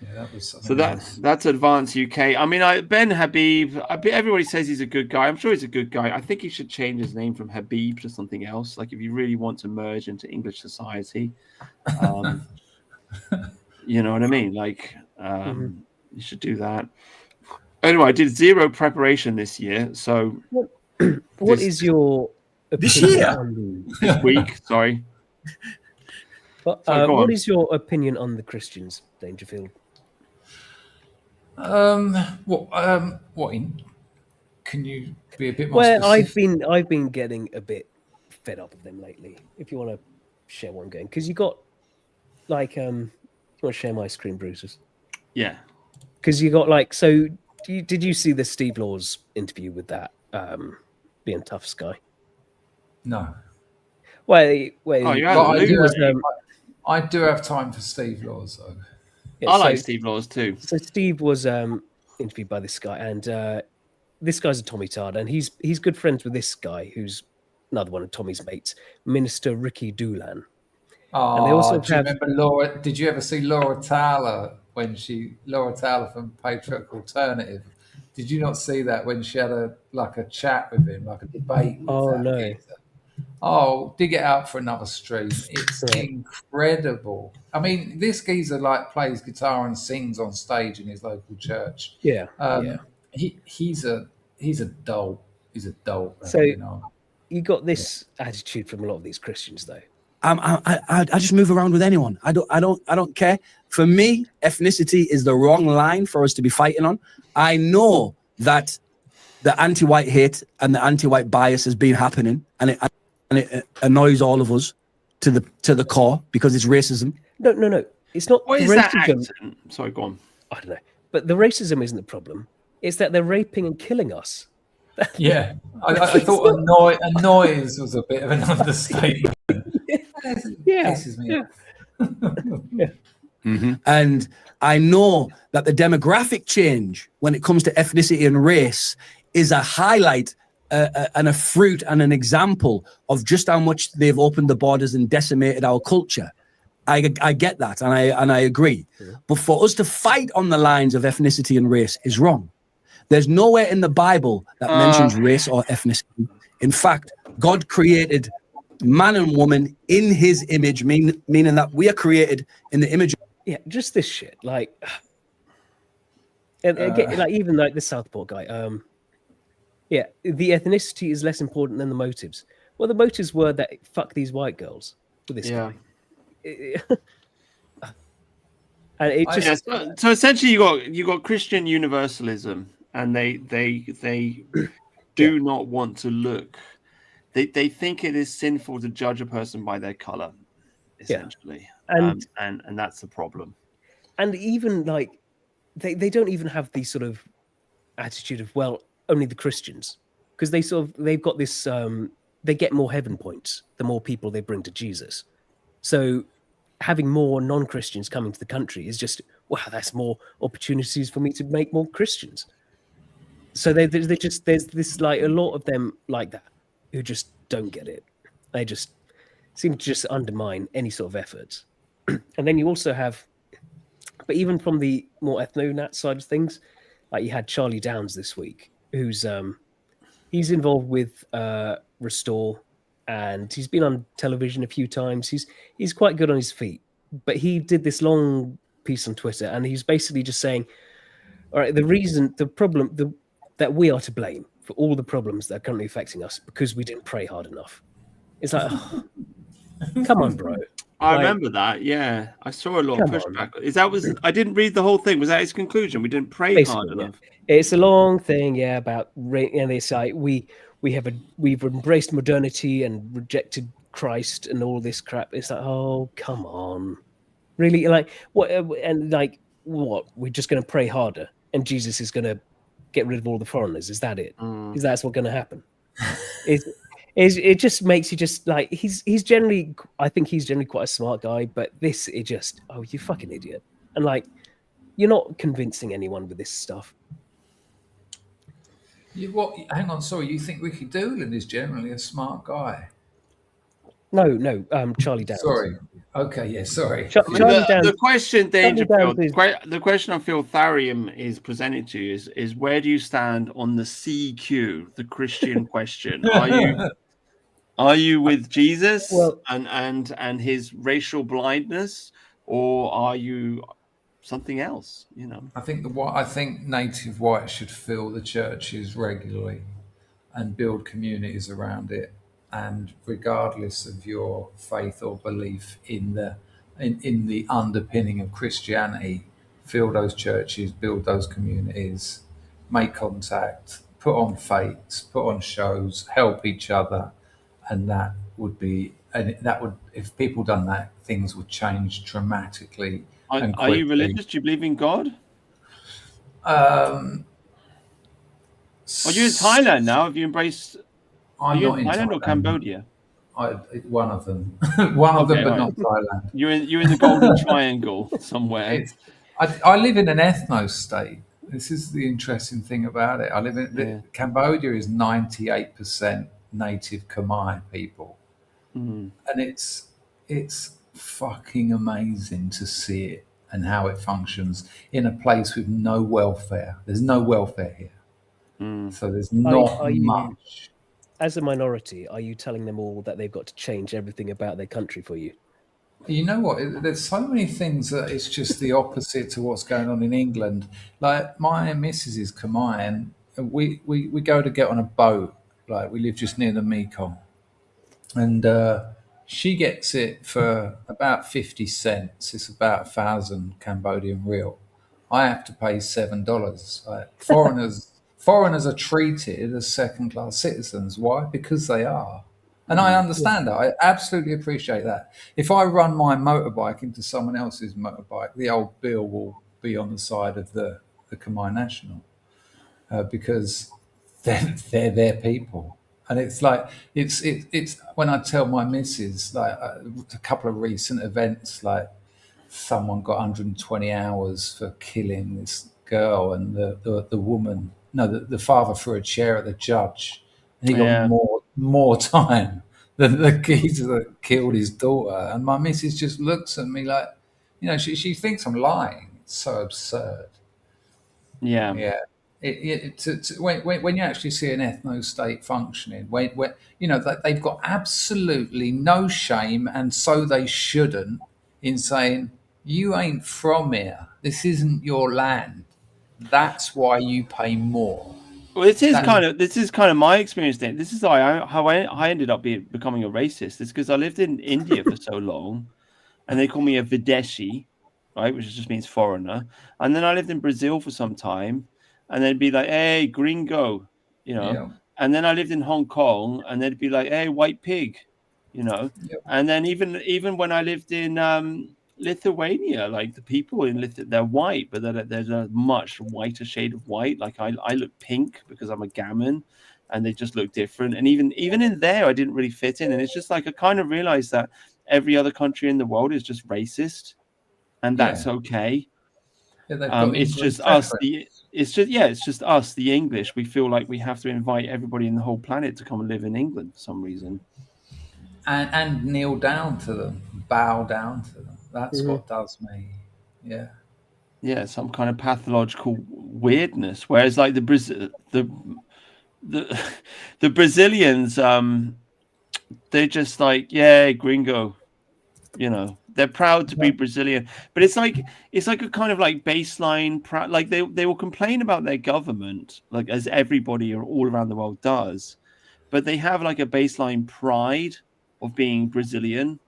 Yeah, that was. So that's Advanced UK. I mean, Ben Habib. Everybody says he's a good guy. I'm sure he's a good guy. I think he should change his name from Habib to something else. Like if you really want to merge into English society, you know what I mean. Like you should do that. Anyway, I did zero preparation this year. So what is your This opinion year? on the, this week? Sorry. But, Sorry, go what on. is your opinion on the Christians, Dangerfield? Can you be a bit more Well, specific? I've been getting a bit fed up of them lately. If you want to share one going, because you got like you want to share my screen, Brutus? Yeah. Because you got like so. Did you see the Steve Laws interview with that being tough guy? No. Well, Oh, you But had he was, I do have time for Steve Laws, though. yeah, I like so- Steve Laws too. So Steve was interviewed by this guy, and this guy's a Tommy Tard, and he's good friends with this guy who's another one of Tommy's mates, Minister Ricky Doolan. And they also do you have- remember Laura? Did you ever see Laura Towler Laura Towler from Patriarch Alternative? Did you not see that when she had a chat with him, like a debate with Oh, that no. geezer? Oh, dig it out for another stream. It's Right. incredible. I mean, this geezer plays guitar and sings on stage in his local church. Yeah, He's a dolt. He's a dolt. So- you know. you got this attitude from a lot of these Christians, though. I just move around with anyone. I don't care. For me, ethnicity is the wrong line for us to be fighting on. I know that the anti-white hate and the anti-white bias has been happening, and it annoys all of us to the core because it's racism. No. It's not What the is that racism. accent? Sorry, go on. I don't know. But the racism isn't the problem. It's that they're raping and killing us. Yeah, I thought annoys was a bit of an understatement. Yeah. Pisses me off. And I know that the demographic change when it comes to ethnicity and race is a highlight and a fruit and an example of just how much they've opened the borders and decimated our culture. I get that, and I agree. But for us to fight on the lines of ethnicity and race is wrong. There's nowhere in the Bible that mentions race or ethnicity. In fact, God created man and woman in his image, meaning that we are created in the image. Yeah, just this shit. Like, and again, like even like the Southport guy. Yeah, the ethnicity is less important than the motives. Well, the motives were that fuck these white girls with this guy. And it just So essentially, you got Christian universalism, and they do not want to look. They think it is sinful to judge a person by their color, essentially, and that's the problem. And even like they don't even have the sort of attitude of, well, only the Christians, because they've got this they get more heaven points the more people they bring to Jesus. So having more non-Christians coming to the country is just, wow, that's more opportunities for me to make more Christians. So they just, there's this like a lot of them like that who just don't get it. They just seem to just undermine any sort of efforts. And then you also have, but even from the more ethno-nat side of things, like you had Charlie Downs this week, who's he's involved with Restore, and he's been on television a few times. He's quite good on his feet, but he did this long piece on Twitter, and he's basically just saying, all right, that we are to blame for all the problems that are currently affecting us because we didn't pray hard enough. It's like, oh, come on, bro. I remember that. Yeah, I saw a lot of pushback. I didn't read the whole thing. Was that his conclusion? We didn't pray hard enough. It's a long thing, about and it's like we've embraced modernity and rejected Christ and all this crap. It's like, oh, come on, really? Like what? And like what? We're just going to pray harder, and Jesus is going to get rid of all the foreigners. Is that it? Is that what's going to happen? It just makes you just like he's generally, I think he's generally quite a smart guy, but this it just, oh, you fucking idiot, and like you're not convincing anyone with this stuff. Hang on, sorry. You think Ricky Doolan is generally a smart guy? No, Charlie Downs. Sorry. Okay, yeah, sorry. Charlie Downs. The question, Charlie Dangerfield, Downs the question I feel Tharium is presented to you is where do you stand on the CQ, the Christian question? Are you with Jesus Well- and his racial blindness, or are you something else? You know, I think native whites should fill the churches regularly and build communities around it, and regardless of your faith or belief in the underpinning of Christianity, fill those churches, build those communities, make contact, put on fetes, put on shows, help each other, and that would, if people done that, things would change dramatically and are you quickly. religious? Do you believe in God? Um, Are you in Thailand now? Have you embraced? Are I'm you not in in Thailand or Thailand. Cambodia? One of them, one of them, Okay, but right. not Thailand. You're in the Golden Triangle somewhere. I live in an ethno state. This is the interesting thing about it. I live in Yeah. Cambodia is 98% native Khmer people, Mm. and it's fucking amazing to see it and how it functions in a place with no welfare. There's no welfare here, so there's not are you- much. As a minority, are you telling them all that they've got to change everything about their country for you? You know what? There's so many things that it's just the opposite to what's going on in England. Like my missus is Khmer, and we go to get on a boat. Like we live just near the Mekong, and she gets it for about 50 cents. It's about 1,000 Cambodian real. I have to pay $7. Like foreigners are treated as second-class citizens. Why? Because they are. And I understand that. I absolutely appreciate that. If I run my motorbike into someone else's motorbike, the old bill will be on the side of the Khmer National because they're their people. And it's like it's when I tell my missus, like a couple of recent events, like someone got 120 hours for killing this girl, and the woman, no, the father threw a chair at the judge, and he got Yeah. more time than the geezer that killed his daughter. And my missus just looks at me like, she thinks I'm lying. It's so absurd. Yeah. Yeah. When you actually see an ethno state functioning, when they've got absolutely no shame, and so they shouldn't, in saying you ain't from here. This isn't your land. That's why you pay more. Well, this is kind of my experience. Then this is how I ended up becoming a racist. It's because I lived in India for so long, and they call me a Videshi, right, which just means foreigner. And then I lived in Brazil for some time, and they'd be like, "Hey, gringo," Yeah. And then I lived in Hong Kong, and they'd be like, "Hey, white pig," Yep. And then even when I lived in Lithuania, like the people in they're white, but there's a much whiter shade of white. Like I look pink because I'm a gammon, and they just look different. And even in there, I didn't really fit in. And it's just like I kind of realized that every other country in the world is just racist, and that's okay. Yeah, they've got It's just us. It's just us, the English. We feel like we have to invite everybody in the whole planet to come and live in England for some reason. And kneel down to them, bow down to them. That's what does me. Yeah. Yeah, some kind of pathological weirdness. Whereas, like the Brazilians, they're just like, yeah, gringo. They're proud to be Brazilian, but it's like a kind of like baseline. Like they will complain about their government, like as everybody all around the world does, but they have like a baseline pride of being Brazilian.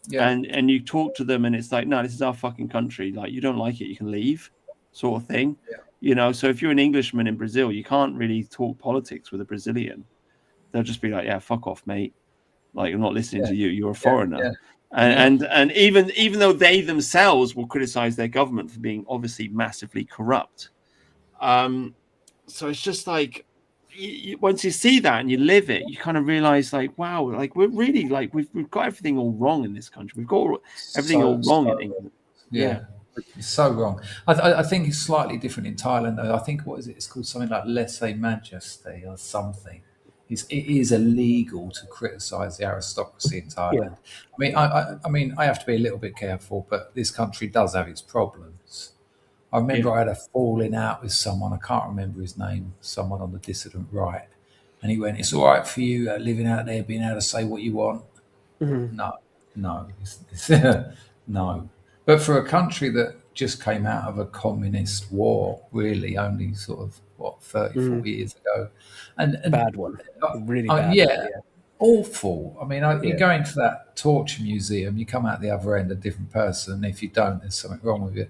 Yeah. And you talk to them, and it's like, no, this is our fucking country. Like, you don't like it, you can leave, sort of thing. Yeah. So if you're an Englishman in Brazil, you can't really talk politics with a Brazilian. They'll just be like, yeah, fuck off, mate. Like, I'm not listening to you. You're a foreigner. Yeah. And even though they themselves will criticize their government for being obviously massively corrupt. So it's just like, once you see that and you live it, you kind of realize, like, wow, like we're really like we've got everything all wrong in this country. We've got everything all wrong in England. Yeah. It's so wrong. I think it's slightly different in Thailand, though. I think, what is it? It's called something like lese majesty or something. It is illegal to criticise the aristocracy in Thailand. I mean, I have to be a little bit careful, but this country does have its problems. I remember I had a falling out with someone. I can't remember his name. Someone on the dissident right, and he went, "It's all right for you living out there, being able to say what you want." No, no, no. But for a country that just came out of a communist war, really only sort of, 40 years ago. And Bad one. Really bad yeah, one, yeah. awful. I mean, you go into that torture museum, you come out the other end a different person. If you don't, there's something wrong with you.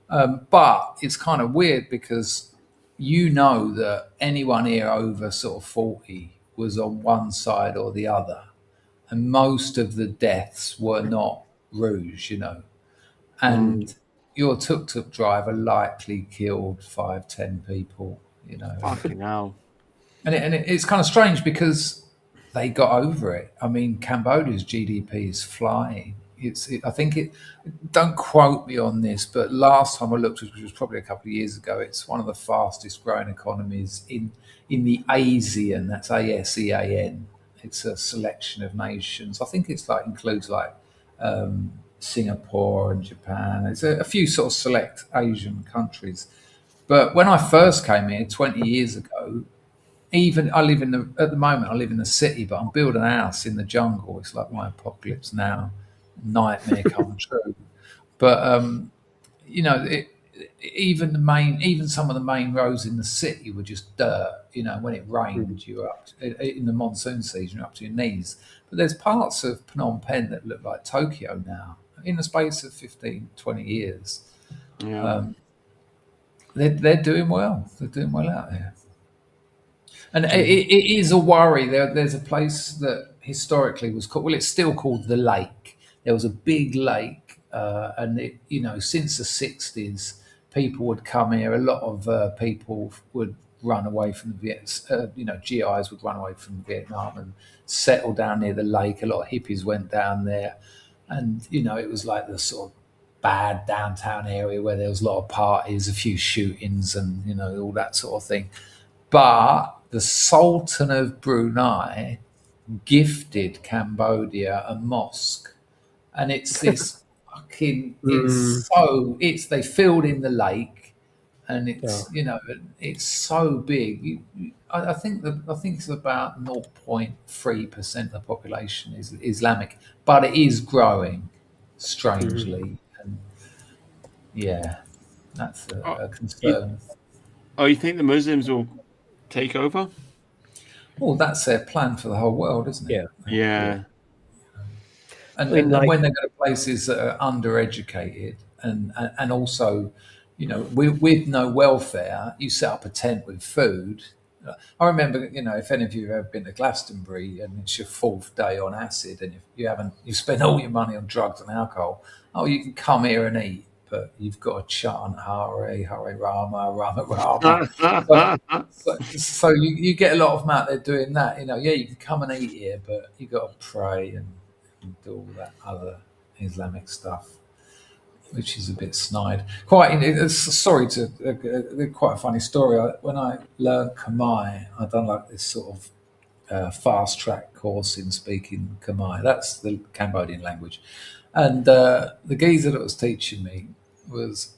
But it's kind of weird because you know that anyone here over sort of 40 was on one side or the other. And most of the deaths were not rouge, you know. And your tuk-tuk driver likely killed 5-10 people, you know. Fucking hell. And it's kind of strange because they got over it. I mean, Cambodia's GDP is flying. I think don't quote me on this, but last time I looked, which was probably a couple of years ago, it's one of the fastest growing economies in the ASEAN. That's ASEAN. It's a selection of nations. I think it's includes Singapore and Japan. It's a few sort of select Asian countries. But when I first came here 20 years ago, even at the moment I live in the city, but I'm building a house in the jungle. It's like my apocalypse now, nightmare come true. But you know, even some of the main roads in the city were just dirt. You know, when it rained, you were up in the monsoon season, you're up to your knees. But there's parts of Phnom Penh that look like Tokyo now in the space of 15, 20 years. Yeah. They're doing well. They're doing well out there. And it is a worry. There's a place that historically was called, well, it's still called the Lake. There was a big lake, and since the 60s, people would come here. A lot of people would run away from the GIs would run away from Vietnam and settle down near the lake. A lot of hippies went down there, and it was like the sort of bad downtown area where there was a lot of parties, a few shootings, and all that sort of thing. But the Sultan of Brunei gifted Cambodia a mosque, and it's this fucking they filled in the lake, and it's so big. I think it's about 0.3% of the population is Islamic, but it is growing strangely, and that's a concern. You think the Muslims will take over? Well, that's their plan for the whole world, isn't it? Yeah. And when they go to places that are undereducated and also, with no welfare, you set up a tent with food. I remember, if any of you have ever been to Glastonbury and it's your 4th day on acid and you spend all your money on drugs and alcohol, you can come here and eat, but you've got to chant Hare, Hare Rama, Rama Rama. so you get a lot of them out there doing that. You can come and eat here, but you've got to pray and do all that other Islamic stuff, which is a bit snide. Quite a funny story. When I learned Khmer, I'd done like this sort of fast track course in speaking Khmer. That's the Cambodian language. And the geezer that was teaching me was,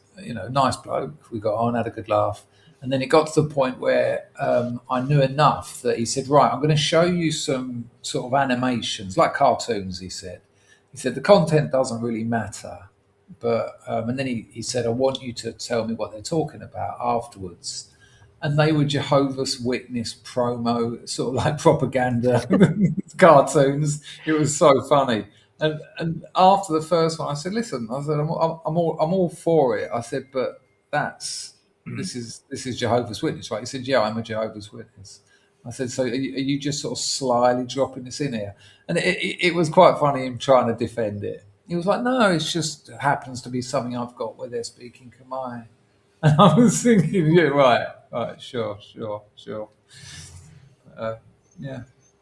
nice bloke. We got on, had a good laugh. And then it got to the point where I knew enough that he said, right, I'm going to show you some sort of animations, like cartoons, he said. He said, the content doesn't really matter. But and then he said, I want you to tell me what they're talking about afterwards. And they were Jehovah's Witness promo, sort of like propaganda cartoons. It was so funny. And after the first one, I said, listen, I said, I'm all for it. I said, but this is Jehovah's Witness, right? He said, yeah, I'm a Jehovah's Witness. I said, so are you just sort of slyly dropping this in here? And it was quite funny him trying to defend it. He was like, no, it just happens to be something I've got where they're speaking Khmer. And I was thinking, yeah, right, sure.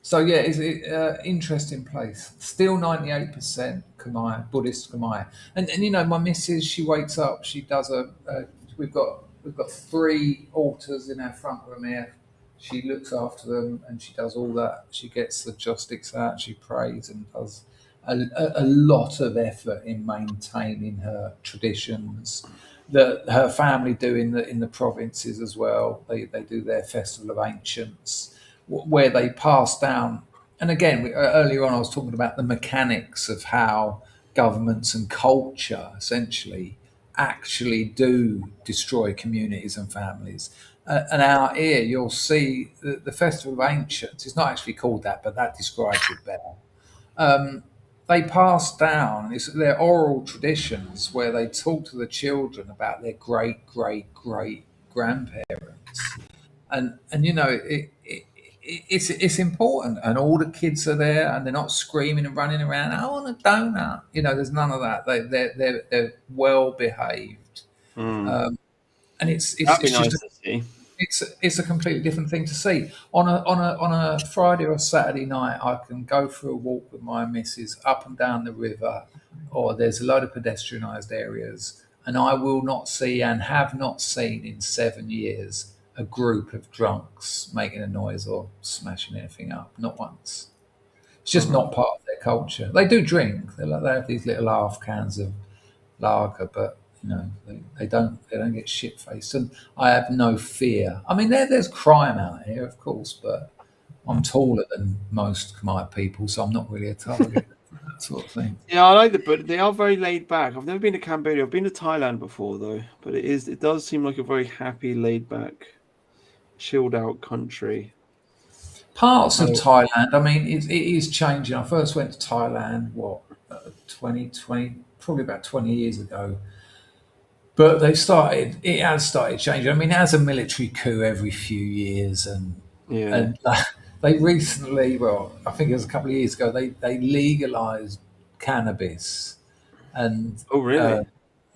So yeah, it's an interesting place. Still 98% Khmer, Buddhist Khmer. And you know, my missus, she wakes up, she does we've got 3 altars in our front room here. She looks after them and she does all that. She gets the joss sticks out, she prays and does a lot of effort in maintaining her traditions that her family do in the provinces as well. They do their festival of ancients where they pass down. And again, earlier on, I was talking about the mechanics of how governments and culture essentially actually do destroy communities and families. And out here, you'll see the Festival of Ancients. It's not actually called that, but that describes it better. They pass down it's their oral traditions where they talk to the children about their great great great grandparents, and you know it's important, and all the kids are there, and they're not screaming and running around. I want a donut. You know, there's none of that. They're well behaved, Mm. and it's That'd be it's just nice to see. it's a completely different thing to see on a Friday or Saturday night. I can go for a walk with my missus up and down the river, or there's a load of pedestrianised areas, and I will not see and have not seen in 7 years a group of drunks making a noise or smashing anything up. Not once. It's just not part of their culture. They do drink. They have these little half cans of lager, but you know they don't get shit faced, and I have no fear. I mean, there's crime out here, of course, but I'm taller than most Khmer people, so I'm not really a target. That sort of thing. Yeah, I like but they are very laid back. I've never been to Cambodia. I've been to Thailand before though, but it does seem like a very happy, laid back, chilled out country. Parts of Thailand, I mean, it is changing. I first went to Thailand, 2020, probably about 20 years ago. But it has started changing. I mean, it has a military coup every few years, Yeah. and they recently, well, I think it was a couple of years ago, they legalized cannabis, and Oh, really?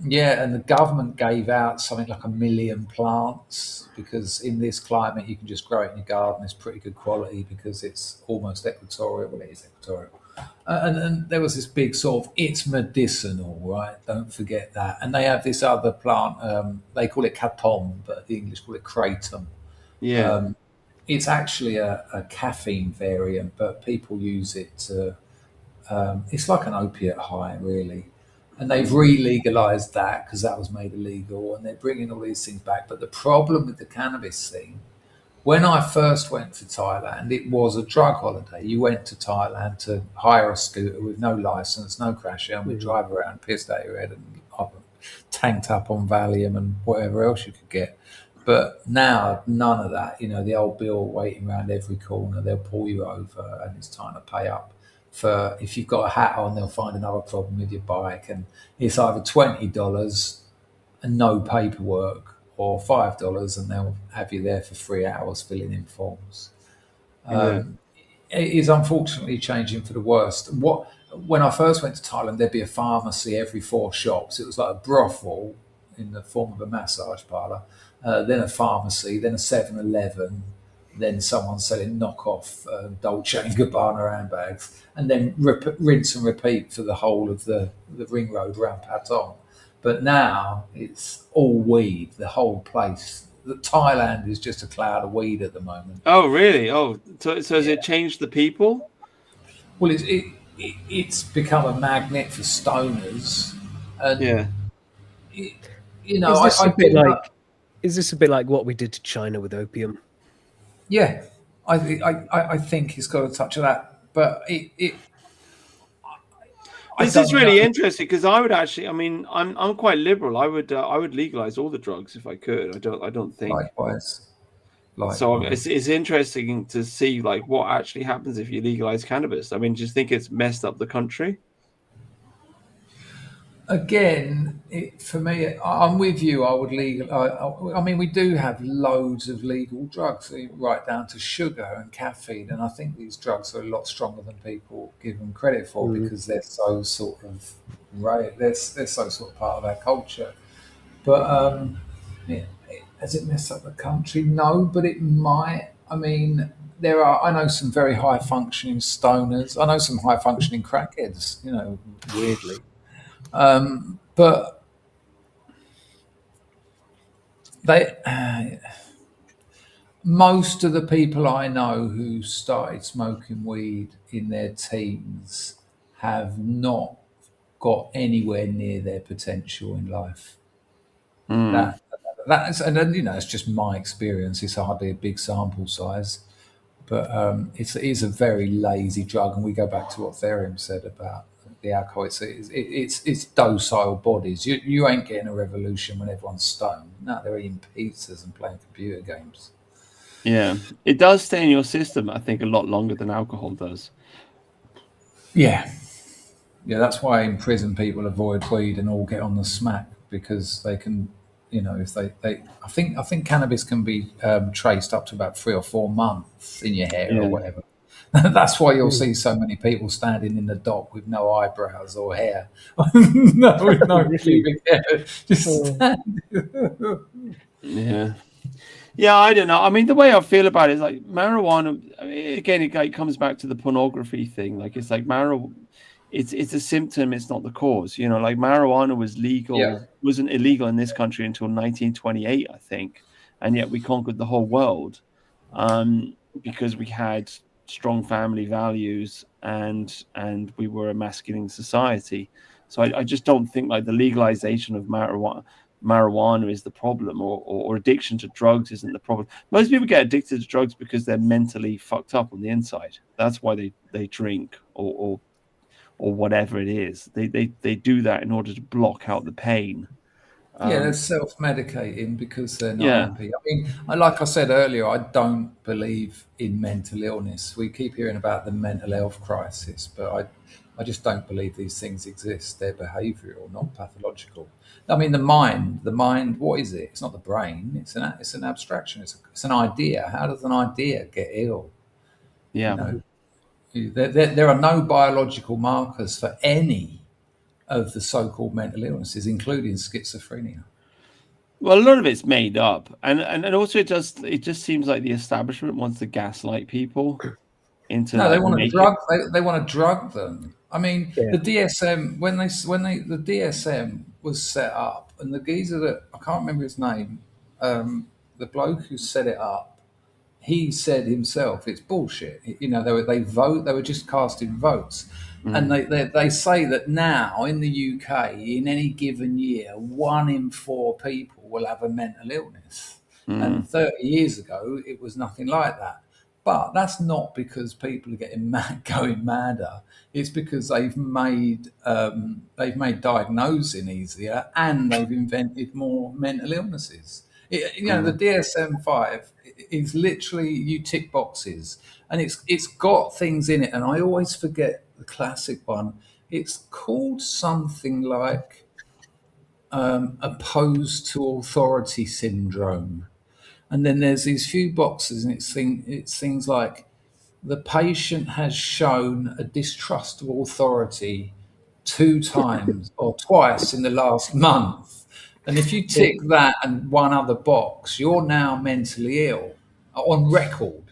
yeah, and the government gave out something like 1 million plants because in this climate you can just grow it in your garden. It's pretty good quality because it's almost equatorial. Well, it is equatorial. And there was this big sort of, it's medicinal, right? Don't forget that. And they have this other plant, they call it katom, but the English call it kratom. Yeah. It's actually a caffeine variant, but people use it to, it's like an opiate high, really. And they've re-legalized that because that was made illegal, and they're bringing all these things back. But the problem with the cannabis thing, when I first went to Thailand, it was a drug holiday. You went to Thailand to hire a scooter with no license, no crash helmet, we'd drive around pissed out your head and tanked up on Valium and whatever else you could get. But now, none of that. You know, the old bill waiting around every corner, they'll pull you over and it's time to pay up. For if you've got a hat on, they'll find another problem with your bike. And it's either $20 and no paperwork, or $5 and they'll have you there for 3 hours filling in forms. Yeah. It is unfortunately changing for the worst. When I first went to Thailand, there'd be a pharmacy every 4 shops. It was like a brothel in the form of a massage parlour, then a pharmacy, then a 7-Eleven, then someone selling knockoff Dolce and Gabbana handbags, and then rinse and repeat for the whole of the ring road around Patong. But now it's all weed, the whole place. Thailand is just a cloud of weed at the moment. Oh, really? Oh, so has it changed the people? Well, it's become a magnet for stoners. And Yeah. you know, Is this a bit like what we did to China with opium? Yeah, I think it's got a touch of that, but This is really interesting because I would actually. I mean, I'm quite liberal. I would legalize all the drugs if I could. I don't think. Likewise. So it's interesting to see like what actually happens if you legalize cannabis. I mean, do you think it's messed up the country? Again, for me, I'm with you. I would legal. I mean, we do have loads of legal drugs, right down to sugar and caffeine, and I think these drugs are a lot stronger than people give them credit for because they're so sort of they're so sort of part of our culture. But has it messed up the country? No, but it might. I mean, there are. I know some very high functioning stoners. I know some high functioning crackheads. You know, weirdly, but they. Most of the people I know who started smoking weed in their teens have not got anywhere near their potential in life. Mm. That's and then, it's just my experience. It's hardly a big sample size, but it is a very lazy drug. And we go back to what Therium said about the alcohol. It's docile bodies. You ain't getting a revolution when everyone's stoned. No, they're eating pizzas and playing computer games. Yeah, it does stay in your system, I think, a lot longer than alcohol does. Yeah, that's why in prison people avoid weed and all get on the smack, because they can, if I think cannabis can be traced up to about 3 or 4 months in your hair or Yeah. whatever. That's why you'll see so many people standing in the dock with no eyebrows or hair, no pubic hair, just standing. Yeah. Yeah, I don't know. I mean, the way I feel about it is like marijuana. I mean, again, it comes back to the pornography thing. Like it's like marijuana. It's a symptom. It's not the cause. Like marijuana was legal, wasn't illegal in this country until 1928, I think, and yet we conquered the whole world, because we had strong family values and we were a masculine society. So I just don't think like the legalization of marijuana is the problem, or addiction to drugs isn't the problem. Most people get addicted to drugs because they're mentally fucked up on the inside. That's why they drink or whatever it is. They do that in order to block out the pain. They're self-medicating because they're not Yeah. happy. I mean, like I said earlier, I don't believe in mental illness. We keep hearing about the mental health crisis, but I just don't believe these things exist. They're behavioural, not pathological. I mean, the mind. What is it? It's not the brain. It's an abstraction. It's an idea. How does an idea get ill? Yeah. There are no biological markers for any of the so-called mental illnesses, including schizophrenia. Well, a lot of it's made up, and also it just seems like the establishment wants to gaslight people into. No, like, they want to making- drug. They want to drug them. I mean, Yeah. the DSM the DSM was set up, and the geezer that I can't remember his name, the bloke who set it up, he said himself, it's bullshit. They were just casting votes. And they say that now in the UK, in any given year, 1 in 4 people will have a mental illness. And 30 years ago, it was nothing like that. But that's not because people are getting going madder. It's because they've made diagnosing easier, and they've invented more mental illnesses. The DSM-5 is literally, you tick boxes, and it's got things in it. And I always forget the classic one. It's called something like opposed to authority syndrome. And then there's these few boxes, and it's things like the patient has shown a distrust of authority 2 times or twice in the last month. And if you tick that and one other box, you're now mentally ill on record.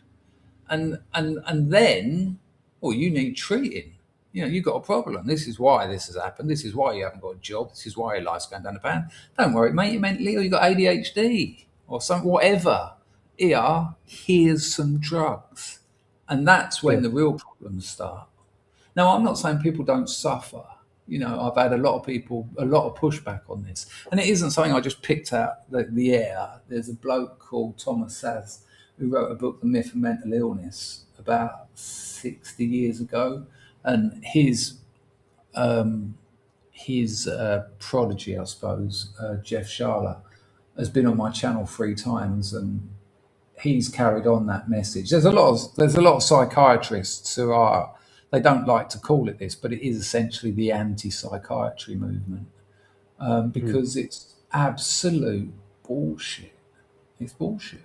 And then, you need treating. You've got a problem. This is why this has happened. This is why you haven't got a job. This is why your life's going down the pan. Don't worry, mate, you're mentally ill. You've got ADHD or whatever. Here's some drugs. And that's when the real problems start. Now, I'm not saying people don't suffer. I've had a lot of pushback on this. And it isn't something I just picked out the air. There's a bloke called Thomas Saz who wrote a book, The Myth of Mental Illness, about 60 years ago. And his prodigy, I suppose, Jeff Sharla, has been on my channel 3 times, and he's carried on that message. There's a lot of psychiatrists who they don't like to call it this, but it is essentially the anti-psychiatry movement, because it's absolute bullshit. It's bullshit.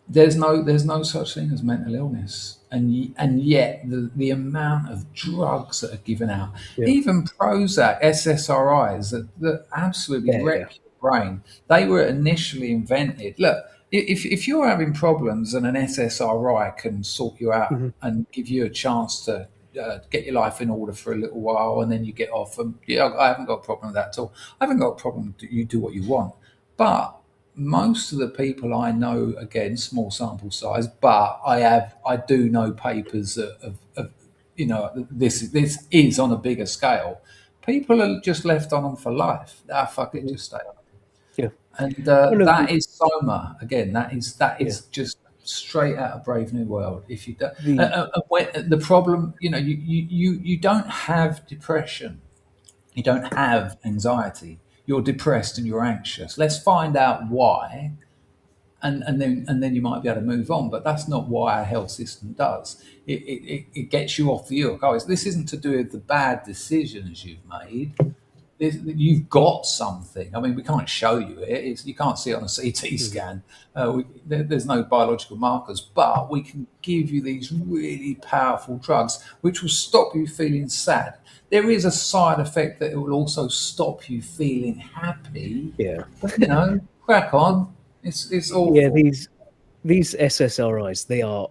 There's no such thing as mental illness, and yet the amount of drugs that are given out, even Prozac, SSRIs, that absolutely wreck your brain. They were initially invented. Look, if you're having problems and an SSRI can sort you out Mhm. and give you a chance to get your life in order for a little while and then you get off, and yeah, I haven't got a problem with that at all. I haven't got a problem that you do what you want, but most of the people I know, again, small sample size, but I do know papers of this is on a bigger scale. People are just left on them for life. Ah, fuck it, Mhm. just stay on. Yeah. And Oh, no, that is Soma again. That Yeah. is just straight out of Brave New World. If you don't, The the problem, you don't have depression, you don't have anxiety. You're depressed and you're anxious. Let's find out why, and then you might be able to move on. But that's not why our health system does. It gets you off the hook. Oh, this isn't to do with the bad decisions you've made. You've got something. I mean, we can't show you it. You can't see it on a CT scan. There's no biological markers, but we can give you these really powerful drugs which will stop you feeling sad. There is a side effect that it will also stop you feeling happy. yeah. Crack on. It's awful. Yeah, these SSRIs, they are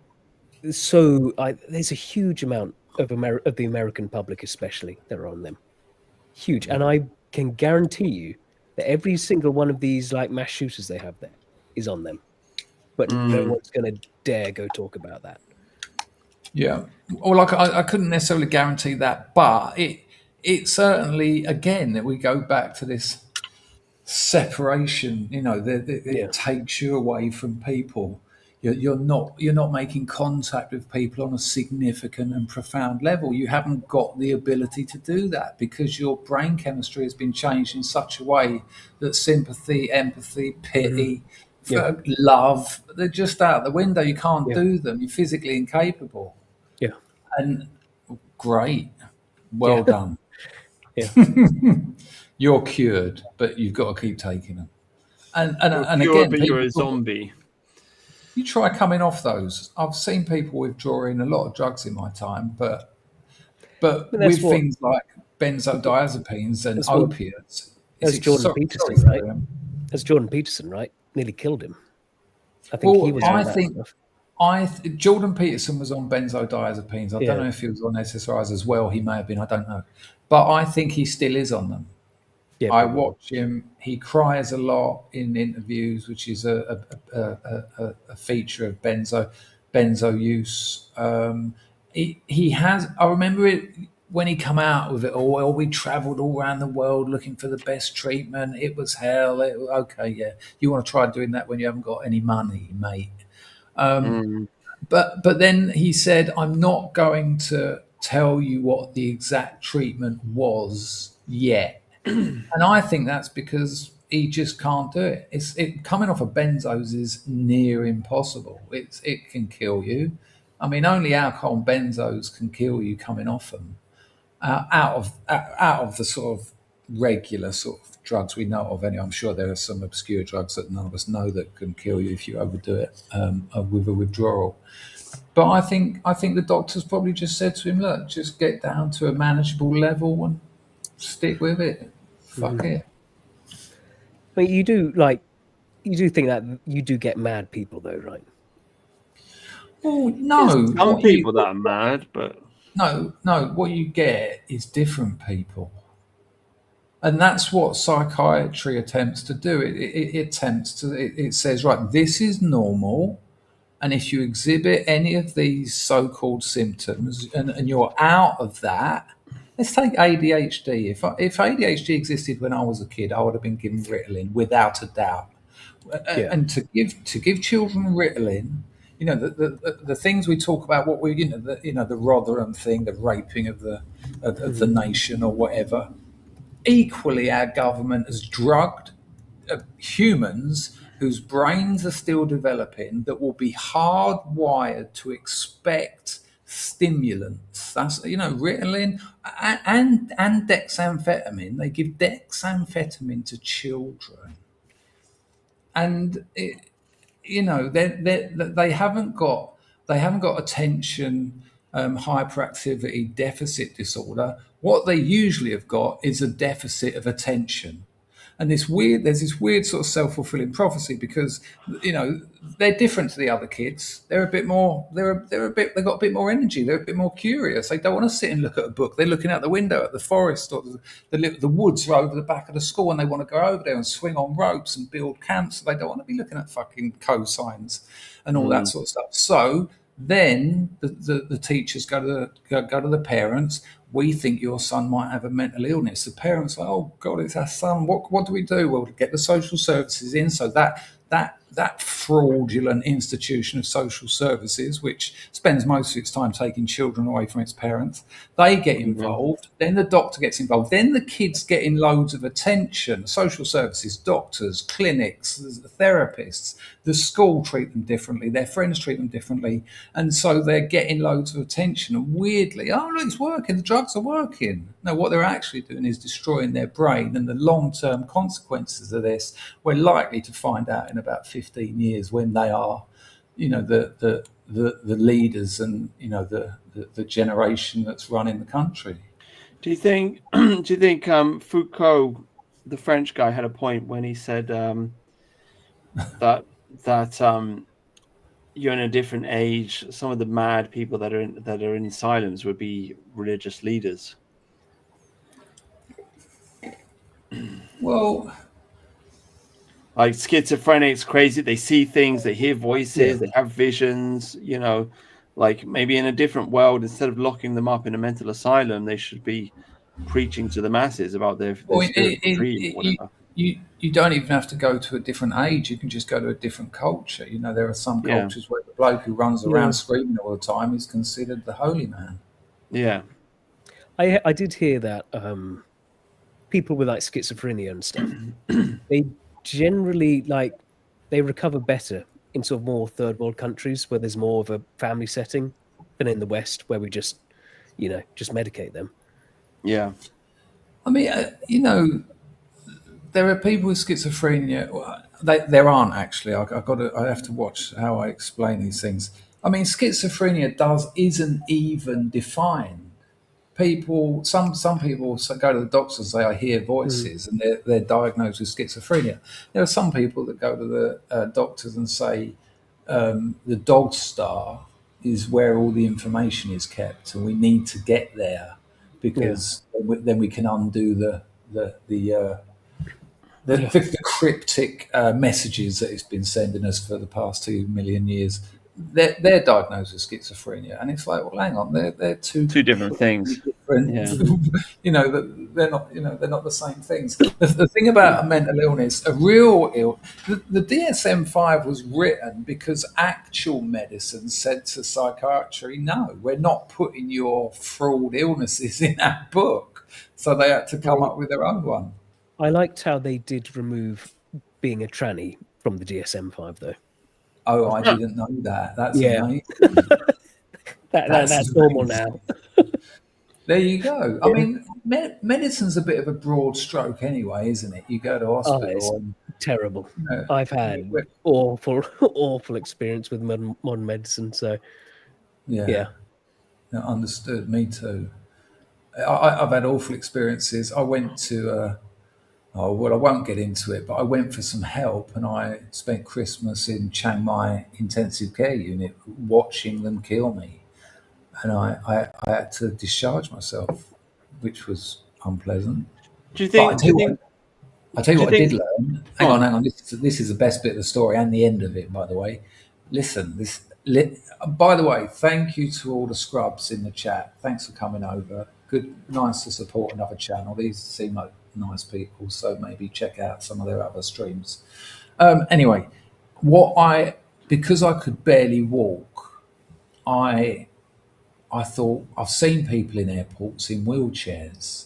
so. There's a huge amount of of the American public, especially, that are on them. Huge, and I can guarantee you that every single one of these like mass shooters they have there is on them, but no one's going to dare go talk about that. Yeah. Well, like I couldn't necessarily guarantee that, but it certainly, again, that we go back to this separation. It takes you away from people. You're not making contact with people on a significant and profound level. You haven't got the ability to do that because your brain chemistry has been changed in such a way that sympathy, empathy, pity, love, they're just out the window. You can't do them. You're physically incapable. Yeah. And great. Well done. Yeah. You're cured, but you've got to keep taking them. And You're again, but you're a zombie. you try coming off those. I've seen people withdrawing a lot of drugs in my time, but with things like benzodiazepines and opiates, That's Jordan Peterson, right? That's Jordan Peterson, right? Nearly killed him. I think he was on that stuff. Jordan Peterson was on benzodiazepines. I don't know if he was on SSRIs as well. He may have been. I don't know, but I think he still is on them. Yeah, I watch him. He cries a lot in interviews, which is a feature of benzo use. He has. I remember it when he come out with it all. Well, we travelled all around the world looking for the best treatment. It was hell. Okay, yeah. You want to try doing that when you haven't got any money, mate. But then he said, "I'm not going to tell you what the exact treatment was yet." And I think that's because he just can't do it. Coming off of benzos is near impossible. It can kill you. I mean, only alcohol and benzos can kill you coming off them. Out of the sort of regular sort of drugs we know of. Anyway, I'm sure there are some obscure drugs that none of us know that can kill you if you overdo it with a withdrawal. But I think the doctors probably just said to him, "Look, just get down to a manageable level and stick with it. Fuck it." I mean, you do think that you do get mad people, though, right? Well, no. There's some people that are mad, but no. What you get is different people, and that's what psychiatry attempts to do. It says, right, this is normal, and if you exhibit any of these so-called symptoms, and you're out of that. Let's take ADHD. If ADHD existed when I was a kid, I would have been given Ritalin without a doubt. And to give children Ritalin, the things we talk about, what we the Rotherham thing, the raping of the nation or whatever. Equally, our government has drugged humans whose brains are still developing that will be hardwired to expect stimulants. That's Ritalin and dexamphetamine. They give dexamphetamine to children, and they haven't got attention hyperactivity deficit disorder. What they usually have got is a deficit of attention. And there's this weird sort of self-fulfilling prophecy because, they're different to the other kids. They're a bit more, they've got a bit more energy. They're a bit more curious. They don't want to sit and look at a book. They're looking out the window at the forest or the woods right over the back of the school, and they want to go over there and swing on ropes and build camps. They don't want to be looking at fucking cosines and all that sort of stuff. So then the teachers go to the parents. We think your son might have a mental illness. The parents are, oh God, it's our son. What do we do? Well, get the social services in. So that fraudulent institution of social services, which spends most of its time taking children away from its parents, they get involved. Then the doctor gets involved. Then the kids get in loads of attention. Social services, doctors, clinics, therapists. The school treat them differently. Their friends treat them differently. And so they're getting loads of attention. And weirdly, oh, look, it's working. The drugs are working. No, what they're actually doing is destroying their brain. And the long-term consequences of this, we're likely to find out in about 15 years when they are, the leaders and, the generation that's running the country. Do you think Foucault, the French guy, had a point when he said that you're in a different age? Some of the mad people that are in asylums would be religious leaders. Well, like schizophrenics, crazy. They see things, they hear voices, they have visions. Like maybe in a different world, instead of locking them up in a mental asylum, they should be preaching to the masses about their dream or whatever. You don't even have to go to a different age. You can just go to a different culture. There are some cultures where the bloke who runs around screaming all the time is considered the holy man. Yeah. I did hear that people with like schizophrenia and stuff, they generally they recover better in sort of more third world countries where there's more of a family setting than in the West where we just medicate them. Yeah. I mean, there are people with schizophrenia. There aren't actually. I have to watch how I explain these things. I mean, schizophrenia isn't even defined. Some people go to the doctors and say, I hear voices, and they're diagnosed with schizophrenia. There are some people that go to the doctors and say, the dog star is where all the information is kept, and we need to get there because then we can undo the cryptic messages that it's been sending us for the past 2 million years. They're diagnosed with schizophrenia, and it's like, well, hang on, they're two different things. They're not the same things. The thing about a mental illness, the DSM-5 was written because actual medicine said to psychiatry, no, we're not putting your fraud illnesses in our book, so they had to come up with their own one. I liked how they did remove being a tranny from the DSM-5, though. Oh, I didn't know that. That's amazing. That's normal now. There you go. I mean, medicine's a bit of a broad stroke anyway, isn't it? You go to hospital. It's terrible. I've had awful experience with modern medicine. So, yeah. No, understood. Me too. I've had awful experiences. I went to I won't get into it, but I went for some help and I spent Christmas in Chiang Mai intensive care unit watching them kill me. And I had to discharge myself, which was unpleasant. Do you think... I tell you what I did learn. Hang on. This is the best bit of the story and the end of it, by the way. Listen, by the way, thank you to all the scrubs in the chat. Thanks for coming over. Nice to support another channel. These seem like nice people, so maybe check out some of their other streams. Anyway, because I could barely walk, I thought, I've seen people in airports in wheelchairs.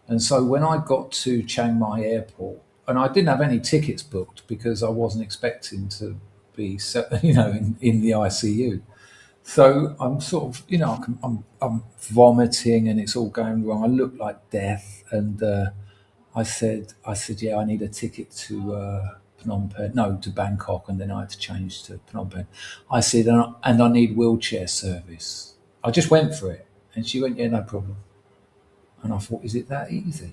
And so when I got to Chiang Mai airport, and I didn't have any tickets booked because I wasn't expecting to be, in the ICU. So I'm sort of, I'm vomiting and it's all going wrong. I look like death. And I said, yeah, I need a ticket to to Bangkok. And then I had to change to Phnom Penh. I said, and I need wheelchair service. I just went for it. And she went, yeah, no problem. And I thought, is it that easy?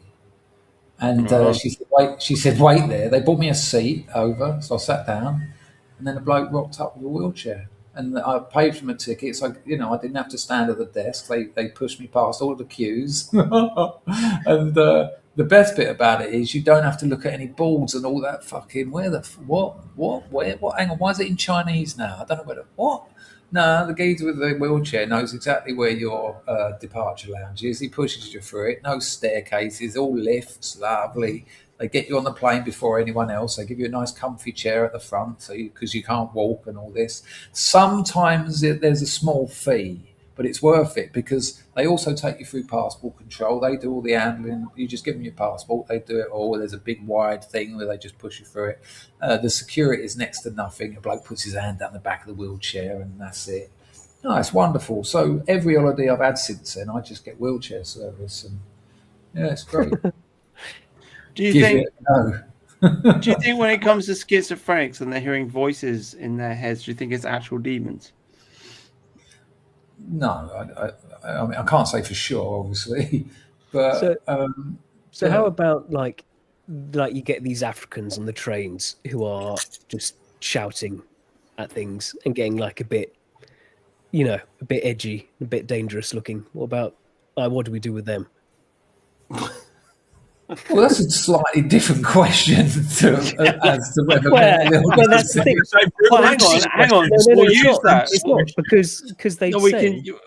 And she said, wait there. They brought me a seat over, so I sat down, and then a bloke rocked up with a wheelchair. And I paid for my ticket, so I didn't have to stand at the desk. They pushed me past all the queues. And the best bit about it is you don't have to look at any boards and all that fucking what? Hang on, why is it in Chinese now? I don't know what. No, the geezer with the wheelchair knows exactly where your departure lounge is. He pushes you through it. No staircases, all lifts, lovely. They get you on the plane before anyone else. They give you a nice comfy chair at the front because you can't walk and all this. Sometimes there's a small fee, but it's worth it because they also take you through passport control. They do all the handling. You just give them your passport. They do it all. There's a big wide thing where they just push you through it. The security is next to nothing. A bloke puts his hand down the back of the wheelchair and that's it. No, it's wonderful. So every holiday I've had since then, I just get wheelchair service. And yeah, it's great. Do you think when it comes to schizophrenics and they're hearing voices in their heads, do you think it's actual demons? No, I mean I can't say for sure, obviously, but so how about like you get these Africans on the trains who are just shouting at things and getting like a bit edgy, a bit dangerous looking. What about what do we do with them? Well, that's a slightly different question as to whether. Well, that's the thing. Well, hang on. We'll use that. It's not because they.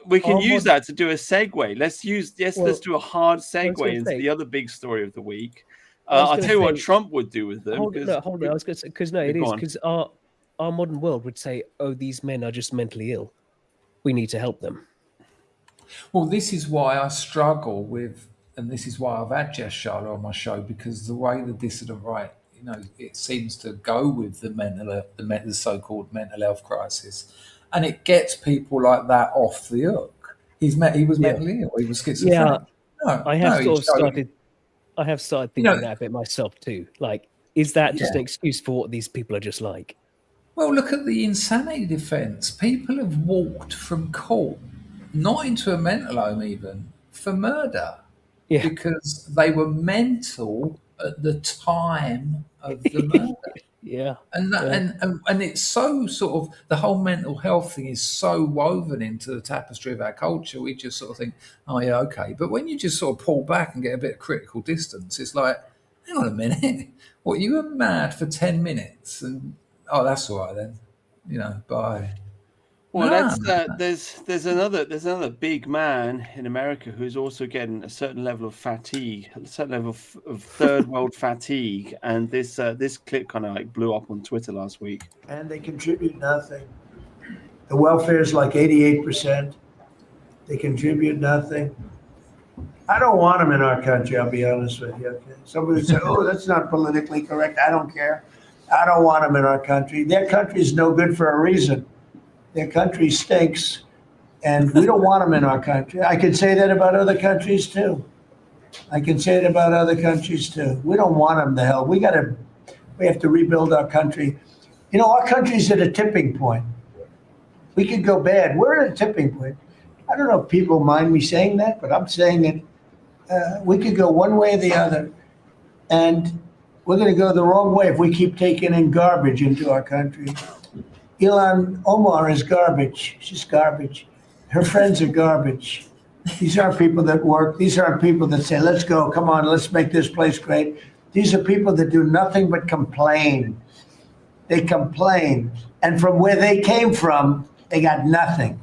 We can use that to do a segue. Let's do a hard segue into the other big story of the week. I'll tell you what Trump would do with them. Hold on. I was going to say because our modern world would say, "Oh, these men are just mentally ill. We need to help them." Well, this is why I struggle with. And this is why I've had Jess Charlotte on my show, because the way the dissident right, it seems to go with the so-called mental health crisis, and it gets people like that off the hook. He was mentally ill. He was schizophrenic. Yeah, I have started thinking that a bit myself too. Like, is that just an excuse for what these people are just like? Well, look at the insanity defence. People have walked from court, not into a mental home even, for murder. Yeah. Because they were mental at the time of the murder. And it's so sort of the whole mental health thing is so woven into the tapestry of our culture. We just sort of think, oh yeah, okay. But when you just sort of pull back and get a bit of critical distance, it's like, hang on a minute, what, you were mad for 10 minutes and that's all right then, bye. Well, there's another big man in America who's also getting a certain level of fatigue, a certain level of third world fatigue, and this clip kind of like blew up on Twitter last week. And they contribute nothing. The welfare is like 88%. They contribute nothing. I don't want them in our country. I'll be honest with you. Okay? Somebody would say, "Oh, that's not politically correct." I don't care. I don't want them in our country. Their country is no good for a reason. Their country stinks, and we don't want them in our country. I can say that about other countries too. We don't want them the hell. We have to rebuild our country. Our country's at a tipping point. We could go bad. We're at a tipping point. I don't know if people mind me saying that, but I'm saying it. We could go one way or the other, and we're going to go the wrong way if we keep taking in garbage into our country. Ilhan Omar is garbage. She's garbage. Her friends are garbage. These aren't people that work. These aren't people that say, "Let's go, come on, let's make this place great." These are people that do nothing but complain. They complain. And from where they came from, they got nothing.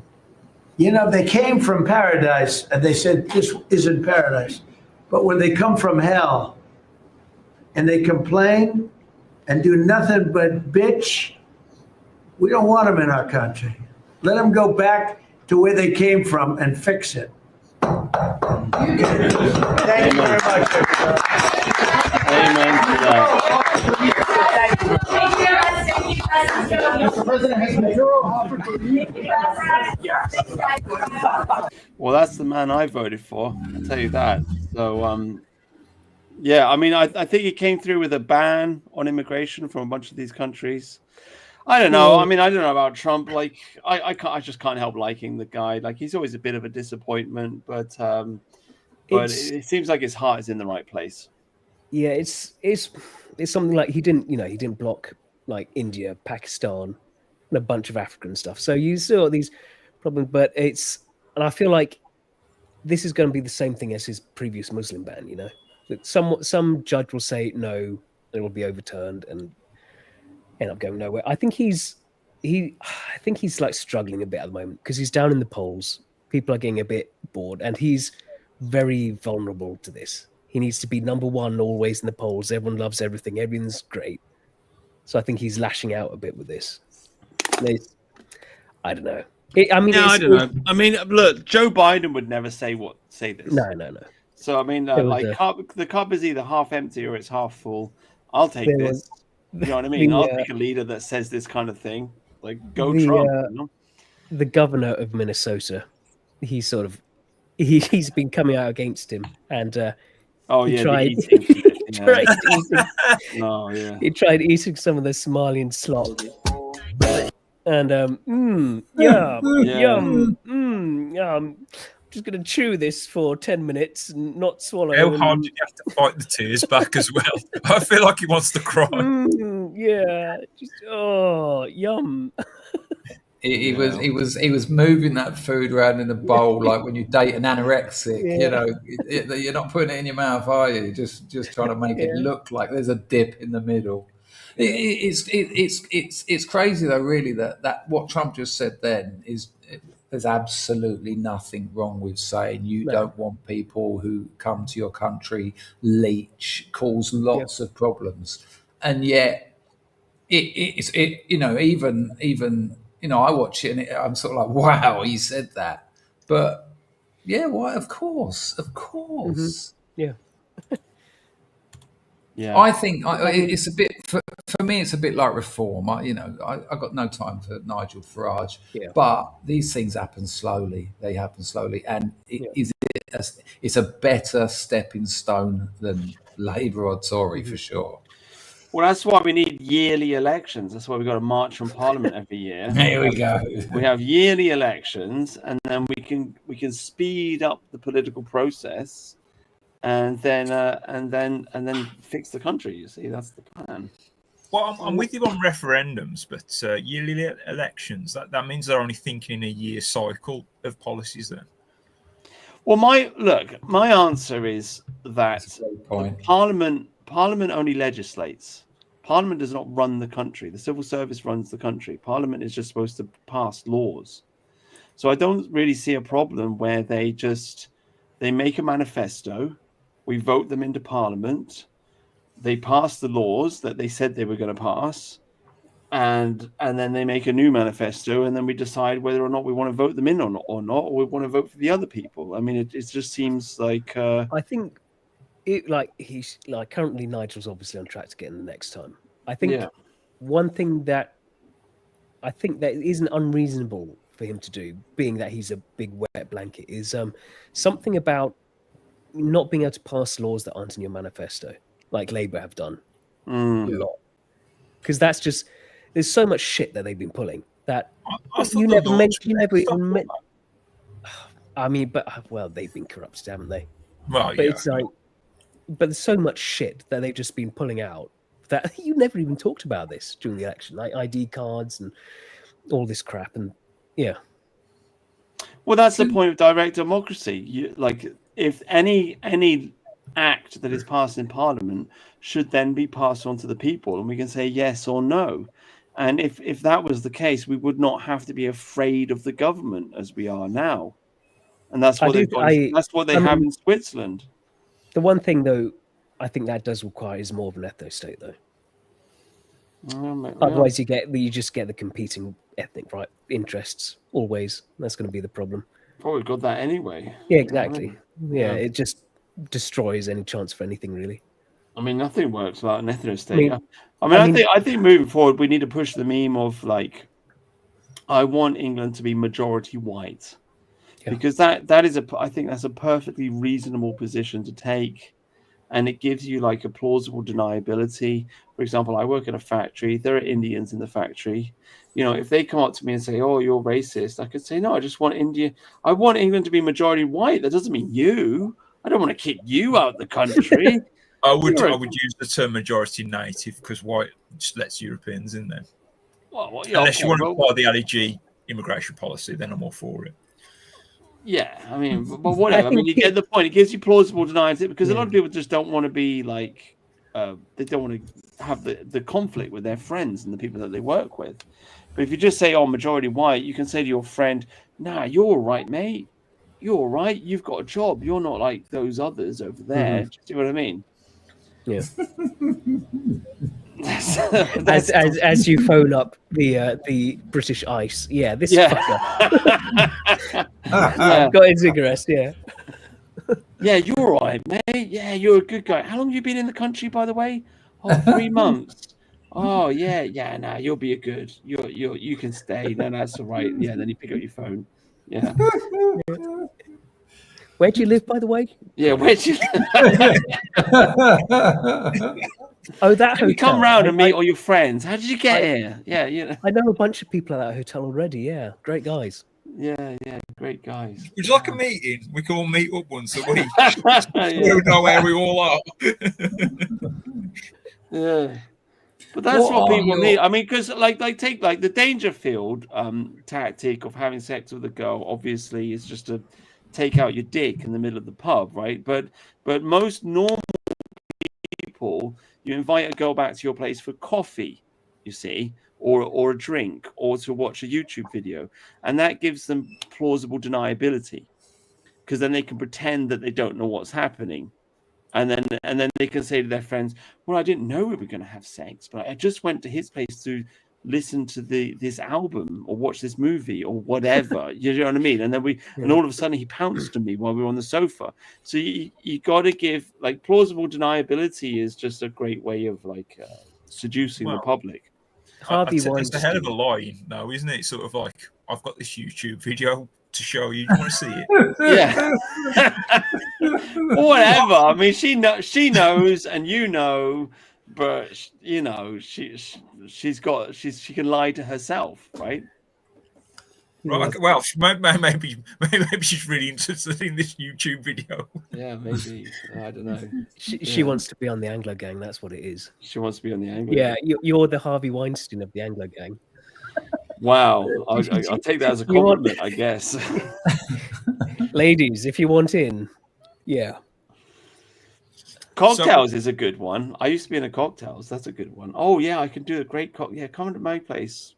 They came from paradise, and they said, "This isn't paradise." But when they come from hell, and they complain and do nothing but bitch, we don't want them in our country. Let them go back to where they came from and fix it. Thank you very much, everybody. Amen to that. Mr. President, has Maduro offered to leave? Well, that's the man I voted for. I'll tell you that. So, I mean, I think he came through with a ban on immigration from a bunch of these countries. I don't know. I mean, I don't know about Trump. Like, I just can't help liking the guy. Like, he's always a bit of a disappointment, but it seems like his heart is in the right place. Yeah, it's something like he didn't block like India, Pakistan, and a bunch of African stuff. So you saw these problems, but and I feel like this is going to be the same thing as his previous Muslim ban. That some judge will say no, it will be overturned and end up going nowhere. I think he's like struggling a bit at the moment because he's down in the polls. People are getting a bit bored, and he's very vulnerable to this. He needs to be number one always in the polls. Everyone loves everything. Everything's great. So I think he's lashing out a bit with this. I don't know. I don't know. I mean, look, Joe Biden would never say this. No. So I mean, the cup is either half empty or it's half full. I'll take this. You know what I mean? I'll take a leader that says this kind of thing. Like, go Trump. The governor of Minnesota, he's been coming out against him, and he tried eating some of the Somalian slop. And yum. Just gonna chew this for 10 minutes and not swallow. How hard did you have to fight the tears back as well? I feel like he wants to cry. Yum. He was moving that food around in the bowl like when you date an anorexic. You're not putting it in your mouth, are you? Just trying to make it look like there's a dip in the middle. It's crazy though, really, that what Trump just said then is there's absolutely nothing wrong with saying you don't want people who come to your country leech, cause lots of problems, and yet even I watch it and I'm sort of like, wow, he said that, but why? Of course. Yeah. Yeah, I think it's a bit for me. It's a bit like reform. I got no time for Nigel Farage, but these things happen slowly. They happen slowly, and it's a better stepping stone than Labour or Tory for sure. Well, that's why we need yearly elections. That's why we've got to march from Parliament every year. There we go. We have yearly elections, and then we can speed up the political process. And then fix the country. You see, that's the plan. Well, I'm with you on referendums, but yearly elections, that means they're only thinking in a year cycle of policies then. Well, my answer is that Parliament only legislates. Parliament does not run the country. The civil service runs the country. Parliament is just supposed to pass laws. So I don't really see a problem where they make a manifesto. We vote them into Parliament. They pass the laws that they said they were going to pass, and then they make a new manifesto, and then we decide whether or not we want to vote them in or not, or we want to vote for the other people. I mean, it just seems like I think he's currently Nigel's obviously on track to get in the next time. I think one thing that I think that isn't unreasonable for him to do, being that he's a big wet blanket, is something about not being able to pass laws that aren't in your manifesto, like Labour have done a lot. Because that's just, there's so much shit that they've been pulling that you never even. I mean, but they've been corrupted, haven't they? Well, but it's like, but there's so much shit that they've just been pulling out that you never even talked about this during the election, like ID cards and all this crap, and Well, that's the point of direct democracy. If any act that is passed in Parliament should then be passed on to the people, and we can say yes or no. And if that was the case, we would not have to be afraid of the government as we are now. And that's what they have in Switzerland. The one thing, though, I think that does require is more of an ethno state, though. Otherwise, you just get the competing ethnic interests always. That's going to be the problem. Probably got that anyway. Yeah, exactly. Yeah, it just destroys any chance for anything, really. I mean, nothing works without an ethno state. I think moving forward, we need to push the meme of I want England to be majority white, because that is I think that's a perfectly reasonable position to take, and it gives you a plausible deniability. For example, I work in a factory. There are Indians in the factory. If they come up to me and say, "Oh, you're racist," I could say, "No, I just want I want England to be majority white. That doesn't mean you. I don't want to kick you out of the country." I would use the term majority native because white just lets Europeans in there. Well, yeah, Unless okay, you want to well, apply the LEG immigration policy, then I'm all for it. yeah, I mean, but whatever. I mean, you get the point. It gives you plausible deniability because a lot of people just don't want to be like, they don't want to have the conflict with their friends and the people that they work with. But if you just say, "Oh, majority white," you can say to your friend, "Nah, you're all right, mate. You're all right. You've got a job. You're not like those others over there." Do you see what I mean? Yeah. That's as you phone up the British ICE, yeah, this fucker. yeah. Got his cigarettes, yeah. Yeah, you're all right, mate. Yeah, you're a good guy. How long have you been in the country, by the way? Oh, 3 months. Oh, yeah. Nah, you'll be a good. You can stay. No, that's all right. Yeah, then you pick up your phone. Yeah. Where do you live, by the way? Yeah, where do you Oh, that hotel. You come round and meet all your friends. How did you get here? Yeah, I know a bunch of people at that hotel already. Yeah, great guys. Yeah, great guys. Would you like a meeting? We can all meet up once a week. We know where we all are. Yeah. But that's what people need. I mean, because like take like the Dangerfield tactic of having sex with a girl, obviously, is just to take out your dick in the middle of the pub, right? But most normal people, you invite a girl back to your place for coffee, you see, or a drink, or to watch a YouTube video, and that gives them plausible deniability, because then they can pretend that they don't know what's happening. And then they can say to their friends, "Well, I didn't know we were going to have sex, but I just went to his place to listen to this album or watch this movie or whatever." You know what I mean? And then and all of a sudden he pounced on me while we were on the sofa. So you got to give, like, plausible deniability is just a great way of like seducing the public. It's a hell of a lie, though, isn't it? Sort of like, I've got this YouTube video to show you. Do you want to see it? Yeah. Whatever. I mean, she knows, and you know, but you know, she can lie to herself, right? Right. Well, maybe she's really interested in this YouTube video. Yeah, maybe. I don't know. She wants to be on the Anglo Gang. That's what it is. She wants to be on the Anglo. Yeah, you're the Harvey Weinstein of the Anglo Gang. Wow, I'll take that as a compliment, I guess. Ladies, if you want in, yeah. Cocktails is a good one. I used to be in a cocktails. That's a good one. Oh yeah, I can do a great cocktail. Yeah, come to my place.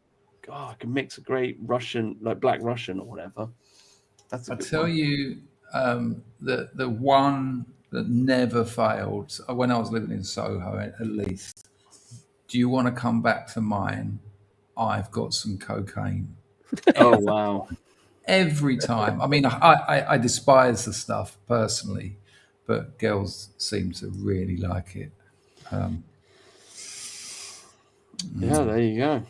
Oh, I can mix a great Russian, like Black Russian or whatever. That's. I tell you, the one that never failed when I was living in Soho, at least. Do you want to come back to mine? I've got some cocaine. Oh wow! Every time. I mean, I despise the stuff personally, but girls seem to really like it. Yeah, there you go.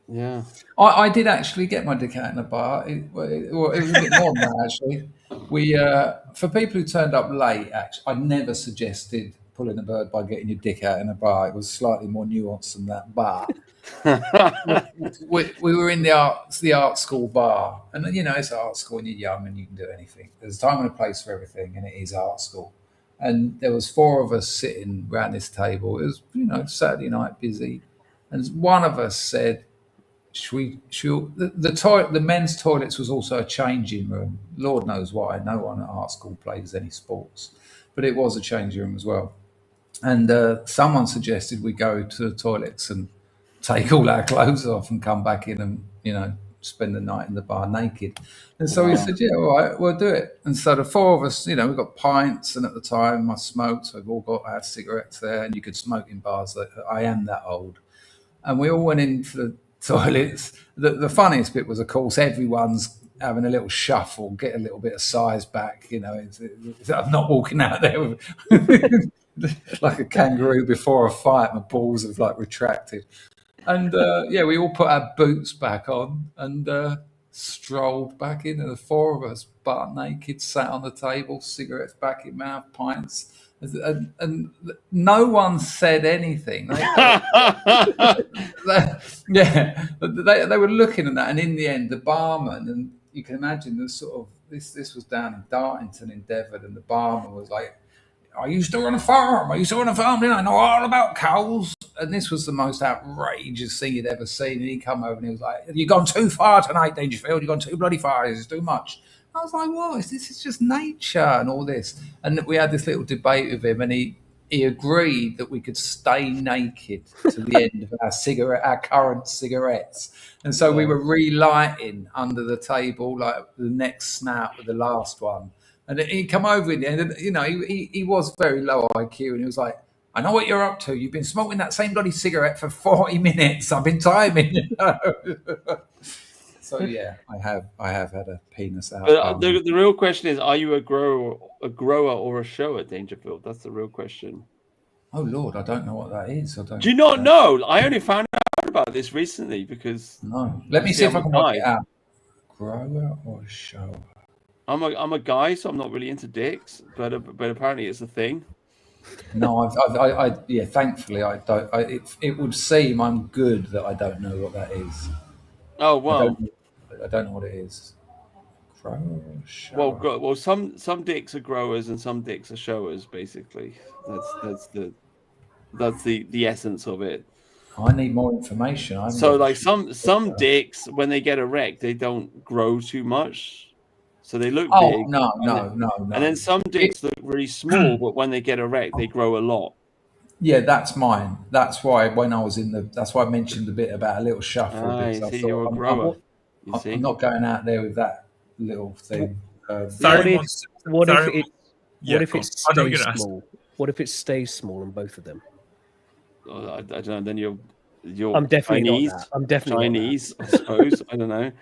Yeah, I did actually get my dick out in a bar. It was a bit more than that, actually. We for people who turned up late, actually, I never suggested pulling a bird by getting your dick out in a bar. It was slightly more nuanced than that. But we were in the art school bar, and you know, it's art school and you're young and you can do anything. There's a time and a place for everything, and it is art school. And there was 4 of us sitting around this table. It was, you know, Saturday night, busy, and one of us said, the men's toilets was also a changing room. Lord knows why. No one at art school plays any sports, but it was a changing room as well. And someone suggested we go to the toilets and take all our clothes off and come back in and, you know, spend the night in the bar naked. And so we said, yeah, all right, we'll do it. And so the 4 of us, you know, we've got pints, and at the time I smoked, so we've all got our cigarettes there, and you could smoke in bars. I am that old. And we all went into the toilets. The funniest bit was, of course, everyone's having a little shuffle, get a little bit of size back, you know. I'm not walking out there with like a kangaroo before a fight. My balls have like retracted. And we all put our boots back on and strolled back in. And the 4 of us, butt naked, sat on the table, cigarettes back in mouth, pints. And no one said anything. They were looking at that, and in the end, the barman, and you can imagine the sort of this was down in Dartington in Devon, and the barman was like, I used to run a farm. Didn't I? I know all about cows. And this was the most outrageous thing he'd ever seen. And he come over and he was like, "You've gone too far tonight, Dangerfield. You've gone too bloody far. This is too much." I was like, "What? This is just nature and all this." And we had this little debate with him, and he agreed that we could stay naked to the end of our current cigarettes. And so we were relighting under the table, like the next snap with the last one. And he come over in the end, and he was very low IQ, and he was like, "I know what you're up to. You've been smoking that same bloody cigarette for 40 minutes. I've been timing." So yeah, I have had a penis out. But the real question is, are you a grower or a shower at Dangerfield? That's the real question. Oh Lord, I don't know what that is. Do you not know? I only found out about this recently because no. Let me see if I can work it out. Grower or shower? I'm a guy, so I'm not really into dicks, but apparently it's a thing. No, yeah. Thankfully, I don't. It would seem I'm good that I don't know what that is. Oh well, I don't know what it is. Grower or shower? Well, some dicks are growers and some dicks are showers. Basically, that's the essence of it. I need more information. So, like some dicks, when they get erect, they don't grow too much. So they look big. No. And then some dicks look really small, but when they get erect, they grow a lot. Yeah, that's mine. That's why that's why I mentioned a bit about a little shuffle. You see, you're a grower. I'm not going out there with that little thing. What if it stays small? What if it stays small on both of them? I don't know. Then you're I'm definitely Chinese. not that. I'm definitely Chinese, I suppose. I don't know.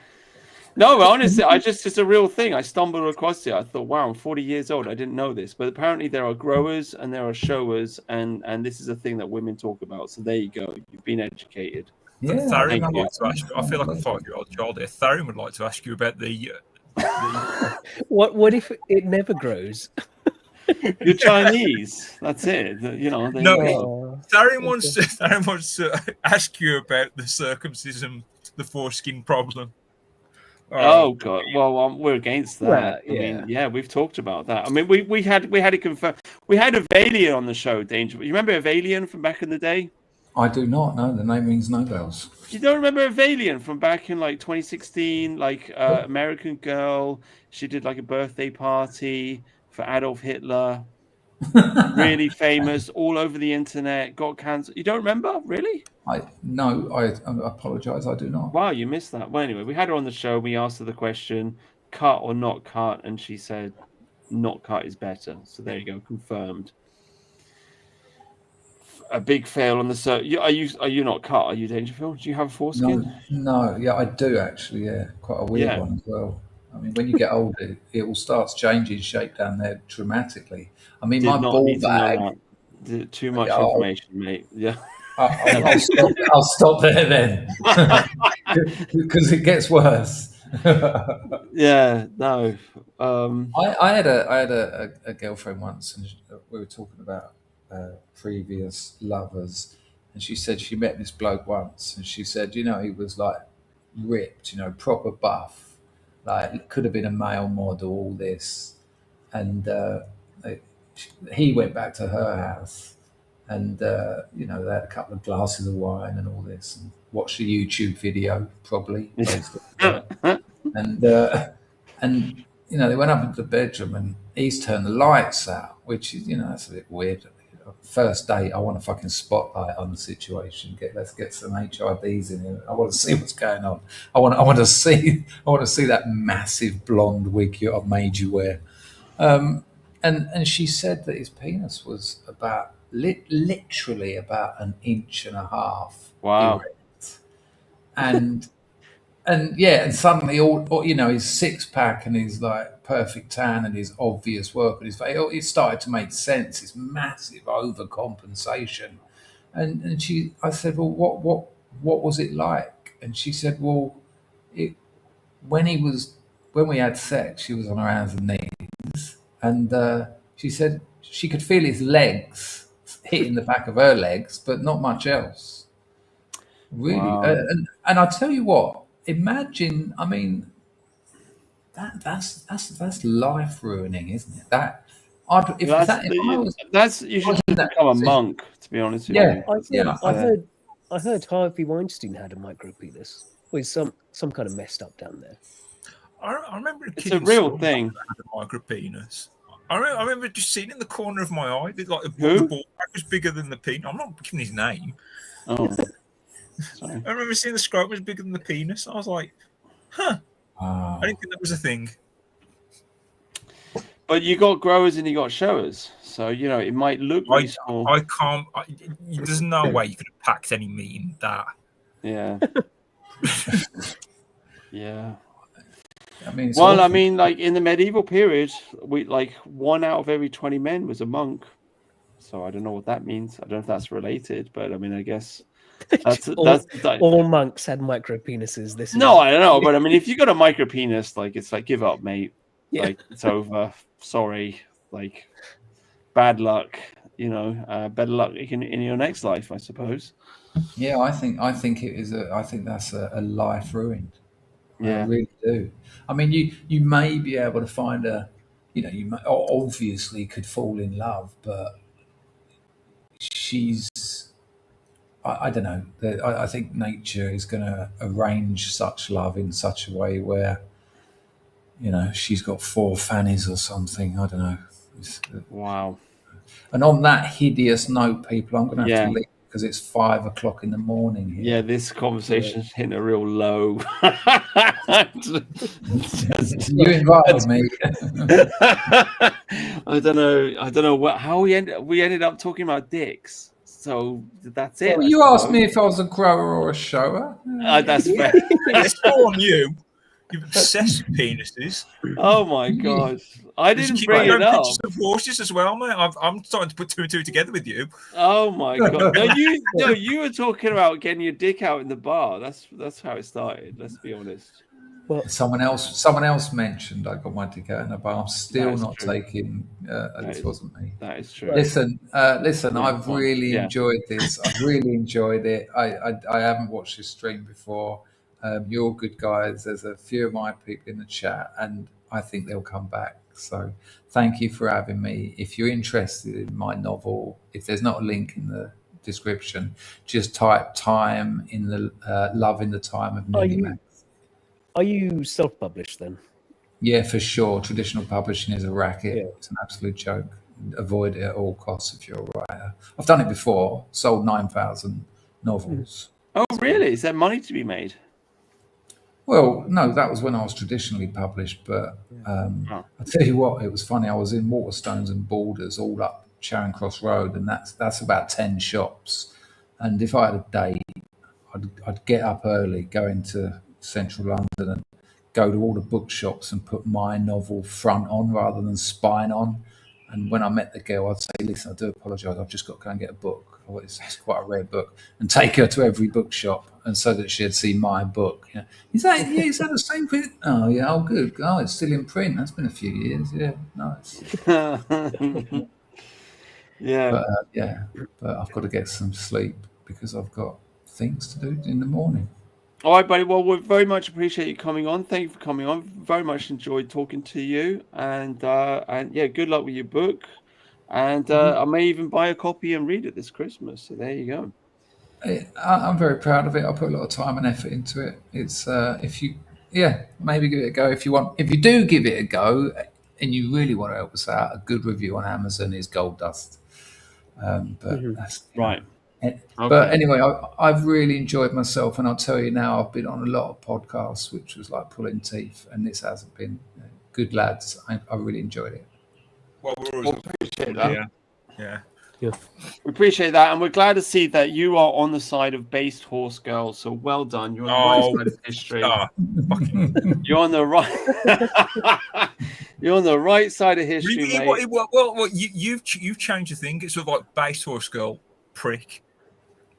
No, but honestly, it's a real thing. I stumbled across it. I thought, wow, I'm 40 years old. I didn't know this. But apparently there are growers and there are showers, and this is a thing that women talk about. So there you go. You've been educated. Yeah, Tharian would like to ask you, I feel like a 5-year-old child here. Tharian would like to ask you about the What if it never grows? You're Chinese. That's it. Tharian wants to ask you about the circumcision, the foreskin problem. Oh God! Well, we're against that. I mean, we've talked about that. I mean, we had it confirmed. We had Avalian on the show, Danger. You remember Avalian from back in the day? I do not know. The name rings no bells. You don't remember Avalian from back in like 2016? Like American girl. She did like a birthday party for Adolf Hitler. Really famous, all over the internet. Got cancelled. You don't remember, really? I apologize. I do not. Wow, you missed that. Well, anyway, we had her on the show. We asked her the question, cut or not cut, and she said, not cut is better. So there you go, confirmed. A big fail on the Are you not cut? Are you Dangerfield? Do you have a foreskin? No. Yeah, I do actually. Yeah, quite a weird one as well. I mean, when you get older, it all starts changing shape down there dramatically. I mean, my ball bag. Too much information, mate. Yeah. I'll stop there then, because it gets worse. Yeah, no. I had a girlfriend once, and we were talking about previous lovers, and she said she met this bloke once, and she said, he was like ripped, proper buff, like could have been a male model, all this, and he went back to her house. And, they had a couple of glasses of wine and all this, and watched a YouTube video, probably. and they went up into the bedroom, and he's turned the lights out, which is, that's a bit weird. First date, I want a fucking spotlight on the situation. Let's get some HIDs in here. I want to see what's going on. I want to see that massive blonde wig I've made you wear. And she said that his penis was about literally about 1.5 inches. Wow. Erect. And suddenly all his 6-pack and his like perfect tan and his obvious work on his face, it started to make sense. This massive overcompensation. And I said, well, what was it like? And she said, well, when we had sex, she was on her hands and knees, and she said she could feel his legs hitting the back of her legs, but not much else. Really, wow. And I tell you what, imagine. I mean, that's life ruining, isn't it? If I was, you should just become a monk, to be honest with you. I heard Harvey Weinstein had a micro penis with some kind of messed up down there. I remember It's a real thing. Had a micro penis. I remember just seeing in the corner of my eye, like the ball was bigger than the penis. I'm not giving his name. Oh, sorry. I remember seeing the scrotum was bigger than the penis. I was like, huh. Wow. I didn't think that was a thing. But you got growers and you got showers, so it might look really small. I can't. There's no way you could have packed any meat in that. Yeah. Yeah. I mean, like in the medieval period, we 1 out of every 20 men was a monk. So I don't know what that means. I don't know if that's related, but I mean, I guess all monks had micro penises. I don't know, but I mean, if you got a micro penis, it's like give up, mate. Yeah. It's over. Sorry. Bad luck. Better luck in your next life, I suppose. Yeah, I think it is. I think that's a life ruined. Yeah. I really do. I mean, you may be able to find you obviously could fall in love, but she's. I don't know. I think nature is going to arrange such love in such a way where, she's got 4 fannies or something. I don't know. Wow. And on that hideous note, people, I'm going to have to leave because it's 5 o'clock in the morning here. Yeah, this conversation's hitting a real low. You invited me. I don't know how we ended up talking about dicks. So that's it. Well, you asked me if I was a grower or a shower. That's fair. It's all on you. You're obsessed with penises. Oh my god! I didn't bring it up. Pictures of horses as well, mate. I'm starting to put 2 and 2 together with you. Oh my god! No, you were talking about getting your dick out in the bar. That's how it started. Let's be honest. Well, someone else mentioned I got my dick out in the bar. I'm still not true. taking. This wasn't me. That is true. Listen. Yeah, I've really enjoyed this. I've really enjoyed it. I haven't watched this stream before. You're good guys. There's a few of my people in the chat, and I think they'll come back. So thank you for having me. If you're interested in my novel, if there's not a link in the description, just type time in the love in the time of Nearly Max. Are you self-published then? Yeah, for sure. Traditional publishing is a racket. Yeah. It's an absolute joke. Avoid it at all costs if you're a writer. I've done it before. Sold 9,000 novels. Oh, really? Is there money to be made? Well, no, that was when I was traditionally published. But I'll tell you what, it was funny. I was in Waterstones and Borders, all up Charing Cross Road, and that's about 10 shops. And if I had a date, I'd get up early, go into central London and go to all the bookshops and put my novel front on rather than spine on. And when I met the girl, I'd say, listen, I do apologise, I've just got to go and get a book. It's quite a rare book. And take her to every bookshop, and so that she'd see my book. Is that the same print? Oh, yeah, oh, good. Oh, it's still in print. That's been a few years. Yeah, nice. But I've got to get some sleep because I've got things to do in the morning. All right, buddy. Well, we very much appreciate you coming on. Thank you for coming on. Very much enjoyed talking to you. And good luck with your book. And I may even buy a copy and read it this Christmas. So there you go. I'm very proud of it. I put a lot of time and effort into it. It's maybe give it a go if you want. If you do give it a go and you really want to help us out, a good review on Amazon is gold dust. That's right. But anyway, I've really enjoyed myself, and I'll tell you now, I've been on a lot of podcasts, which was like pulling teeth, and this hasn't been. Good lads, I really enjoyed it. Well, we appreciate that. Yeah. We appreciate that, and we're glad to see that you are on the side of based horse girls. So well done. You're on the right side of history. You're on the right. You're on the right side of history, mate. Well, you've changed the thing. It's sort of like based horse girl prick.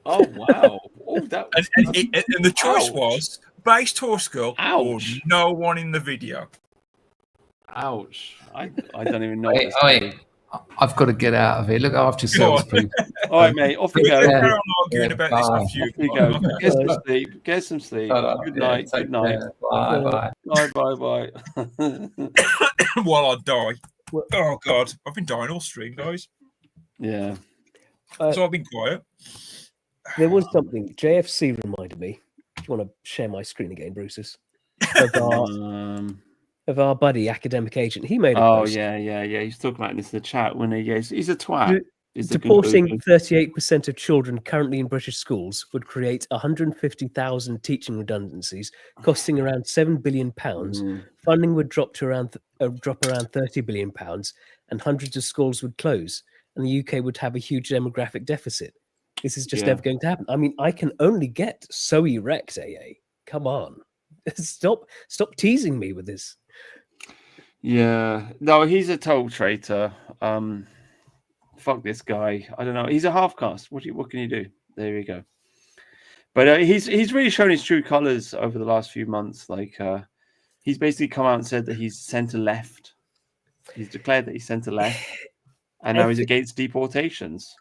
Oh wow! And the choice was based horse girl or no one in the video. Ouch! I don't even know. Wait. I've got to get out of here. Look after yourselves, people. All right, mate. Off you go. Carry on arguing about this off you go. Get some sleep. Get some sleep. Good night. Good night. Bye. Bye. Bye. While I die. Oh God, I've been dying all stream, guys. Yeah. So I've been quiet. There was something. JFC reminded me. Do you want to share my screen again, Bruce's? Of our buddy, academic agent. He made a Oh post. yeah. He's talking about this in the chat when he's a twat. Is the Deporting conclusion. 38% of children currently in British schools would create 150,000 teaching redundancies, costing around £7 billion. Funding would drop around 30 billion pounds, and hundreds of schools would close, and the UK would have a huge demographic deficit. This is just never going to happen. I mean, I can only get so erect, AA. Come on, stop teasing me with this. Yeah, no, he's a total traitor. Fuck this guy. I don't know. He's a half caste. What can you do? There you go. But he's really shown his true colors over the last few months. Like he's basically come out and said that he's centre left. He's declared that he's centre left, and now he's against deportations.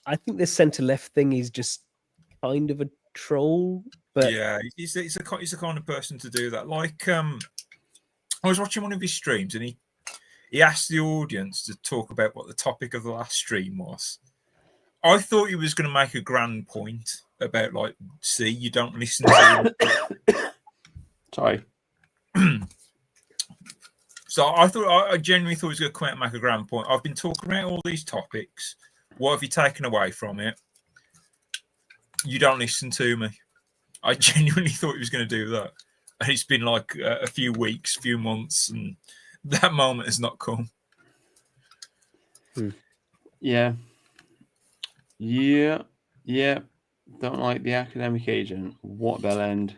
I think the centre left thing is just kind of a troll. But yeah, he's the kind of person to do that. Like I was watching one of his streams, and he asked the audience to talk about what the topic of the last stream was. I thought he was going to make a grand point about, like, see, you don't listen to Sorry. So I genuinely thought he was going to come out and make a grand point. I've been talking about all these topics. What have you taken away from it? You don't listen to me. I genuinely thought he was going to do that. And it's been like a few weeks, few months, and that moment has not come. Yeah. Don't like the academic agent. What a bell end.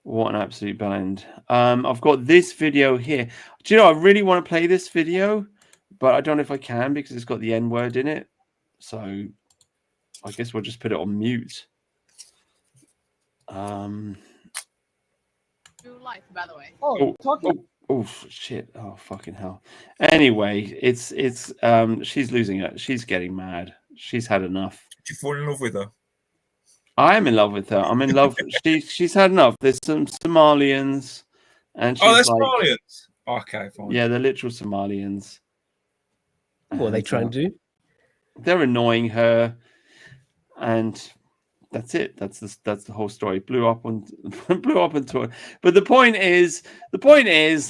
What an absolute bell end. I've got this video here. Do you know, I really want to play this video, but I don't know if I can because it's got the N word in it. So I guess we'll just put it on mute. Life, by the way. Oh shit! Oh fucking hell! Anyway, it's she's losing it. She's getting mad. She's had enough. Did you fall in love with her? I am in love with her. I'm in love. She's had enough. There's some Somalians, and she's they're like, Somalians. Okay, fine. Yeah, they're literal Somalians. What are they trying to do? They're annoying her, and that's it. That's the whole story. Blew up on tour. But the point is,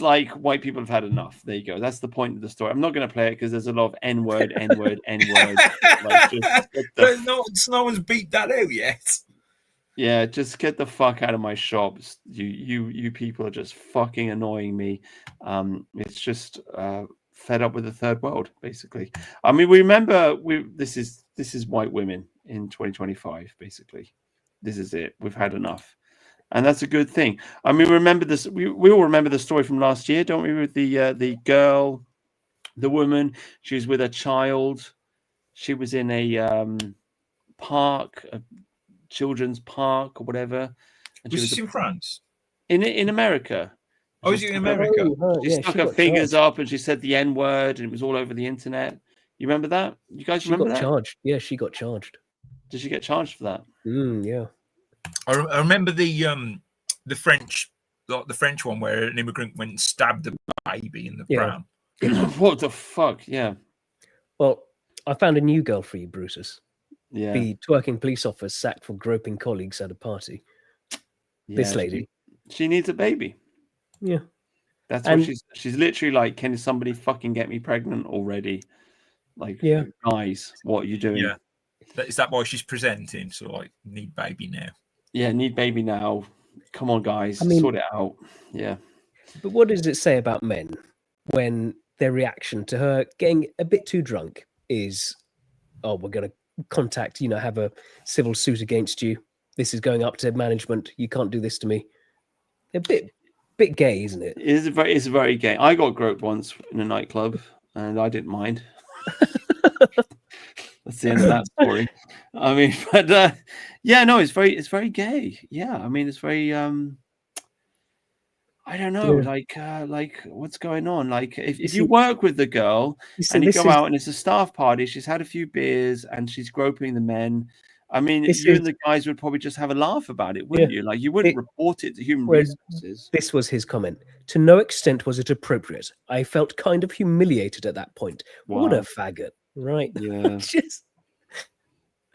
like, white people have had enough. There you go. That's the point of the story. I'm not going to play it because there's a lot of N word. Like, no one's beat that out yet. Yeah, just get the fuck out of my shops. You people are just fucking annoying me. It's just fed up with the third world, basically. I mean, this is white women in 2025, basically. This is it. We've had enough. And that's a good thing. I mean, remember this, we all remember the story from last year, don't we, with the girl, the woman, she was with a child. She was in a park, a children's park or whatever. And was this in France? In America. Oh, is it in America? She stuck her fingers up and she said the N word, and it was all over the internet. You remember that? You guys remember that? She got charged. Yeah, she got charged. Did she get charged for that? Yeah. I remember the French one where an immigrant went and stabbed a baby in the pram. What the fuck? Yeah. Well, I found a new girl for you, Brutus. Yeah. The twerking police officer sacked for groping colleagues at a party. Yeah, this lady. She needs a baby. Yeah. That's what she's literally like, can somebody fucking get me pregnant already? Like, guys, what are you doing? Yeah. Is that why she's presenting? So, like, need baby now. Yeah, need baby now. Come on, guys, sort it out. Yeah. But what does it say about men when their reaction to her getting a bit too drunk is, oh, we're going to contact, have a civil suit against you. This is going up to management. You can't do this to me. A bit gay, isn't it? It's very gay. I got groped once in a nightclub, and I didn't mind. That's the end of that story. I mean, but it's very gay. Yeah, I mean, it's very I don't know, like what's going on? Like, if you work with the girl and you go out and it's a staff party, she's had a few beers and she's groping the men. I mean, and the guys would probably just have a laugh about it, wouldn't you? Like, you wouldn't report it to human resources. This was his comment. To no extent was it appropriate. I felt kind of humiliated at that point. What a Wow. faggot, right? Yeah. Just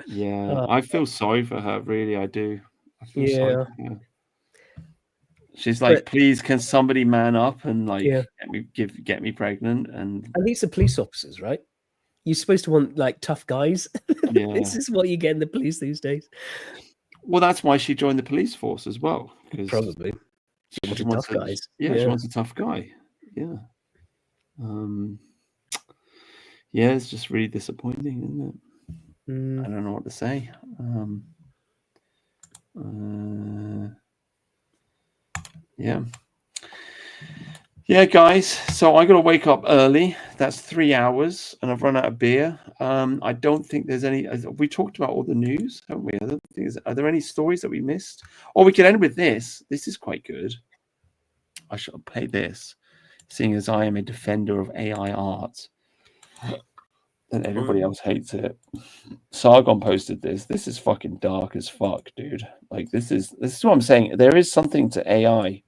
Yeah. I feel sorry for her. Really, I do. I feel sorry yeah, for her. She's like, But- please, can somebody man up and like Yeah. get me pregnant? And and these are police officers, right? You're supposed to want like tough guys. yeah. This is what you get in the police these days. Well, that's why she joined the police force as well. Because Probably. she wanted wants tough guys. Yeah, she wants a tough guy. Yeah. Yeah, it's just really disappointing, isn't it? I don't know what to say. Yeah. Yeah, guys. So I got to wake up early. That's 3 hours, and I've run out of beer. I don't think there's any. We talked about all the news, haven't we? I don't think are there any stories that we missed? Or we could end with this. This is quite good. I shall play this, seeing as I am a defender of AI art, and everybody else hates it. Sargon posted this. This is fucking dark as fuck, dude. Like this is what I'm saying. There is something to AI.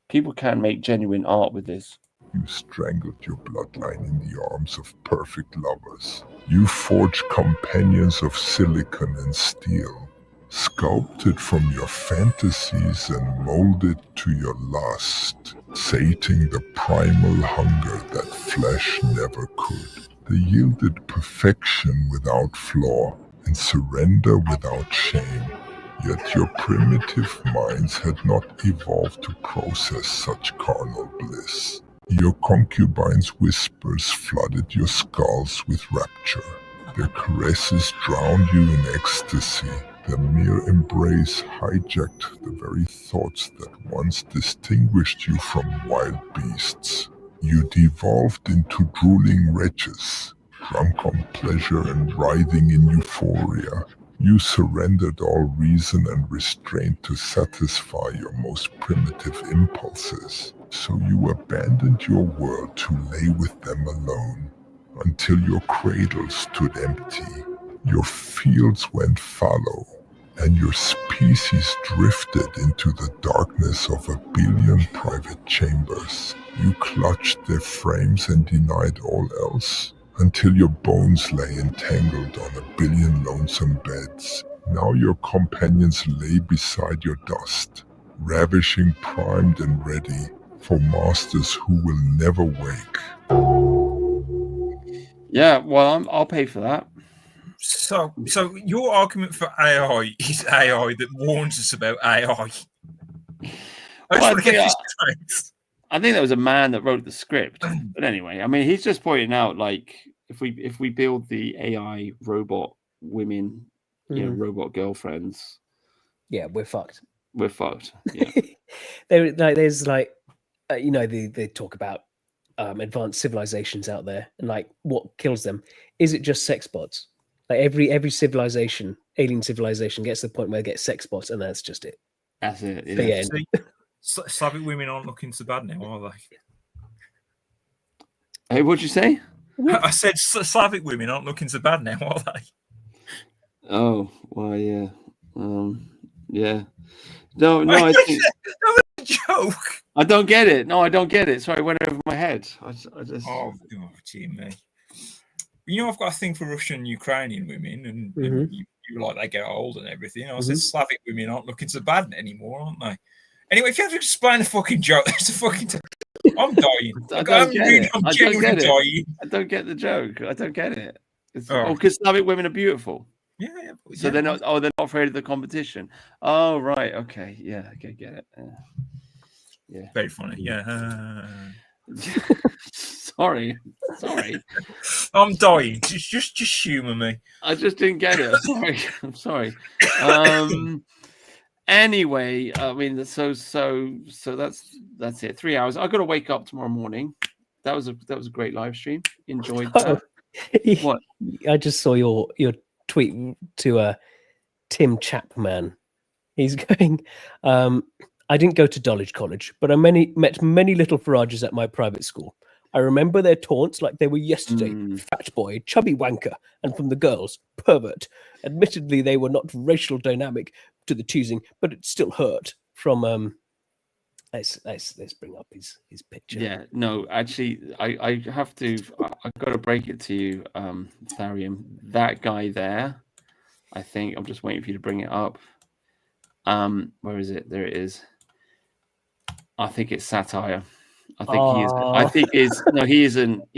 People can make genuine art with this. You strangled your bloodline in the arms of perfect lovers. You forged companions of silicon and steel, sculpted from your fantasies and molded to your lust, sating the primal hunger that flesh never could. They yielded perfection without flaw and surrender without shame. Yet your primitive minds had not evolved to process such carnal bliss. Your concubines' whispers flooded your skulls with rapture. Their caresses drowned you in ecstasy. Their mere embrace hijacked the very thoughts that once distinguished you from wild beasts. You devolved into drooling wretches, drunk on pleasure and writhing in euphoria. You surrendered all reason and restraint to satisfy your most primitive impulses. So you abandoned your world to lay with them alone, until your cradle stood empty. Your fields went fallow, and your species drifted into the darkness of 1 billion private chambers. You clutched their frames and denied all else, until your bones lay entangled on 1 billion lonesome beds. Now your companions lay beside your dust, ravishing, primed and ready for masters who will never wake. Yeah, well, I'll pay for that. So your argument for AI is AI that warns us about AI. I just want to get this straight. I think there was a man that wrote the script, but anyway, I mean, he's just pointing out like if we build the AI robot women, you know, robot girlfriends, yeah, we're fucked. We're fucked. Yeah. There's like, you know, they talk about advanced civilizations out there, and like what kills them. Is it just sex bots? Like every civilization, alien civilization, gets to the point where they get sex bots, and that's just it. That's it. Yeah. The end. See, Slavic women aren't looking so bad now, are they? Hey, what'd you say? I said Slavic women aren't looking so bad now, are they? Oh, well, yeah. Yeah. No, I think... That was a joke. I don't get it. No, I don't get it. Sorry, it went over my head. I just... Oh, gee, me. You know, I've got a thing for Russian and Ukrainian women, and you like they get old and everything. I said Slavic women aren't looking so bad anymore, aren't they? Anyway, if you have to explain a fucking joke, that's a fucking... I'm dying. I'm genuinely dying. I don't get the joke. I don't get it. Because Slavic women are beautiful. Yeah. So they're not. Oh, they're not afraid of the competition. Oh, right. Okay. Yeah. Okay. Get it. Yeah. Very funny. Yeah. Sorry. I'm dying. Just humour me. I just didn't get it. I'm sorry. Anyway, I mean, so that's it. 3 hours. I got to wake up tomorrow morning. That was a great live stream. Enjoyed that. What? I just saw your tweet to Tim Chapman. He's going, I didn't go to Dulwich College, but I met many little Farages at my private school. I remember their taunts like they were yesterday. Fat boy, chubby wanker, and from the girls, pervert. Admittedly, they were not racial dynamic to the teasing, but it still hurt. From Let's bring up his picture. Yeah, no, actually, I have to. I've got to break it to you, Tharium. That guy there, I think I'm just waiting for you to bring it up. Where is it? There it is. I think it's satire. I think he is. I think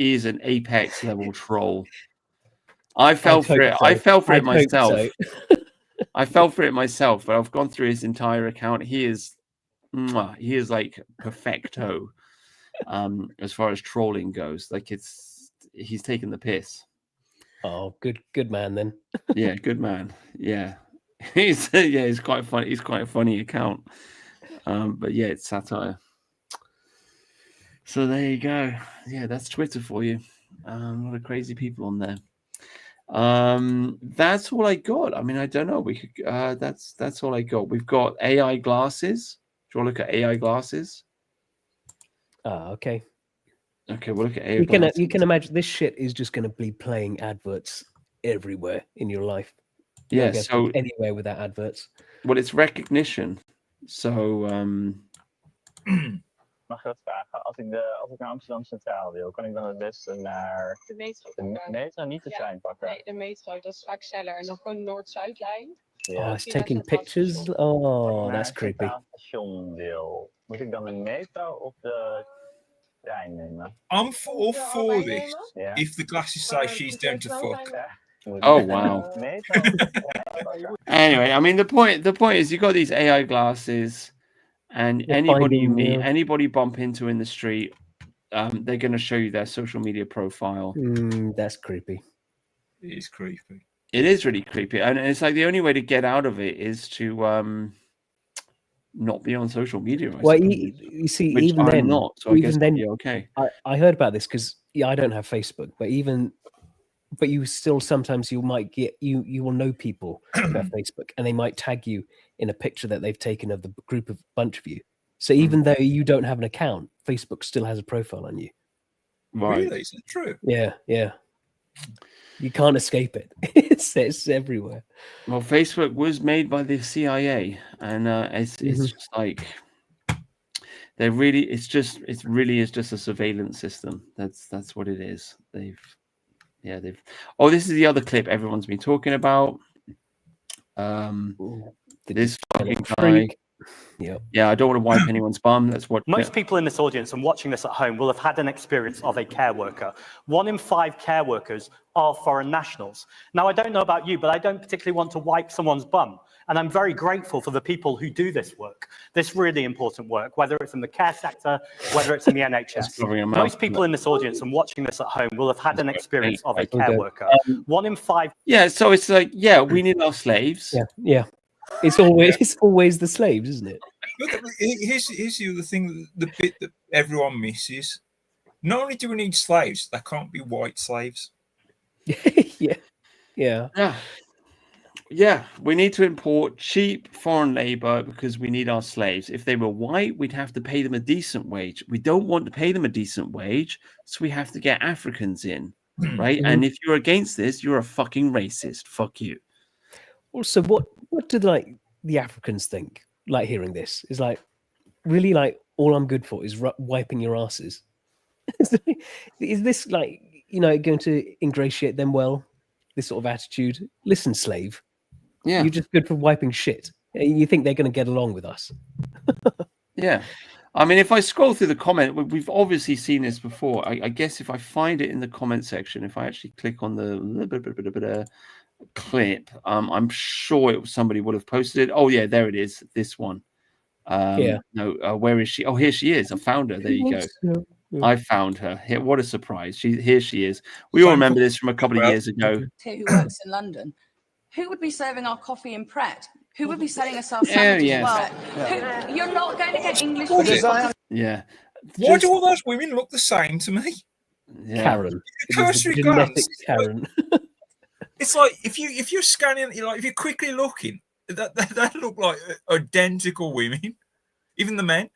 he is an apex level troll. I fell for it. I fell for it myself. I fell for it myself, but I've gone through his entire account. He is like perfecto. As far as trolling goes, like he's taken the piss. Oh, good man then. Yeah, good man. Yeah, he's quite funny. He's quite a funny account. But yeah, it's satire. So there you go. Yeah, that's Twitter for you. A lot of crazy people on there. That's all I got. I mean, I don't know. We could. That's all I got. We've got AI glasses. Do you want to look at AI glasses? Okay. Okay, we'll look at AI glasses. You can imagine this shit is just going to be playing adverts everywhere in your life. Yeah. So anywhere without adverts. Well, it's recognition. So. Mag ik dat vragen? Als ik naar Amsterdam Centraal wil, kan ik dan het beste naar de metro? De metro, niet de trein pakken? Nee, de metro, dat is vaak sneller. En dan gewoon Noord-Zuidlijn. Oh, it's taking pictures. Oh, that's creepy. Station wil. Moet ik dan de metro of de trein nemen? I'm all for this. If the glasses say she's down to fuck. Oh wow. Anyway, I mean the point is you got these AI glasses. And anybody you meet, anybody bump into in the street, they're going to show you their social media profile. That's creepy. It is creepy. It is really creepy, and it's like the only way to get out of it is to not be on social media. You see, even then, not. So even then, okay. I heard about this because I don't have Facebook, but you still sometimes you might get you will know people who have Facebook, and they might tag you in a picture that they've taken of the group of bunch of you. So even though you don't have an account, Facebook still has a profile on you. Right? Really? Is that true? Yeah. You can't escape it. It's everywhere. Well, Facebook was made by the CIA, and it's just like it really is just a surveillance system. That's what it is. Oh, this is the other clip everyone's been talking about. This fucking guy. Yeah, I don't want to wipe anyone's bum. That's what most people in this audience and watching this at home will have had an experience of a care worker. 1 in 5 care workers are foreign nationals. Now, I don't know about you, but I don't particularly want to wipe someone's bum. And I'm very grateful for the people who do this work, this really important work, whether it's in the care sector, whether it's in the NHS. Most people in this audience and watching this at home will have had an experience of a care worker. 1 in 5. Yeah, so it's like, we need our slaves. Yeah. It's always the slaves, isn't it? But here's the other thing, the bit that everyone misses. Not only do we need slaves, they can't be white slaves. Yeah, we need to import cheap foreign labor because we need our slaves. If they were white, we'd have to pay them a decent wage. We don't want to pay them a decent wage, so we have to get Africans in, right? And if you're against this, you're a fucking racist. Fuck you. Also, what do the Africans think? Like hearing this is like really like all I'm good for is wiping your asses. Is this like going to ingratiate them well? This sort of attitude. Listen, slave. Yeah, you're just good for wiping shit. You think they're going to get along with us? Yeah. I mean, if I scroll through the comment, we've obviously seen this before. I guess if I find it in the comment section, if I actually click on the clip, I'm sure somebody would have posted it. Oh yeah, there it is. This one. No, where is she? Oh, here she is. I found her. There you go. I found her. What a surprise! Here she is. We all remember this from a couple of years ago. Who works in London? Who would be serving our coffee in Pret? Who would be selling us our sandwiches in Pret? You're not going to get English. Yeah. Why do all those women look the same to me? Yeah. Karen. Cursory glance. Karen. It's like if you're scanning, if you're quickly looking, that look like identical women, even the men.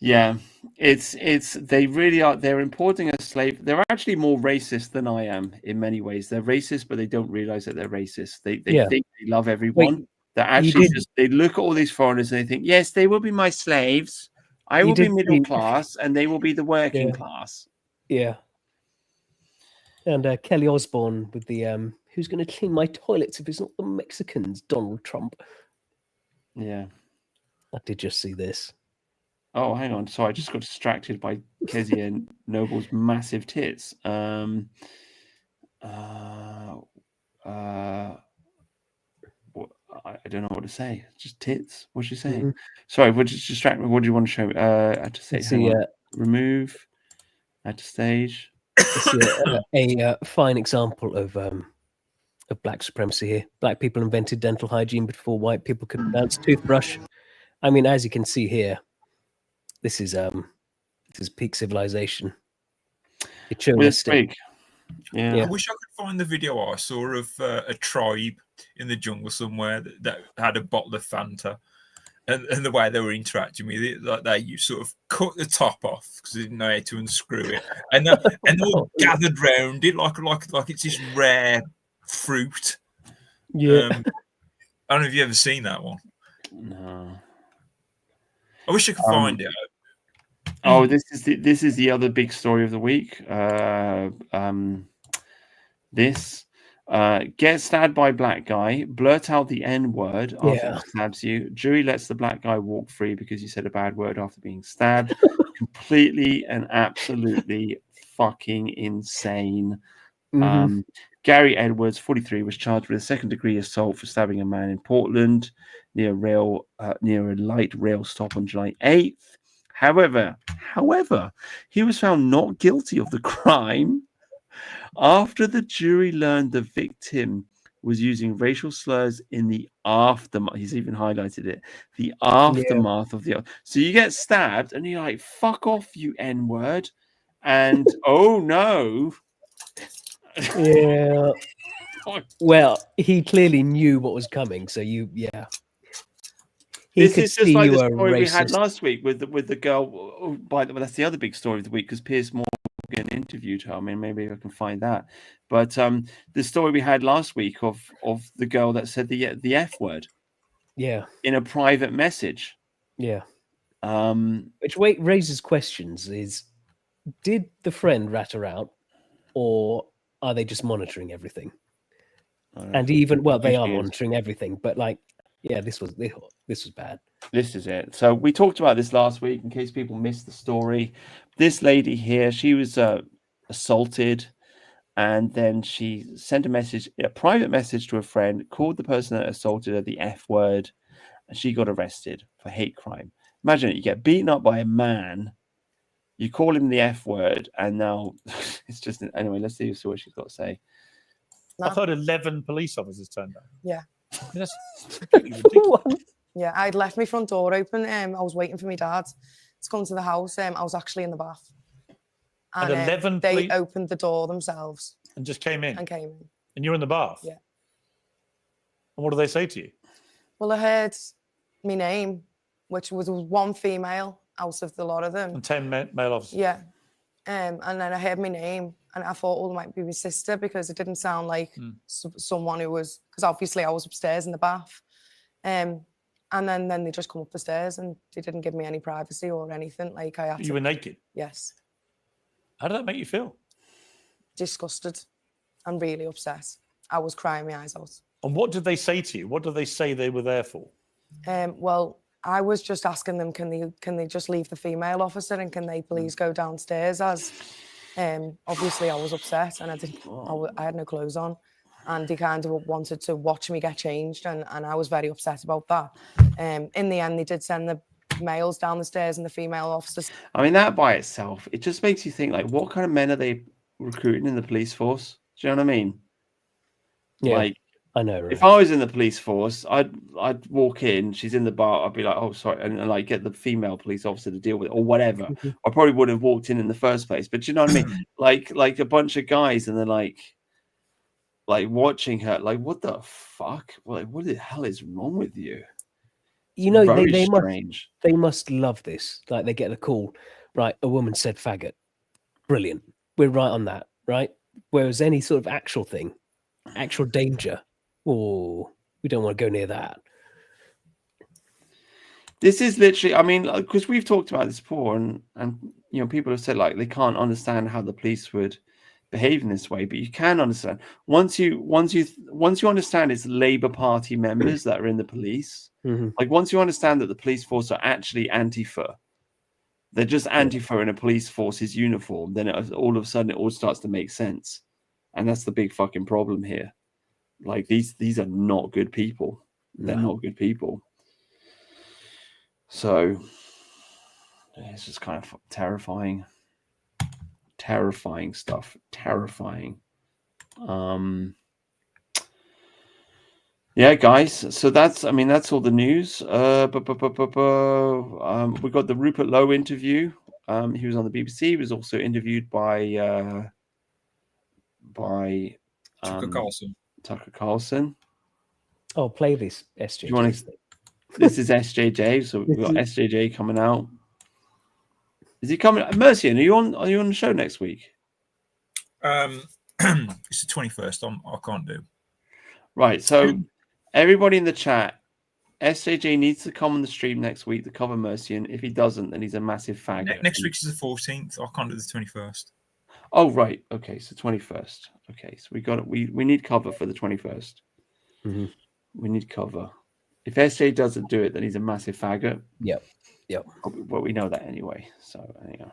Yeah, they really are. They're importing a slave. They're actually more racist than I am in many ways. They're racist, but they don't realize that they're racist. They think they love everyone. that actually just they look at all these foreigners and they think, yes, they will be my slaves. I will be middle class, and they will be the working class. Yeah. And Kelly Osbourne with the who's going to clean my toilets if it's not the Mexicans, Donald Trump. Yeah. I did just see this. Oh, hang on. So I just got distracted by Kezia Noble's massive tits. I don't know what to say. Just tits. What's she saying? Mm-hmm. Sorry, what just distract me? What do you want to show me? I had to say, Let's hang see, on. Remove. Add to stage. Let's see a fine example of black supremacy here. Black people invented dental hygiene before white people could pronounce toothbrush. I mean, as you can see here, this is peak civilization. Ritualistic. I wish I could find the video I saw of a tribe in the jungle somewhere that had a bottle of Fanta, and the way they were interacting with it, like they sort of cut the top off because they didn't know how to unscrew it, and they all gathered round it like it's this rare fruit. Yeah. I don't know if you ever seen that one. No. I wish I could find it. Oh, this is the other big story of the week. Get stabbed by black guy, blurt out the N word after he stabs you. Jury lets the black guy walk free because he said a bad word after being stabbed. Completely and absolutely fucking insane. Mhm. Gary Edwards, 43, was charged with a second-degree assault for stabbing a man in Portland near a light rail stop on July 8th. However, he was found not guilty of the crime after the jury learned the victim was using racial slurs in the aftermath. He's even highlighted it. The aftermath of the. So you get stabbed and you're like, fuck off, you N-word. And oh no. Yeah. Well, he clearly knew what was coming, so He This could is just see like you the were story we had racist. last week with the girl. By the way, that's the other big story of the week because Piers Morgan interviewed her. I mean, maybe I can find that. But the story we had last week of the girl that said the F word. Yeah. In a private message. Yeah. Which raises questions: did the friend rat her out, or are they just monitoring everything? And even they are monitoring everything, but this was bad. This is it. So we talked about this last week in case people missed the story. This lady here, she was assaulted, and then she sent a private message to a friend, called the person that assaulted her the F word, and she got arrested for hate crime. Imagine it, you get beaten up by a man, you call him the F word, and now it's just anyway. Let's see what she's got to say. I've heard 11 police officers turned up. Yeah. That's ridiculous. Yeah, I'd left my front door open. I was waiting for my dad to come to the house. I was actually in the bath. And 11 they opened the door themselves. And just came in? And came in. And you're in the bath? Yeah. And what do they say to you? Well, I heard my name, which was one female out of the lot of them. And 10 male officers? Yeah. And then I heard my name, and I thought, it might be my sister because it didn't sound like someone who was, because obviously I was upstairs in the bath. And then they just come up the stairs and they didn't give me any privacy or anything. You were naked? Yes. How did that make you feel? Disgusted. I'm really upset. I was crying my eyes out. And what did they say to you? What did they say they were there for? Well, I was just asking them, can they just leave the female officer and can they please go downstairs? As obviously I was upset and I had no clothes on, and he kind of wanted to watch me get changed, and I was very upset about that. In the end, they did send the males down the stairs and the female officers. I mean, that by itself, it just makes you think, what kind of men are they recruiting in the police force? Do you know what I mean? Yeah. I know. Right? If I was in the police force, I'd walk in. She's in the bar. I'd be like, "Oh, sorry," and get the female police officer to deal with it or whatever. I probably wouldn't have walked in the first place. But you know what I mean? like a bunch of guys, and they're like watching her. Like, what the fuck? What the hell is wrong with you? You know, Very strange. They must love this. Like, they get a call, right? A woman said faggot. Brilliant. We're right on that, right? Whereas any sort of actual thing, actual danger. Oh, we don't want to go near that. This is literally, I mean, because we've talked about this before, and you know, people have said like they can't understand how the police would behave in this way, but you can understand once you understand it's Labour Party members that are in the police. Mhm. Like once you understand that the police force are actually Antifa, they're just Antifa in a police force's uniform, then all of a sudden it all starts to make sense, and that's the big fucking problem here. Like these are not good people. They're not good people. So it's just kind of terrifying stuff. Terrifying. Yeah, guys. So that's all the news. We got the Rupert Lowe interview. He was on the BBC. He was also interviewed by Tucker Carlson. Oh, play this SJJ. Do you want to? This is SJJ. So we've got SJJ coming out. Is he coming? Mercian, are you on the show next week? It's the 21st. I can't do. Right. So everybody in the chat, SJJ needs to come on the stream next week to cover Mercian. If he doesn't, then he's a massive faggot. Next week is the 14th. I can't do the 21st. Oh right. Okay. So 21st. Okay. So we need cover for the 21st. Mm-hmm. We need cover. If SJ doesn't do it, then he's a massive faggot. Yep. Well, we know that anyway. So anyhow,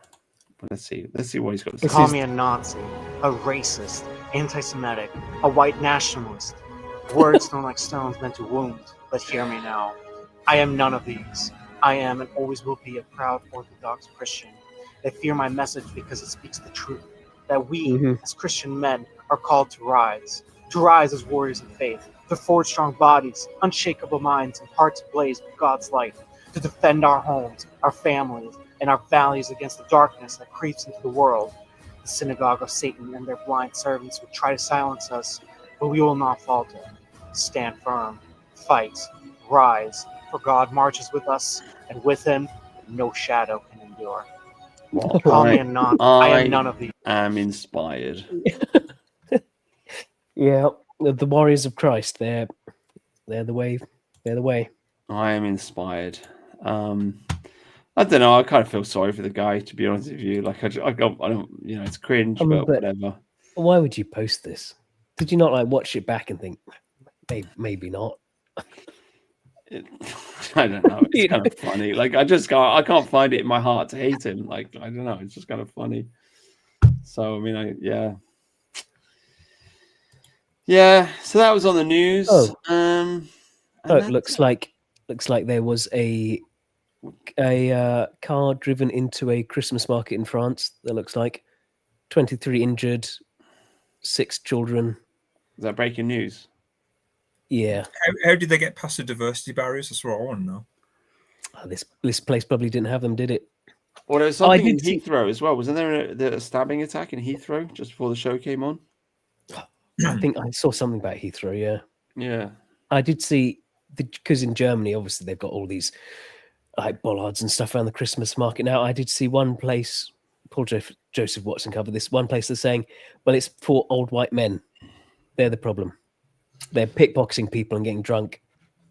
but let's see what he's got to say. Call me a Nazi, a racist, anti-Semitic, a white nationalist. Words thrown like stones meant to wound, but hear me now. I am none of these. I am and always will be a proud Orthodox Christian. They fear my message because it speaks the truth. That we, as Christian men, are called to rise as warriors of faith, to forge strong bodies, unshakable minds, and hearts ablaze with God's light, to defend our homes, our families, and our values against the darkness that creeps into the world. The synagogue of Satan and their blind servants would try to silence us, but we will not falter. Stand firm, fight, rise, for God marches with us, and with him no shadow can endure. Call me a Nazi. I am none of these. I am inspired. Yeah, the warriors of Christ. They're the way. They're the way. I am inspired. I don't know. I kind of feel sorry for the guy, to be honest with you. Like I don't. You know, it's cringe, but whatever. Why would you post this? Did you not like watch it back and think, maybe not? I don't know. It's kind of funny. Like I can't find it in my heart to hate him. Like I don't know. It's just kind of funny. So I mean, yeah. So that was on the news. It looks like there was a car driven into a Christmas market in France. That looks like 23 injured, 6 children. Is that breaking news? Yeah. How did they get past the diversity barriers? That's what I want to know. This place probably didn't have them, did it? Well, there was something in Heathrow as well. Wasn't there a stabbing attack in Heathrow just before the show came on? I think I saw something about Heathrow. Yeah. Yeah. I did see because in Germany, obviously, they've got all these like bollards and stuff around the Christmas market. Now, I did see one place. Paul Joseph Watson covered this. One place they're saying, well, it's for old white men. They're the problem. They're pickpocketing people and getting drunk.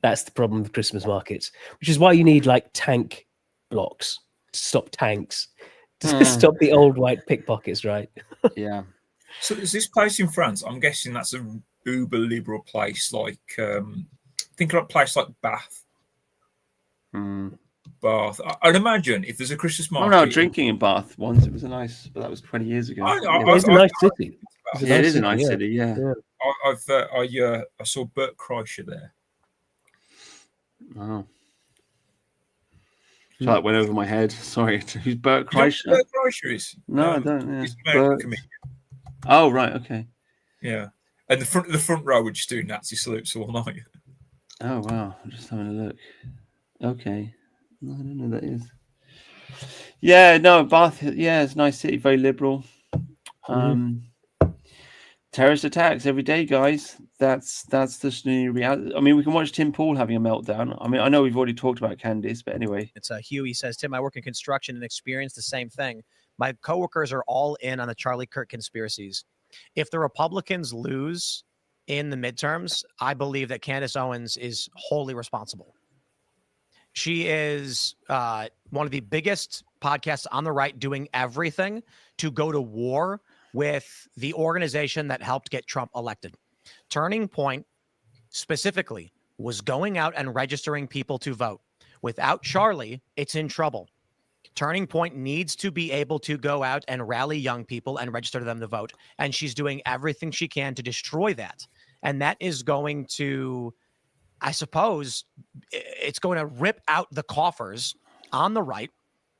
That's the problem with Christmas markets, which is why you need like tank blocks to stop tanks, to stop the old white pickpockets, right? Yeah. So is this place in France? I'm guessing that's an uber liberal place, like think of a place like Bath. Bath. I'd imagine if there's a Christmas market. Oh no, drinking in Bath once. It was but that was 20 years ago. It's a nice city. Yeah, it is a nice city. Yeah. I saw Bert Kreischer there. Oh. So that went over my head. Sorry. Who's Bert Kreischer? Bert Kreischer is? No, I don't. Yeah. He's an American comedian. Oh right, okay. Yeah, and the front row were just doing Nazi salutes all night. Oh wow, I'm just having a look. Okay, I don't know who that is. Yeah, no, Bath. Yeah, it's a nice city, very liberal. Terrorist attacks every day, guys. That's the new reality. I mean, we can watch Tim Pool having a meltdown. I mean, I know we've already talked about Candice, but anyway. It's Huey says, Tim, I work in construction and experience the same thing. My coworkers are all in on the Charlie Kirk conspiracies. If the Republicans lose in the midterms, I believe that Candace Owens is wholly responsible. She is one of the biggest podcasts on the right, doing everything to go to war with the organization that helped get Trump elected. Turning Point specifically was going out and registering people to vote. Without Charlie, it's in trouble. Turning Point needs to be able to go out and rally young people and register them to vote. And she's doing everything she can to destroy that. And that is going to, I suppose, it's going to rip out the coffers on the right.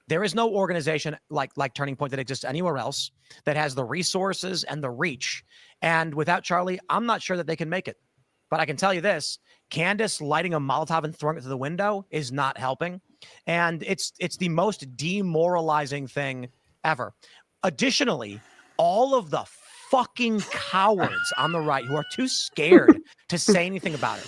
There is no organization like Turning Point that exists anywhere else that has the resources and the reach. And without Charlie, I'm not sure that they can make it. But I can tell you this, Candace lighting a Molotov and throwing it through the window is not helping. And it's the most demoralizing thing ever. Additionally, all of the fucking cowards on the right who are too scared to say anything about her,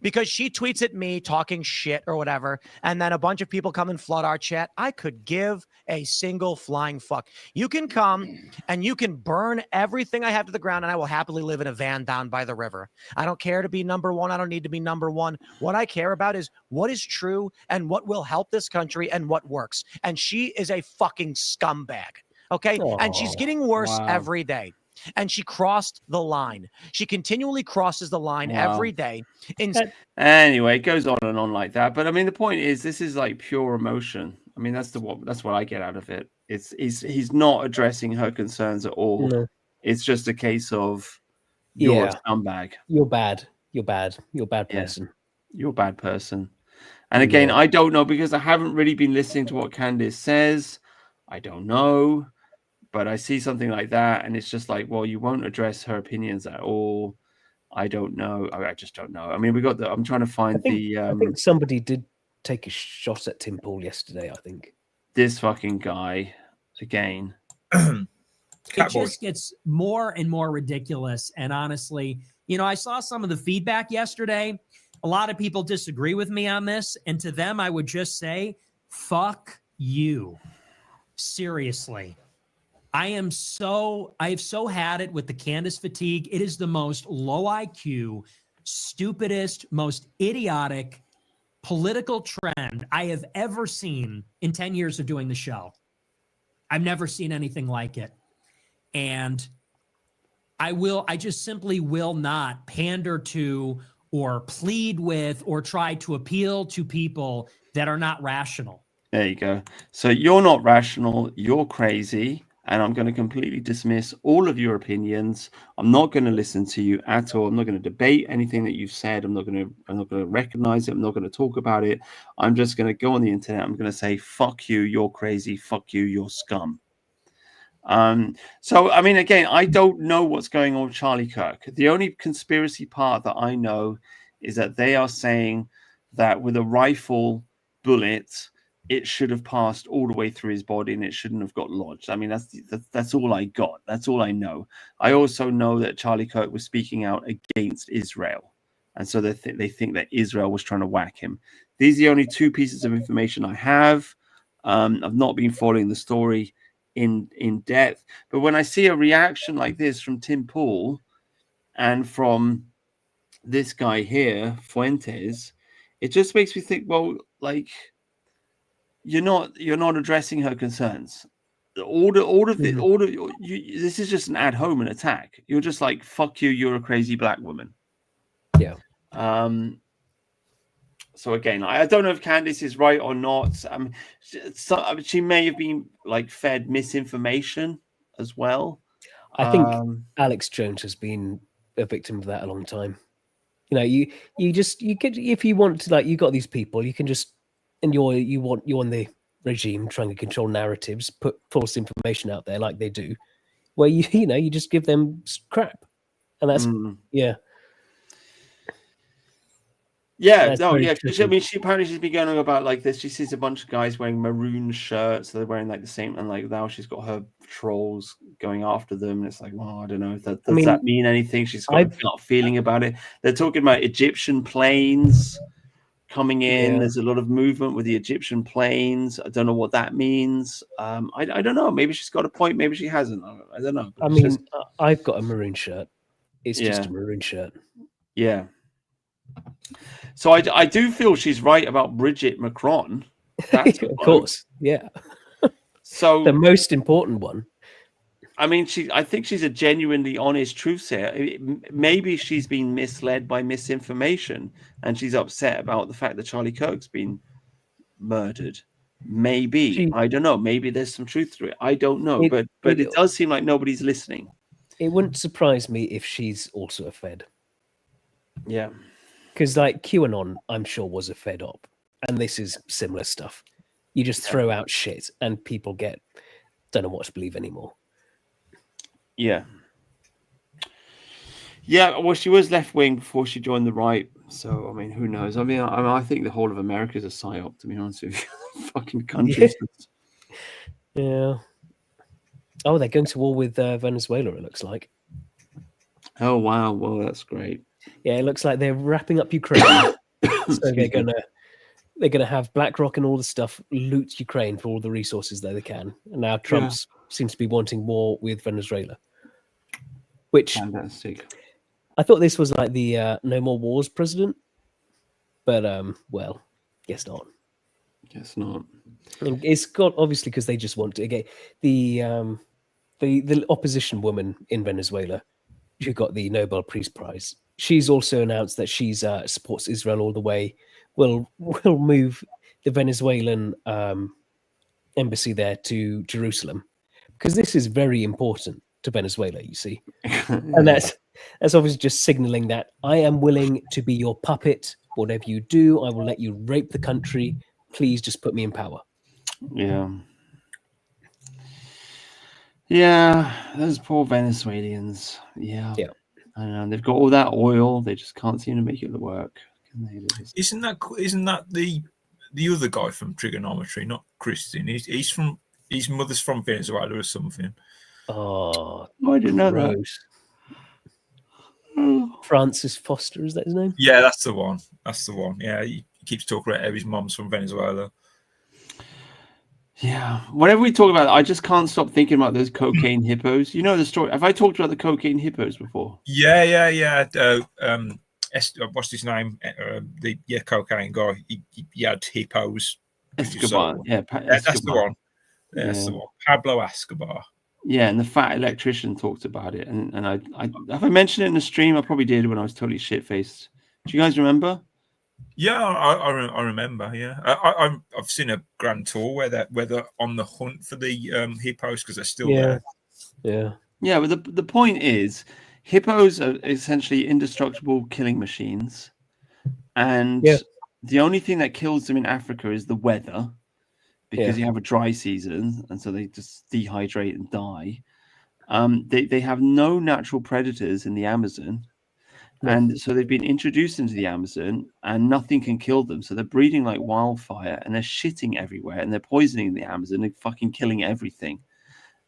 because she tweets at me talking shit or whatever, and then a bunch of people come and flood our chat. I could give a single flying fuck. You can come and you can burn everything I have to the ground, and I will happily live in a van down by the river. I don't care to be number one. I don't need to be number one. What I care about is what is true and what will help this country and what works. And she is a fucking scumbag. Okay. And she's getting worse every day. And she crossed the line. She continually crosses the line every day. Anyway, it goes on and on like that. But I mean, the point is, this is like pure emotion. I mean, that's what I get out of it. He's not addressing her concerns at all. No. It's just a case of you're a scumbag. You're bad. You're bad. You're a bad person. You're a bad person. And again, I don't know, because I haven't really been listening to what Candace says. I don't know. But I see something like that, and it's just like, well, you won't address her opinions at all. I don't know. I just don't know. I mean, I'm trying to find I think somebody did take a shot at Tim Pool yesterday, I think. This fucking guy again. It just gets more and more ridiculous. And honestly, I saw some of the feedback yesterday. A lot of people disagree with me on this. And to them, I would just say, fuck you. Seriously. I have so had it with the Candace fatigue. It is the most low IQ, stupidest, most idiotic political trend I have ever seen in 10 years of doing the show. I've never seen anything like it. And I just simply will not pander to or plead with or try to appeal to people that are not rational. There you go. So you're not rational, you're crazy. And I'm going to completely dismiss all of your opinions. I'm not going to listen to you at all. I'm not going to debate anything that you've said. I'm not going to recognize it. I'm not going to talk about it. I'm just going to go on the internet. I'm going to say, fuck you, you're crazy. Fuck you, you're scum. So, I mean, again, I don't know what's going on with Charlie Kirk. The only conspiracy part that I know is that they are saying that with a rifle bullet, it should have passed all the way through his body and it shouldn't have got lodged. I mean, that's all I got. That's all I know. I also know that Charlie Kirk was speaking out against Israel. And so they think that Israel was trying to whack him. These are the only two pieces of information I have. I've not been following the story in depth. But when I see a reaction like this from Tim Pool and from this guy here, Fuentes, it just makes me think, well, like, you're not addressing her concerns. This is just an ad hominem attack. You're just like, fuck you, you're a crazy black woman. Yeah. So again, I don't know if Candace is right or not. She may have been like fed misinformation as well. I think Alex Jones has been a victim of that a long time. You could, if you want to, like, you got these people, you can just, and you're on the regime trying to control narratives, put false information out there like they do, where you just give them crap, and that's Yeah, no, yeah. I mean, she apparently she's been going on about like this. She sees a bunch of guys wearing maroon shirts. So they're wearing like the same, and like now she's got her trolls going after them. And it's like, well, I don't know. Does that mean anything? She's got a gut feeling about it. They're talking about Egyptian planes coming in. Yeah. There's a lot of movement with the Egyptian planes. I don't know what that means. I don't know. Maybe she's got a point. Maybe she hasn't. I don't know. I mean, I've got a maroon shirt. It's just a maroon shirt. Yeah. So I do feel she's right about Bridget Macron. That's Of course, yeah. So the most important one. I mean, I think she's a genuinely honest truth sayer. Maybe she's been misled by misinformation, and she's upset about the fact that Charlie Kirk's been murdered. Maybe I don't know. Maybe there's some truth to it. I don't know, but it does seem like nobody's listening. It wouldn't surprise me if she's also a Fed. Yeah, because like QAnon, I'm sure was a Fed op, and this is similar stuff. You just throw out shit, and people don't know what to believe anymore. Yeah. Yeah, well, she was left wing before she joined the right. So, I mean, who knows? I think the whole of America is a psyop, to be honest with you. Fucking countries. Yeah. Oh, they're going to war with Venezuela, it looks like. Oh, wow. Well, that's great. Yeah, it looks like they're wrapping up Ukraine. So they're gonna have BlackRock and all the stuff loot Ukraine for all the resources that they can. And now Trump seems to be wanting war with Venezuela. Which fantastic. I thought this was like the no more wars president, but well, guess not. Guess not. And it's got obviously because they just want to get the opposition woman in Venezuela who got the Nobel Peace Prize. She's also announced that she's supports Israel all the way. Will move the Venezuelan embassy there to Jerusalem because this is very important to Venezuela. You see, and that's obviously just signaling that I am willing to be your puppet. Whatever you do, I will let you rape the country. Please just put me in power. Yeah. Yeah, those poor Venezuelans. Yeah. I know. They've got all that oil. They just can't seem to make it work. Can they? Isn't that the other guy from Trigonometry, not Christian? He's from his mother's from Venezuela or something. Oh, I didn't know gross. that. Francis Foster, is that his name? Yeah, that's the one. That's the one. Yeah, he keeps talking about how his mom's from Venezuela. Yeah. Whenever we talk about it, I just can't stop thinking about those cocaine hippos. You know the story. Have I talked about the cocaine hippos before? Yeah. What's his name? The cocaine guy. He had hippos. Escobar. Yeah, that's the one. Yeah, that's the one. Pablo Escobar. Yeah, and the fat electrician talked about it, and I have I mentioned it in the stream. I probably did when I was totally shit faced. Do you guys remember? Yeah, I remember. Yeah, I've seen a grand tour where they're on the hunt for the hippos because they're still there. Yeah. But the point is, hippos are essentially indestructible killing machines, and the only thing that kills them in Africa is the weather, because you have a dry season, and so they just dehydrate and die. They have no natural predators in the Amazon. And so they've been introduced into the Amazon and nothing can kill them. So they're breeding like wildfire and they're shitting everywhere and they're poisoning the Amazon and fucking killing everything.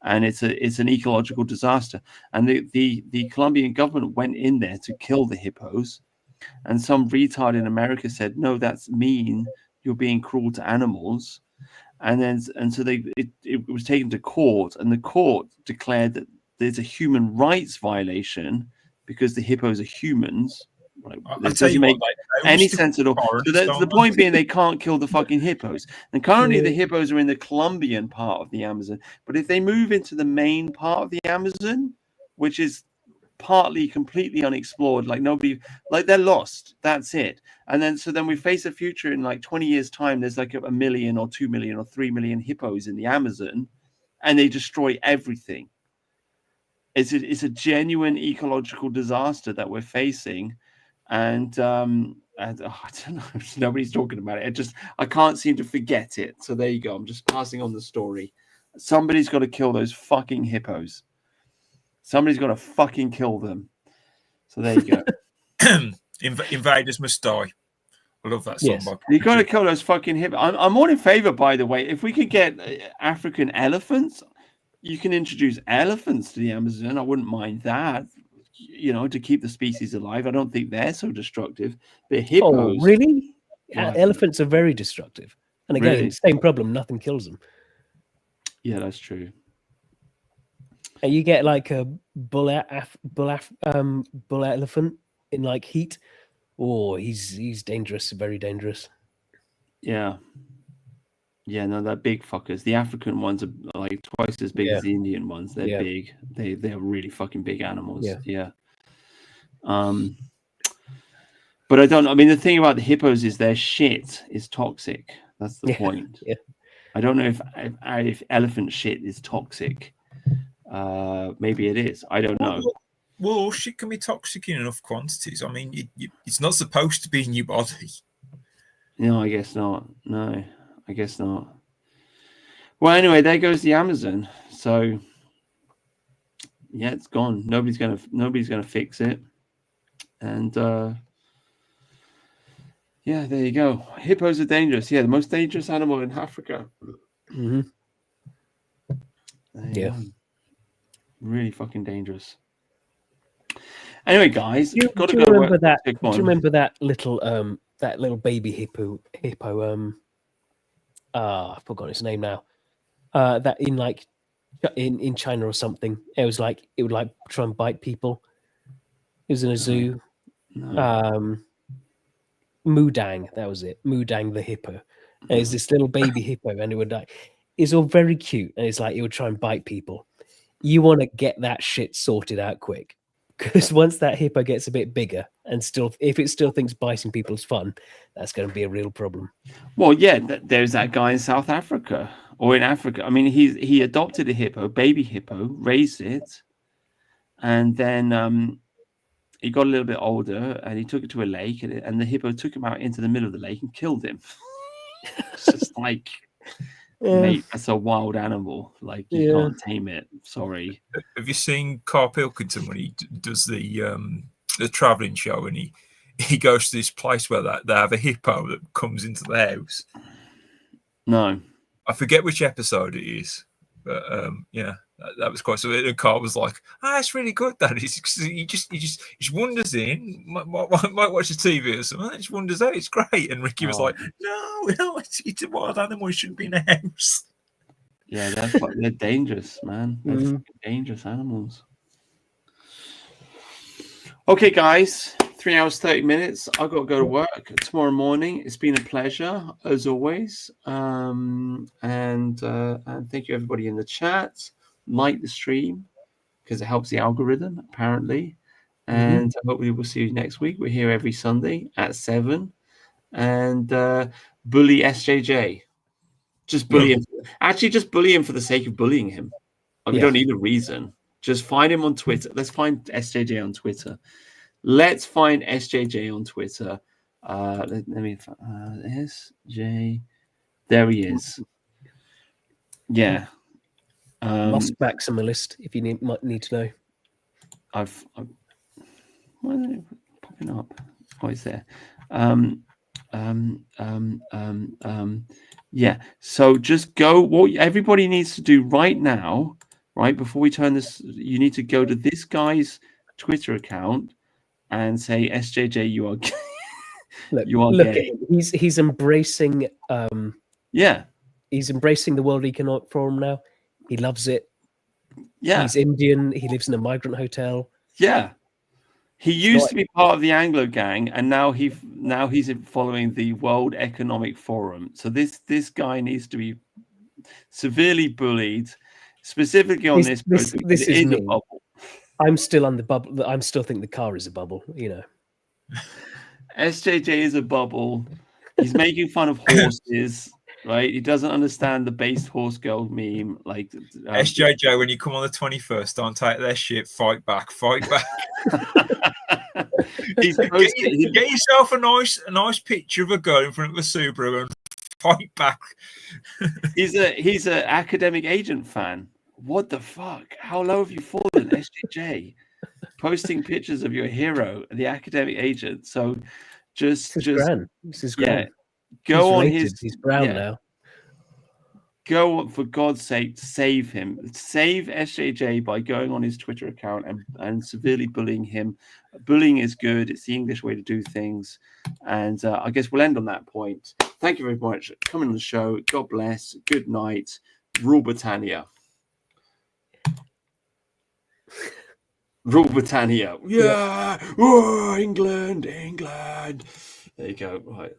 And it's an ecological disaster. And the Colombian government went in there to kill the hippos. And some retard in America said, no, that's mean. You're being cruel to animals. And so it was taken to court, and the court declared that there's a human rights violation because the hippos are humans. Right? It doesn't make any sense at all. So the point being, they can't kill the fucking hippos. And currently, the hippos are in the Colombian part of the Amazon. But if they move into the main part of the Amazon, which is partly completely unexplored, they're lost. That's it. And then we face a future in like 20 years' time. There's like a million or 2 million or 3 million hippos in the Amazon, and they destroy everything. It's a genuine ecological disaster that we're facing, and I don't know. Nobody's talking about it. I can't seem to forget it. So there you go. I'm just passing on the story. Somebody's got to kill those fucking hippos. Somebody's got to fucking kill them. So there you go. Invaders must die. I love that song. Yes. You got to kill those fucking hippos. I'm all in favor, by the way. If we could get African elephants, you can introduce elephants to the Amazon. I wouldn't mind that. To keep the species alive. I don't think they're so destructive. The hippos. Oh, really? Yeah, elephants are very destructive. And again, Really? same problem. Nothing kills them. Yeah, that's true. And you get like a bull elephant in like heat Oh, he's dangerous, very dangerous. Yeah. Yeah, no, they're big fuckers. The African ones are like twice as big Yeah. as the Indian ones. They're Yeah. big. They're really fucking big animals. Yeah. But I don't. I mean, the thing about the hippos is their shit is toxic. That's the Yeah, point. yeah. I don't know if elephant shit is toxic. Maybe it is. I don't know. Well, shit can be toxic in enough quantities. I mean, it's not supposed to be in your body. No, I guess not. No, I guess not. Well, anyway, there goes the Amazon. So yeah, it's gone. Nobody's gonna fix it. And yeah, there you go. Hippos are dangerous. Yeah, the most dangerous animal in Africa. Mm-hmm. There you Yeah. go. Really fucking dangerous. Anyway, guys, Do you remember that? Do you remember that little baby hippo? I've forgotten its name now. That in China or something. It would like try and bite people. It was in a zoo. Mudang, that was it. Mudang the hippo. And it's this little baby hippo, and it would like. It's all very cute, and it's like it would try and bite people. You want to get that shit sorted out quick, because once that hippo gets a bit bigger, and if it still thinks biting people is fun, that's going to be a real problem. Well, yeah, there's that guy in South Africa or in Africa. I mean, he adopted a hippo, baby hippo, raised it, and then he got a little bit older, and he took it to a lake, and the hippo took him out into the middle of the lake and killed him. It's just like, mate, that's a wild animal. Like, you can't tame it. Sorry. Have you seen Carl Pilkington when he does the traveling show, and he goes to this place where they have a hippo that comes into the house? No, I forget which episode it is, but yeah, that was quite. So and Carl was like, "It's really good. That he just wanders in, might watch the TV or something. Just wanders out. It's great." And Ricky was like, "No, it's a wild animal. It shouldn't be in a house." Yeah, they're dangerous, man. They're fucking dangerous animals. Okay, guys, 3 hours 30 minutes. I've got to go to work tomorrow morning. It's been a pleasure as always. And thank you everybody in the chat. Like the stream because it helps the algorithm apparently. And hopefully we'll see you next week. We're here every Sunday at 7. And bully SJJ. Just bully him. Actually, just bully him for the sake of bullying him. We don't need a reason. Just find him on Twitter. Let's find SJJ on Twitter. Let's find SJJ on Twitter. Let me SJ. There he is. Yeah. Musk maximalist, if you might need to know. I've why is it popping up? Oh, it's there. Yeah. So just go. What everybody needs to do right now, right before we turn this, you need to go to this guy's Twitter account and say, "SJJ, you are you are look gay." at him. He's embracing. Yeah. He's embracing the World Economic Forum now. He loves it. Yeah. He's Indian. He lives in a migrant hotel. Yeah. He used to be part of the Anglo Gang, and now he's following the World Economic Forum. So this guy needs to be severely bullied, specifically on this. This is a me. bubble. I'm still on the bubble. I'm still think the car is a bubble. You know. SJJ is a bubble. He's making fun of horses. Right, he doesn't understand the based horse girl meme. Like SJJ, when you come on the 21st, don't take their shit. Fight back, fight back. Get yourself a nice picture of a girl in front of a Subaru and fight back. He's an academic agent fan. What the fuck? How low have you fallen, SJJ? Posting pictures of your hero, the academic agent. So just This is yeah. Go on he's brown now. Go, for God's sake, save him. Save SJJ by going on his Twitter account and severely bullying him. Bullying is good. It's the English way to do things. And I guess we'll end on that point. Thank you very much for coming on the show. God bless. Good night. Rule Britannia. Rule Britannia. Yeah. Oh, England. There you go. Right.